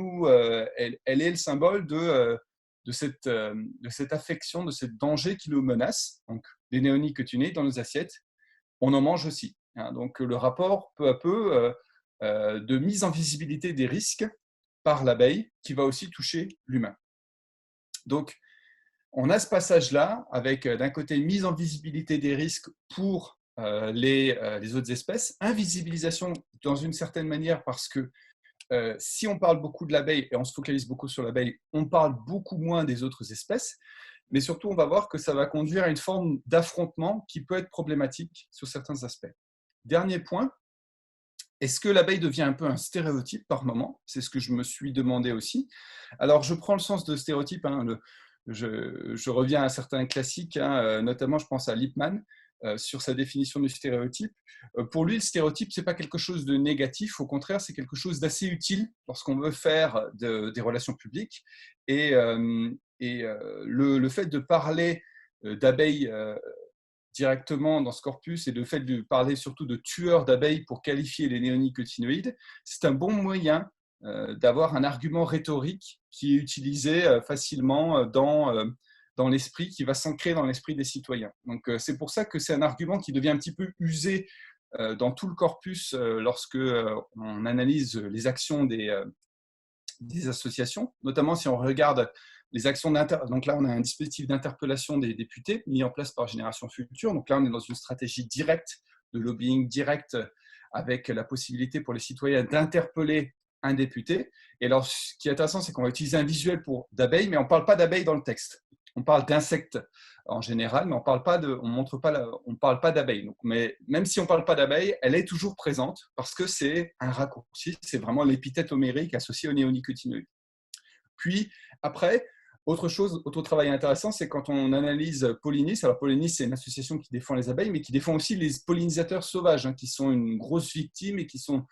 est le symbole de cette affection, de ce danger qui nous menace. Donc, les néonicotinoïdes dans nos assiettes, on en mange aussi. Donc, le rapport, peu à peu, de mise en visibilité des risques par l'abeille qui va aussi toucher l'humain. Donc, on a ce passage-là avec, d'un côté, une mise en visibilité des risques pour les autres espèces, invisibilisation dans une certaine manière parce que si on parle beaucoup de l'abeille et on se focalise beaucoup sur l'abeille, on parle beaucoup moins des autres espèces, mais surtout on va voir que ça va conduire à une forme d'affrontement qui peut être problématique sur certains aspects. Dernier point, est-ce que l'abeille devient un peu un stéréotype par moment? C'est ce que je me suis demandé aussi. Alors je prends le sens de stéréotype, je reviens à certains classiques, notamment je pense à Lippmann, sur sa définition du stéréotype. Pour lui, le stéréotype, ce n'est pas quelque chose de négatif, au contraire, c'est quelque chose d'assez utile lorsqu'on veut faire des relations publiques. Et le fait de parler d'abeilles directement dans ce corpus et le fait de parler surtout de tueurs d'abeilles pour qualifier les néonicotinoïdes, c'est un bon moyen d'avoir un argument rhétorique qui est utilisé facilement dans l'esprit, qui va s'ancrer dans l'esprit des citoyens. Donc, c'est pour ça que c'est un argument qui devient un petit peu usé dans tout le corpus lorsque on analyse les actions des associations, notamment si on regarde les actions donc là, on a un dispositif d'interpellation des députés mis en place par Génération Future. Donc là, on est dans une stratégie directe de lobbying direct avec la possibilité pour les citoyens d'interpeller un député. Et alors, ce qui est intéressant, c'est qu'on va utiliser un visuel d'abeilles, mais on ne parle pas d'abeilles dans le texte. On parle d'insectes en général, mais on ne parle pas d'abeilles. Mais même si on ne parle pas d'abeilles, elle est toujours présente parce que c'est un raccourci, c'est vraiment l'épithète homérique associée aux néonicotinoïdes. Puis après, autre travail intéressant, c'est quand on analyse Pollinis. Alors Pollinis, c'est une association qui défend les abeilles, mais qui défend aussi les pollinisateurs sauvages, qui sont une grosse victime et qui sont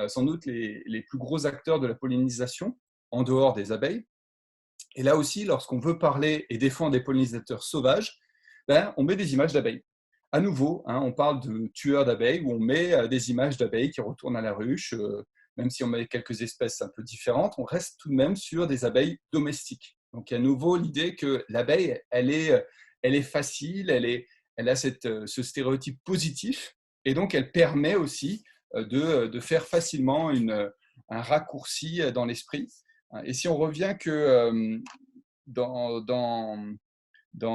sans doute les plus gros acteurs de la pollinisation en dehors des abeilles. Et là aussi, lorsqu'on veut parler et défendre des pollinisateurs sauvages, on met des images d'abeilles. À nouveau, on parle de tueurs d'abeilles où on met des images d'abeilles qui retournent à la ruche. Même si on met quelques espèces un peu différentes, on reste tout de même sur des abeilles domestiques. Donc, à nouveau, l'idée que l'abeille, elle est facile, elle a ce stéréotype positif, et donc elle permet aussi de faire facilement un raccourci dans l'esprit. Et si on revient que dans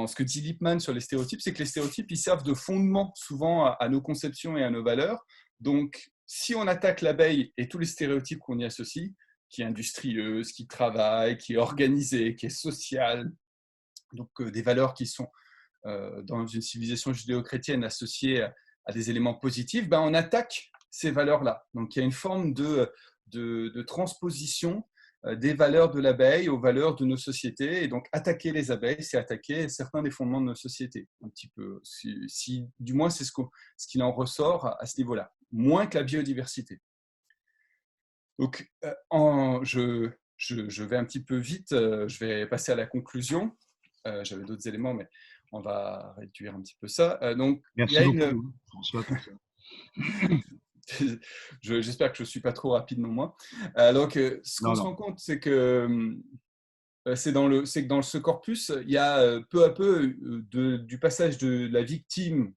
ce que dit Lippmann sur les stéréotypes, c'est que les stéréotypes, ils servent de fondement souvent à nos conceptions et à nos valeurs. Donc, si on attaque l'abeille et tous les stéréotypes qu'on y associe, qui est industrieuse, qui travaille, qui est organisée, qui est sociale, donc des valeurs qui sont dans une civilisation judéo-chrétienne associées à des éléments positifs, on attaque ces valeurs-là. Donc il y a une forme de transposition des valeurs de l'abeille aux valeurs de nos sociétés. Et donc attaquer les abeilles, c'est attaquer certains des fondements de nos sociétés, un petit peu. Du moins, c'est ce qu'il en ressort à ce niveau-là, moins que la biodiversité. Donc, je vais un petit peu vite, je vais passer à la conclusion. J'avais d'autres éléments, mais on va réduire un petit peu ça. Donc, merci beaucoup, François, pour ça. J'espère que je ne suis pas trop rapide non moins. Donc, ce qu'on se rend compte, c'est que dans ce corpus, il y a peu à peu du passage de la victime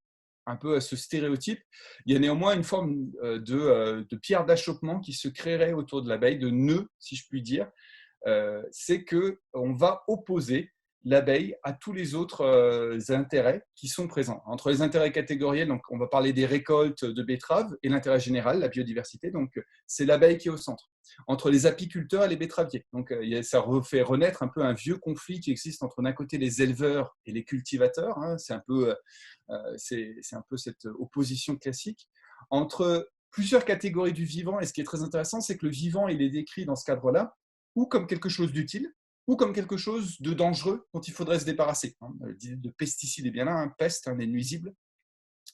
un peu à ce stéréotype, il y a néanmoins une forme de pierre d'achoppement qui se créerait autour de l'abeille, de nœud, si je puis dire. C'est qu'on va opposer l'abeille à tous les autres intérêts qui sont présents. Entre les intérêts catégoriels, donc on va parler des récoltes de betteraves, et l'intérêt général, la biodiversité, donc c'est l'abeille qui est au centre. Entre les apiculteurs et les betteraviers. Donc ça fait renaître un peu un vieux conflit qui existe entre d'un côté les éleveurs et les cultivateurs. C'est un peu cette opposition classique entre plusieurs catégories du vivant. Et ce qui est très intéressant, c'est que le vivant, il est décrit dans ce cadre-là ou comme quelque chose d'utile, ou comme quelque chose de dangereux dont il faudrait se débarrasser. L'idée de pesticide est bien là, peste, les nuisibles.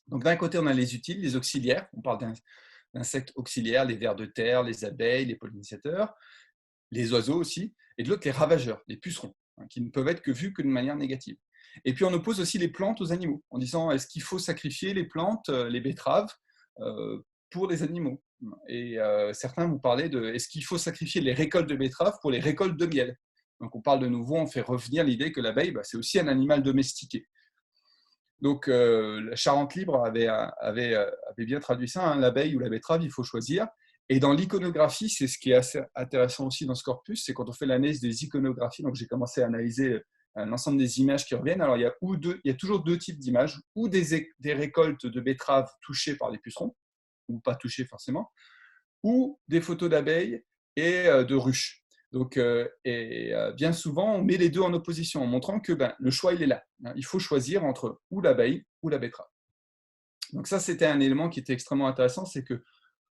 Donc d'un côté, on a les utiles, les auxiliaires. On parle d'insectes auxiliaires, les vers de terre, les abeilles, les pollinisateurs, les oiseaux aussi. Et de l'autre, les ravageurs, les pucerons, qui ne peuvent être vus que de manière négative. Et puis on oppose aussi les plantes aux animaux, en disant est-ce qu'il faut sacrifier les plantes, les betteraves, pour les animaux? Et certains vous parlaient de est-ce qu'il faut sacrifier les récoltes de betteraves pour les récoltes de miel? Donc on parle de nouveau, on fait revenir l'idée que l'abeille, c'est aussi un animal domestiqué. Donc la Charente libre avait bien traduit ça, l'abeille ou la betterave, il faut choisir. Et dans l'iconographie, c'est ce qui est assez intéressant aussi dans ce corpus, c'est quand on fait l'analyse des iconographies, donc j'ai commencé à analyser l'ensemble des images qui reviennent. Alors il y a toujours deux types d'images, ou des récoltes de betteraves touchées par les pucerons, ou pas touchées forcément, ou des photos d'abeilles et de ruches. Donc, bien souvent, on met les deux en opposition en montrant que le choix, il est là. Il faut choisir entre ou l'abeille ou la betterave. Donc ça, c'était un élément qui était extrêmement intéressant, c'est que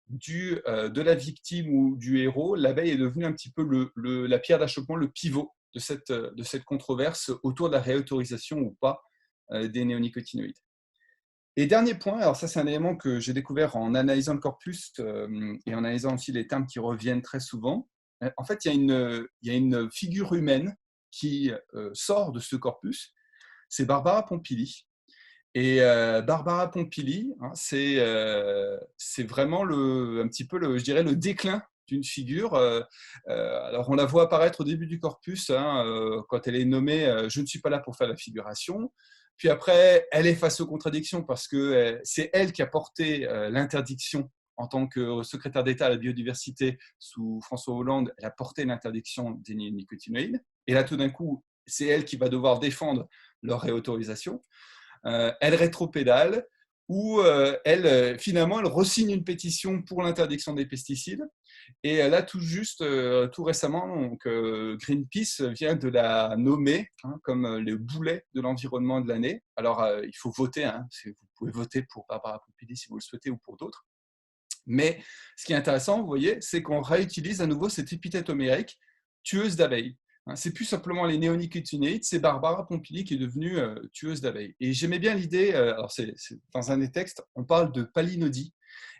de la victime ou du héros, l'abeille est devenue un petit peu la pierre d'achoppement, le pivot de cette controverse autour de la réautorisation ou pas des néonicotinoïdes. Et dernier point, alors ça c'est un élément que j'ai découvert en analysant le corpus et en analysant aussi les termes qui reviennent très souvent. En fait, il y a une figure humaine qui sort de ce corpus, c'est Barbara Pompili. Et Barbara Pompili, hein, c'est vraiment un petit peu, je dirais, le déclin d'une figure. Alors, on la voit apparaître au début du corpus, hein, quand elle est nommée « Je ne suis pas là pour faire la figuration ». Puis après, elle est face aux contradictions parce que c'est elle qui a porté l'interdiction en tant que secrétaire d'État à la biodiversité sous François Hollande. Elle a porté l'interdiction des néonicotinoïdes. Et là, tout d'un coup, c'est elle qui va devoir défendre leur réautorisation. Elle rétropédale où finalement, elle re-signe une pétition pour l'interdiction des pesticides. Et là, tout récemment, donc, Greenpeace vient de la nommer comme le boulet de l'environnement de l'année. Alors, il faut voter. Hein, vous pouvez voter pour Barbara Pompili si vous le souhaitez ou pour d'autres. Mais ce qui est intéressant, vous voyez, c'est qu'on réutilise à nouveau cette épithète homérique, tueuse d'abeilles. C'est plus simplement les néonicotinoïdes, c'est Barbara Pompili qui est devenue tueuse d'abeilles. Et j'aimais bien l'idée, alors c'est dans un des textes, on parle de palinodie.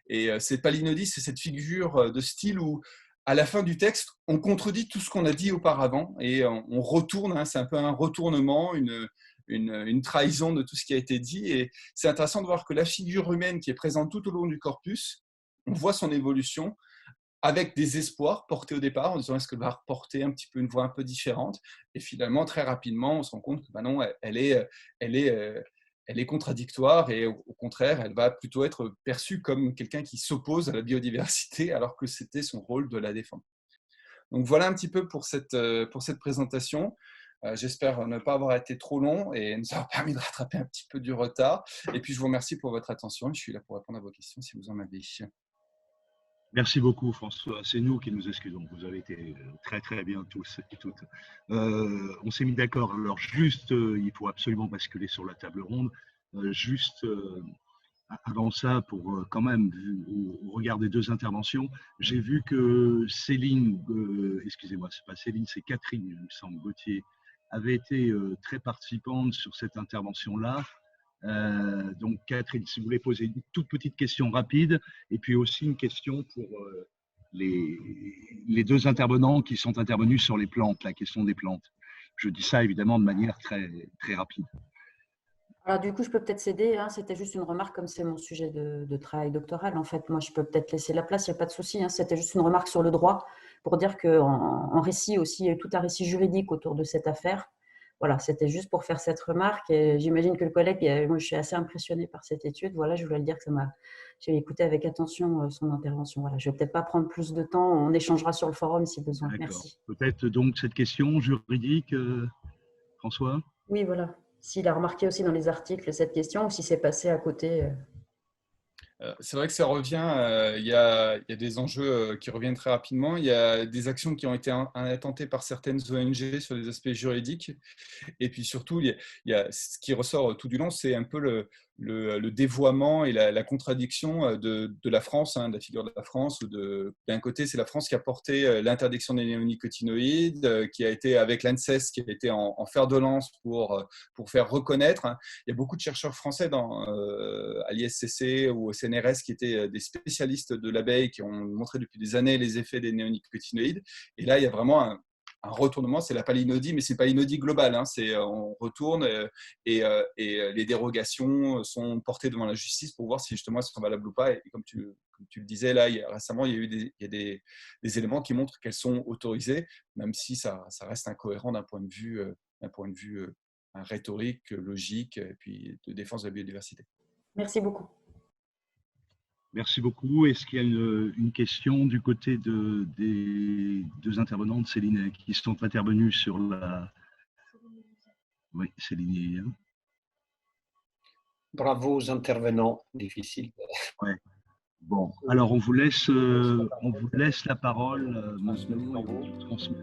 Et cette palinodie, c'est cette figure de style où, à la fin du texte, on contredit tout ce qu'on a dit auparavant et on retourne, hein, c'est un peu un retournement, une trahison de tout ce qui a été dit. Et c'est intéressant de voir que la figure humaine qui est présente tout au long du corpus, on voit son évolution avec des espoirs portés au départ, en disant est-ce qu'elle va reporter un petit peu une voix un peu différente. Et finalement, très rapidement, on se rend compte que non, elle est contradictoire et au contraire, elle va plutôt être perçue comme quelqu'un qui s'oppose à la biodiversité alors que c'était son rôle de la défendre. Donc voilà un petit peu pour cette présentation. J'espère ne pas avoir été trop long et nous avoir permis de rattraper un petit peu du retard. Et puis je vous remercie pour votre attention. Je suis là pour répondre à vos questions si vous en avez. Merci beaucoup, François. C'est nous qui nous excusons. Vous avez été très, très bien tous et toutes. On s'est mis d'accord. Alors, juste, il faut absolument basculer sur la table ronde. Avant ça, pour quand même, au regard des deux interventions, j'ai vu que Céline, excusez-moi, c'est pas Céline, c'est Catherine, il me semble, Gauthier, avait été très participante sur cette intervention-là. Donc Catherine, si vous voulez poser une toute petite question rapide et puis aussi une question pour les deux intervenants qui sont intervenus sur les plantes, la question des plantes. Je dis ça évidemment de manière très, très rapide. Alors du coup, je peux peut-être céder, hein, c'était juste une remarque comme c'est mon sujet de travail doctoral. En fait, moi, je peux peut-être laisser la place, il n'y a pas de souci. Hein, c'était juste une remarque sur le droit pour dire qu'en récit aussi, il y a eu tout un récit juridique autour de cette affaire. Voilà, c'était juste pour faire cette remarque. Et j'imagine que le collègue, moi, je suis assez impressionnée par cette étude. Voilà, je voulais le dire que j'ai écouté avec attention son intervention. Voilà, je ne vais peut-être pas prendre plus de temps. On échangera sur le forum si besoin. Merci. Peut-être donc cette question juridique, François? Oui, voilà. S'il a remarqué aussi dans les articles cette question ou si c'est passé à côté. C'est vrai que ça revient, il y a des enjeux qui reviennent très rapidement, il y a des actions qui ont été intentées par certaines ONG sur les aspects juridiques, et puis surtout, il y a ce qui ressort tout du long, c'est un peu le dévoiement et la contradiction de la France, hein, de la figure de la France. D'un côté, c'est la France qui a porté l'interdiction des néonicotinoïdes, qui a été avec l'ANSES, qui a été en fer de lance pour faire reconnaître. Hein. Il y a beaucoup de chercheurs français à l'ISCC ou au CNRS qui étaient des spécialistes de l'abeille, qui ont montré depuis des années les effets des néonicotinoïdes. Et là, il y a vraiment un retournement, c'est la palinodie, mais c'est palinodie globale. Hein, on retourne et les dérogations sont portées devant la justice pour voir si justement elles sont valables ou pas. Et comme tu le disais, là, récemment, il y a des éléments qui montrent qu'elles sont autorisées, même si ça reste incohérent d'un point de vue rhétorique, logique, et puis de défense de la biodiversité. Merci beaucoup. Merci beaucoup. Est-ce qu'il y a une question du côté des deux intervenantes, Céline, qui sont intervenues sur la… Oui, Céline. Bravo aux intervenants, difficile. Ouais. Bon, alors on vous laisse la parole maintenant et on vous transmet.